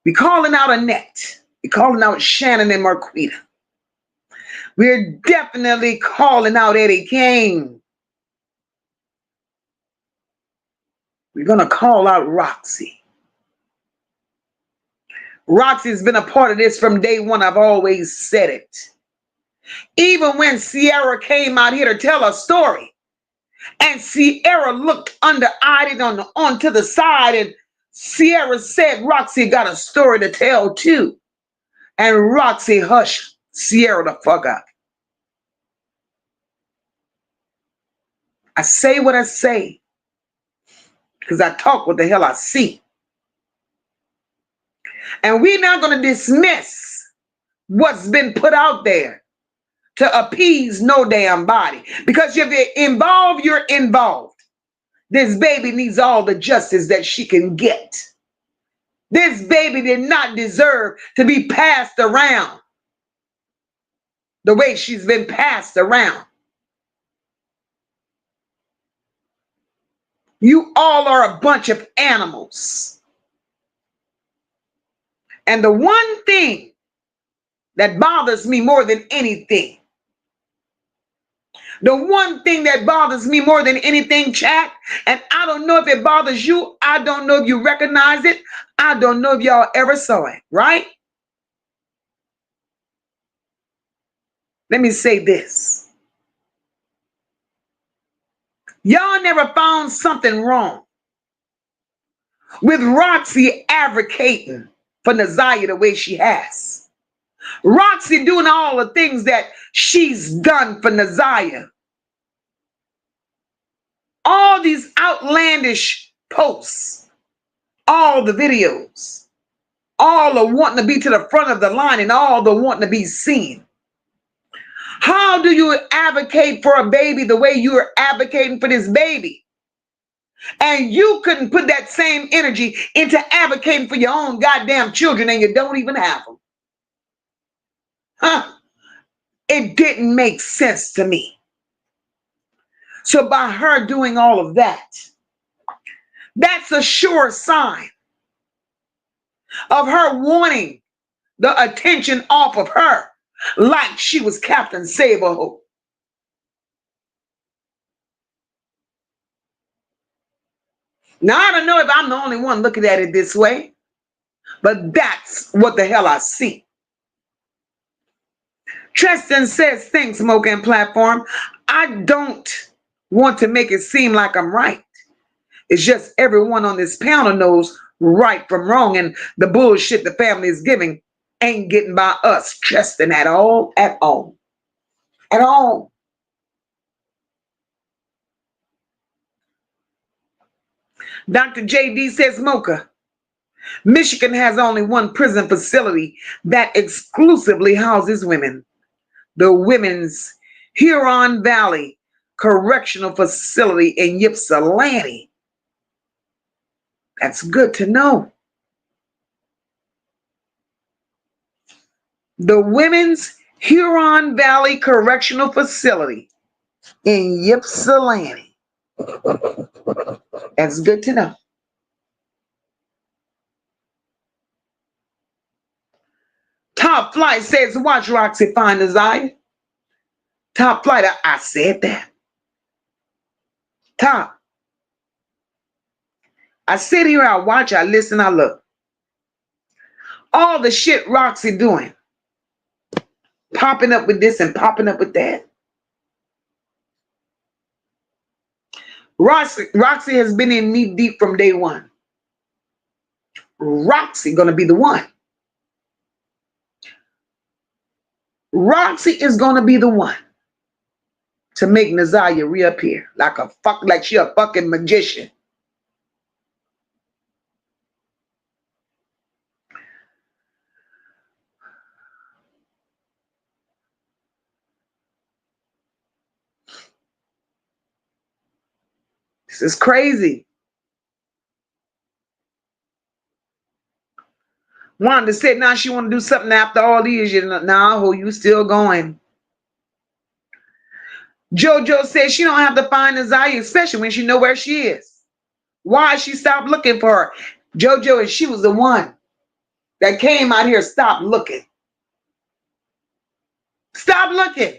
We're calling out Annette. We're calling out Shannon and Marquita. We're definitely calling out Eddie King. We're going to call out Roxy. Roxy's been a part of this from day one. I've always said it. Even when Sierra came out here to tell a story, and Sierra looked under-eyed it on to the side and Sierra said Roxy got a story to tell too. And Roxy hushed Sierra the fuck up. I say what I say because I talk what the hell I see. And we're not going to dismiss what's been put out there to appease no damn body. Because if you're involved, you're involved. This baby needs all the justice that she can get. This baby did not deserve to be passed around the way she's been passed around. You all are a bunch of animals. And the one thing that bothers me more than anything, chat, and I don't know if it bothers you, I don't know if you recognize it, I don't know if y'all ever saw it, right? Let me say this. Y'all never found something wrong with Roxy advocating for Naziah the way she has. Roxy doing all the things that she's done for Naziah. All these outlandish posts, all the videos, all the wanting to be to the front of the line and all the wanting to be seen. How do you advocate for a baby the way you are advocating for this baby? And you couldn't put that same energy into advocating for your own goddamn children and you don't even have them. Huh? It didn't make sense to me. So by her doing all of that, that's a sure sign of her wanting the attention off of her, like she was Captain Save-A-Ho. Now, I don't know if I'm the only one looking at it this way, but that's what the hell I see. Tristan says, thanks, MOCA and Platform. I don't want to make it seem like I'm right. It's just everyone on this panel knows right from wrong, and the bullshit the family is giving ain't getting by us, Tristan, at all. Dr. JD says, MOCA, Michigan has only one prison facility that exclusively houses women. The Women's Huron Valley Correctional Facility in Ypsilanti. That's good to know. The Women's Huron Valley Correctional Facility in Ypsilanti. That's good to know. Top Flight says, watch Roxy find Naziah. Top Flight, I said that. Top. I sit here, I watch, I listen, I look. All the shit Roxy doing. Popping up with this and popping up with that. Roxy has been in knee deep from day one. Roxy gonna be the one. Roxy is gonna be the one to make Naziah reappear like she a fucking magician. This is crazy. Wanda said now she want to do something after all these years. Nah, you still going. JoJo says she don't have to find Naziah, especially when she know where she is. Why she stopped looking for her? JoJo, and she was the one that came out here, stop looking. Stop looking.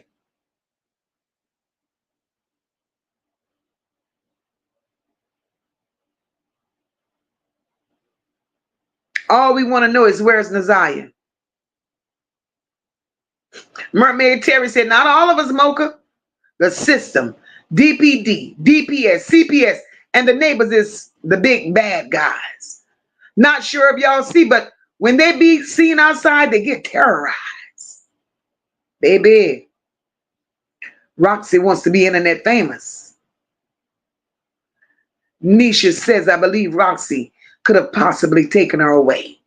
All we want to know is where's Naziah. Mermaid Terry said, not all of us, MOCA. The system, DPD, DPS, CPS, and the neighbors is the big bad guys. Not sure if y'all see, but when they be seen outside, they get terrorized. Baby, Roxy wants to be internet famous. Nisha says, I believe Roxy could have possibly taken her away.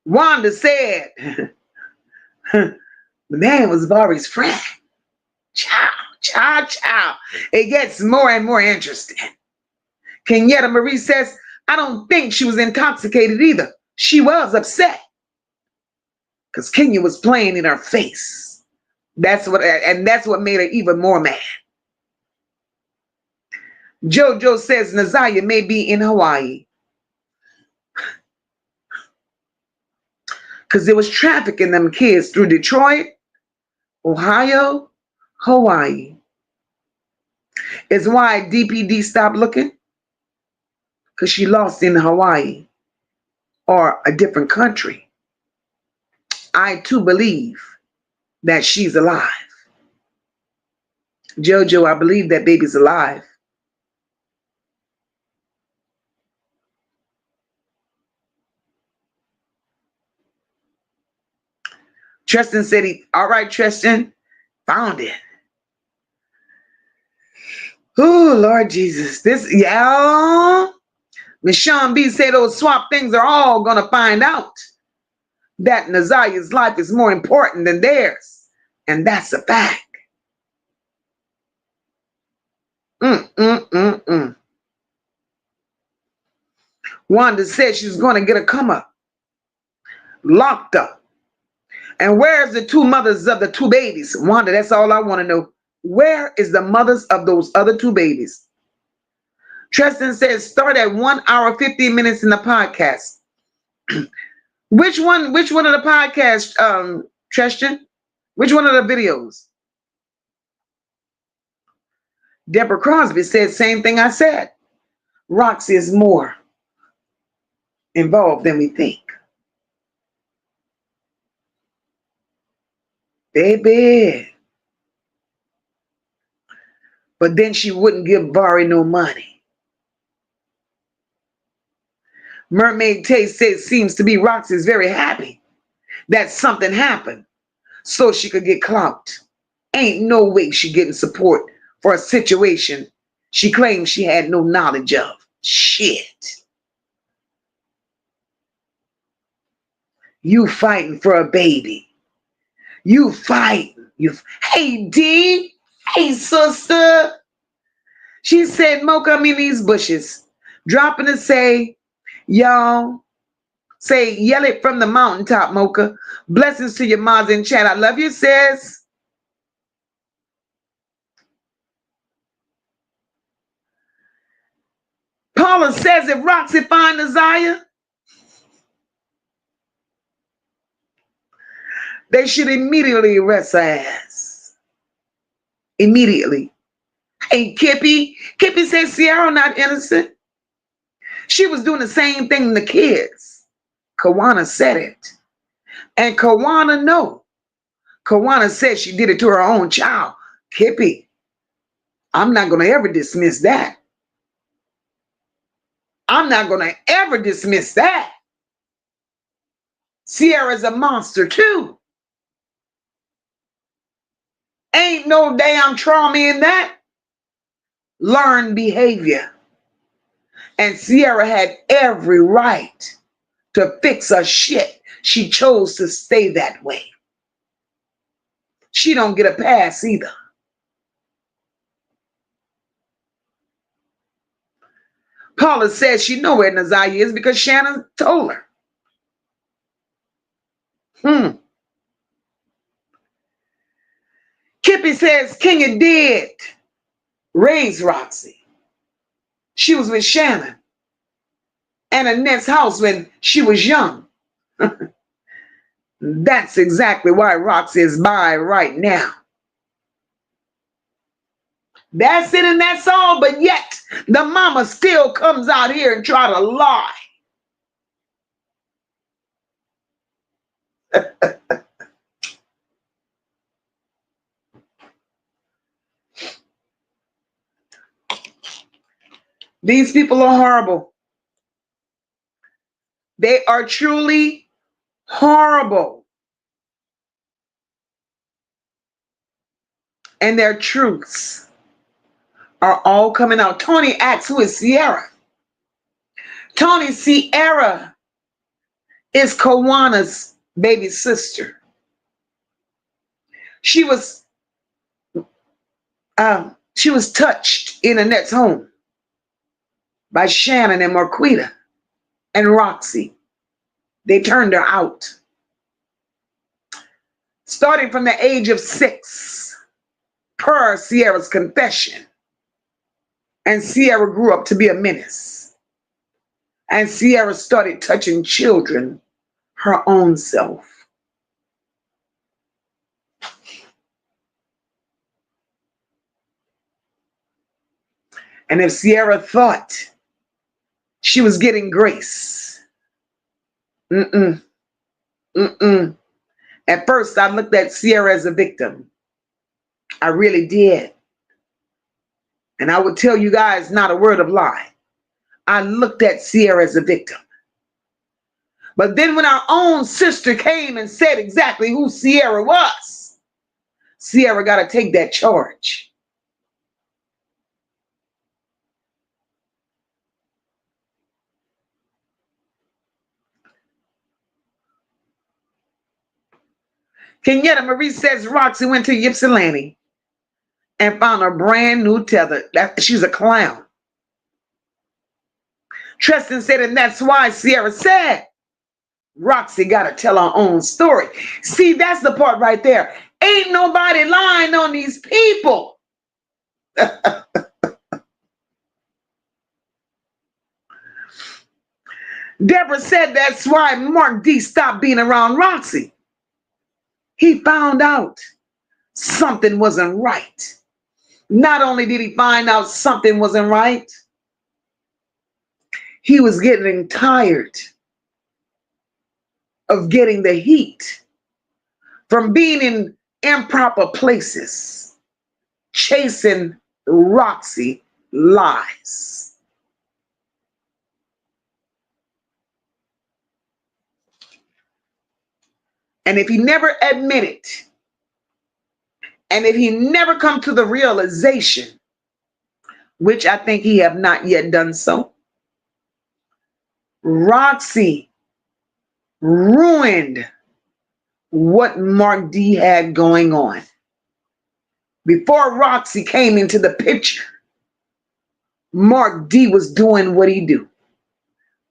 Wanda said, the man was Barbie's friend. Child. It gets more and more interesting. Kenyetta Marie says, I don't think she was intoxicated either. She was upset because Kenya was playing in her face. That's what made her even more mad. JoJo says Naziah may be in Hawaii because there was trafficking them kids through Detroit, Ohio, Hawaii. Is why DPD stopped looking, because she lost in Hawaii or a different country. I too believe that she's alive. JoJo, I believe that baby's alive. Tristan said all right, Tristan, found it. Oh, Lord Jesus. Michonne B said those swap things are all going to find out that Naziah's life is more important than theirs. And that's a fact. Wanda said she's going to get a come up, locked up. And where's the two mothers of the two babies? Wanda, that's all I want to know. Where is the mothers of those other two babies? Tristan says start at 1 hour, 15 minutes in the podcast. Which one of the podcasts, Tristan? Which one of the videos? Deborah Crosby said same thing I said. Roxy is more involved than we think. Baby. But then she wouldn't give Vari no money. Mermaid Taste says seems to be Roxy's very happy that something happened so she could get clout. Ain't no way she getting support for a situation she claims she had no knowledge of. Shit. You fighting for a baby. You fighting. Hey, D. Hey, sister. She said, MOCA, I'm in these bushes. Dropping to say, y'all, say, yell it from the mountaintop, MOCA. Blessings to your moms in chat. I love you, sis. Paula says, if Roxy find Naziah, they should immediately arrest her ass. Immediately. Hey, Kippy. Kippy says Sierra not innocent. She was doing the same thing to the kids. Kawana said it. And Kawana know. Kawana said she did it to her own child. Kippy, I'm not going to ever dismiss that. I'm not going to ever dismiss that. Sierra's a monster too. Ain't no damn trauma in that. Learned behavior. And Sierra had every right to fix her shit. She chose to stay that way. She don't get a pass either. Paula says she know where Naziah is because Shannon told her. Kippy says Kenya did raise Roxy. She was with Shannon and Annette's house when she was young. That's exactly why Roxy is by right now. That's it and that's all, but yet the mama still comes out here and try to lie. These people are horrible. They are truly horrible. And their truths are all coming out. Tony asks, who is Sierra? Tony, Sierra is Kawana's baby sister. She was touched in Annette's home by Shannon and Marquita and Roxy. They turned her out. Starting from the age of 6, per Sierra's confession. And Sierra grew up to be a menace. And Sierra started touching children her own self. And if Sierra thought she was getting grace, at first I looked at Sierra as a victim. I really did. And I would tell you guys not a word of lie. I looked at Sierra as a victim. But then when our own sister came and said exactly who Sierra was, Sierra got to take that charge. Kenyetta Marie says Roxy went to Ypsilanti and found a brand new tether. She's a clown. Tristan said, and that's why Sierra said Roxy got to tell her own story. See, that's the part right there. Ain't nobody lying on these people. Deborah said that's why Mark D stopped being around Roxy. He found out something wasn't right. Not only did he find out something wasn't right, he was getting tired of getting the heat from being in improper places, chasing Roxy lies. And if he never admitted, and if he never come to the realization, which I think he have not yet done so, Roxy ruined what Mark D had going on. Before Roxy came into the picture, Mark D was doing what he do.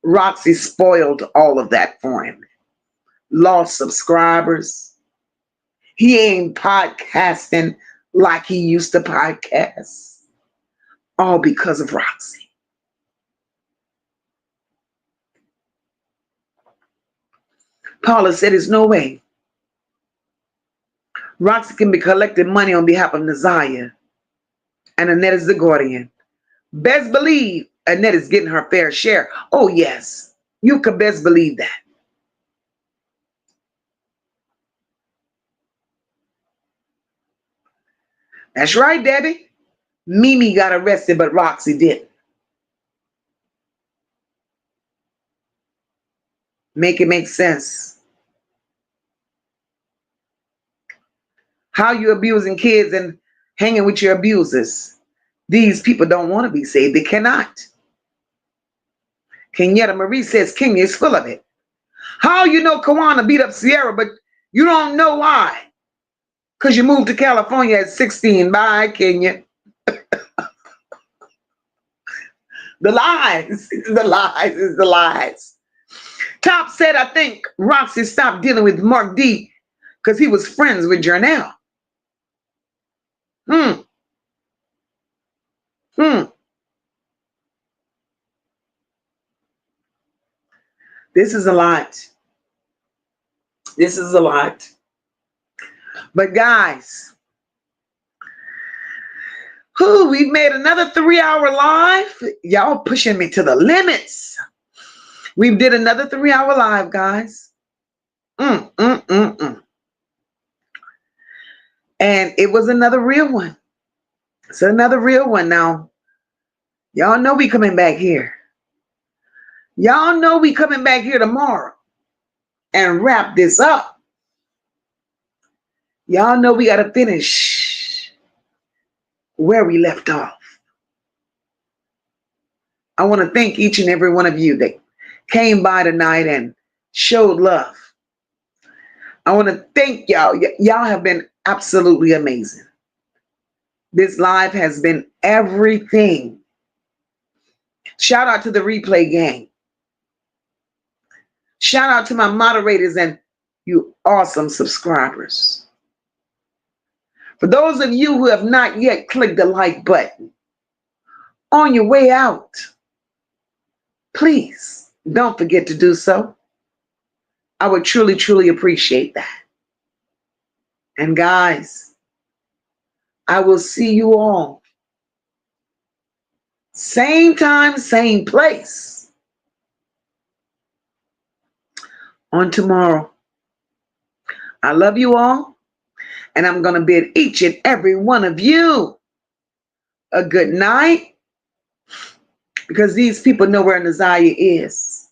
Roxy spoiled all of that for him. Lost subscribers. He ain't podcasting like he used to podcast. All because of Roxy. Paula said there's no way Roxy can be collecting money on behalf of Naziah and Annette is the guardian. Best believe Annette is getting her fair share. Oh yes, you can best believe that. That's right, Debbie. Mimi got arrested, but Roxy didn't. Make it make sense. How you abusing kids and hanging with your abusers. These people don't want to be saved. They cannot. Kenyetta Marie says Kenya is full of it. How you know Kawana beat up Sierra, but you don't know why? Because you moved to California at 16. Bye, Kenya. The lies. The lies is the lies. Top said, I think Roxy stopped dealing with Mark D because he was friends with Jernell. This is a lot. This is a lot. But guys, we've made another 3-hour live. Y'all pushing me to the limits. We did another 3-hour live, guys. And it was another real one. It's another real one now. Y'all know we coming back here. Y'all know we coming back here tomorrow and wrap this up. Y'all know we got to finish where we left off. I want to thank each and every one of you that came by tonight and showed love. I want to thank y'all. Y'all have been absolutely amazing. This live has been everything. Shout out to the replay gang. Shout out to my moderators and you awesome subscribers. For those of you who have not yet clicked the like button, on your way out, please don't forget to do so. I would truly, truly appreciate that. And guys, I will see you all same time, same place on tomorrow. I love you all, and I'm going to bid each and every one of you a good night, because these people know where Naziah is.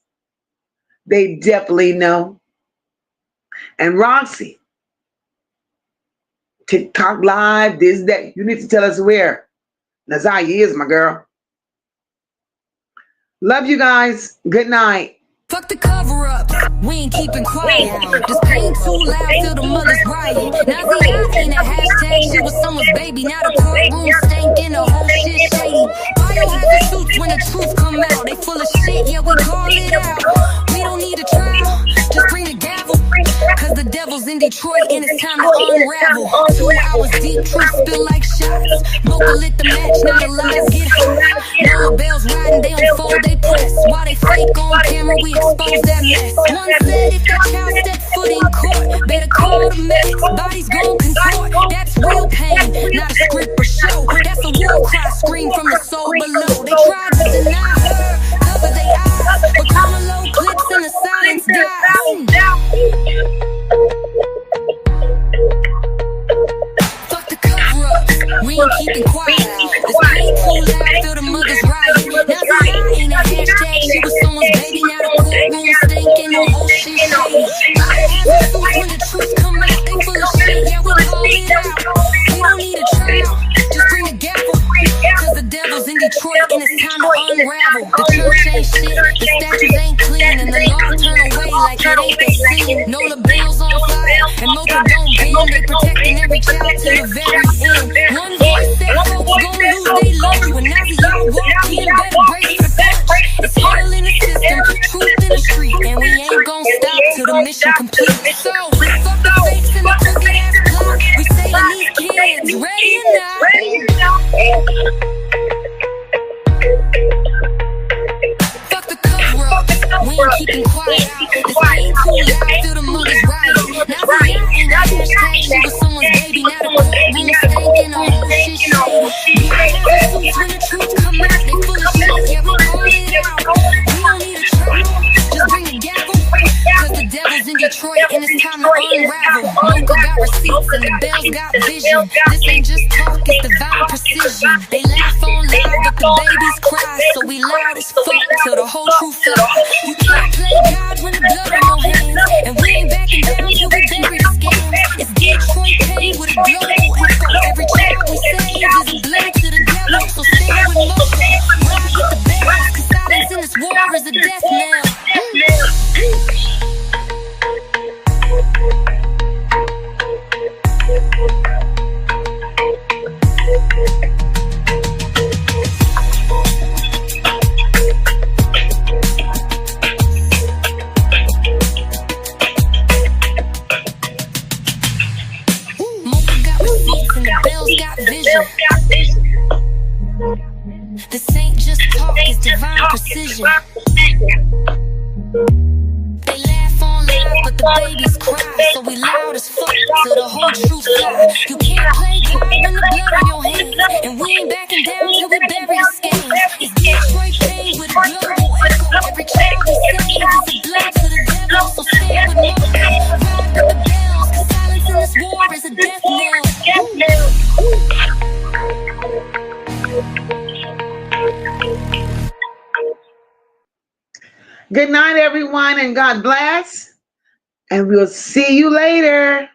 They definitely know. And Roxy, TikTok live, this, that. You need to tell us where Naziah is, my girl. Love you guys. Good night. Fuck the cover-ups, we ain't keeping quiet. This pain too loud, feel the mother's riot. Naziah ain't a hashtag, she was someone's baby. Now the courtroom stinking, the whole shit shady. Biohazard suits when the truth come out. They full of shit, yeah, we call it out. We don't need a trial, just bring the gavel. Cause the devil's in Detroit and it's time to unravel. 2 hours deep, truth spill like shots. MOCA lit the match, now the lies get hot. No bells riding, they unfold, they press. While they fake on camera, we expose that mess. One said if that child step foot in court, better call the medics, bodies gon' contort. That's real pain, not a script or show. That's a war cry, scream from the soul below. They tried to deny her, cover their eyes, but come low clips and the silence dies. Fuck the cover-ups, we ain't keeping quiet. This pain too loud, feel the mother's riot. Naziah ain't a hashtag, she was someone's baby. Now the courtroom stinking, the whole shit shady. Biohazard suits when the truth come out, they full of shit, yeah, we call it out. We don't need a trial, just bring the gavel. Cause the devil's in Detroit and it's time to unravel. The church ain't shit, the statues ain't clean, and the law turn away like it ain't they seen. No labels on fire, and MOCA don't bend. They protecting every child to the very end. One voice said folks gon' lose they love you, and Naziah walk in, better brace for the punch. It's hell in the system, truth in the street, and we ain't gon' stop till the mission complete. So, fuck the fakes and the crooked ass clout. We saving these kids, ready or not. Fuck the cover-ups, we ain't keeping quiet. This pain too loud, feel the mother's riot. Naziah ain't a hashtag, she was someone's baby. Now the courtroom stinking, all the shit shady. Biohazard suits when the truth come out, they full of shit, yeah, we call it out. We don't need a trial, just bring the gavel. Cause the devil's in Detroit and it's time to unravel. MOCA got receipts and the bells got vision. This ain't just talk, it's divine precision. They laugh on loud but the babies cry, so we loud as fuck till the whole truth fly. You can't play God when the blood on your hands, and we ain't backing down till we bury the scams. It's Detroit pain with a global echo. Every child we save is a blood to the devil, so stand with MOCA. Ride with the bells, cause silence in this war is a death knell. MOCA got receipts and the bells got vision. This ain't just talk, it's divine precision. They laugh on loud, but the babies cry, so we loud as fuck till the whole truth fly. You can't play God when the blood on your hands, and we ain't backing down till we bury the scams. It's Detroit pain with a global echo. Every child we save is a blood to the devil, so stand with MOCA. Ride with the bells, cause silence in this war is a death knell. Good night, everyone, and God bless. And we'll see you later.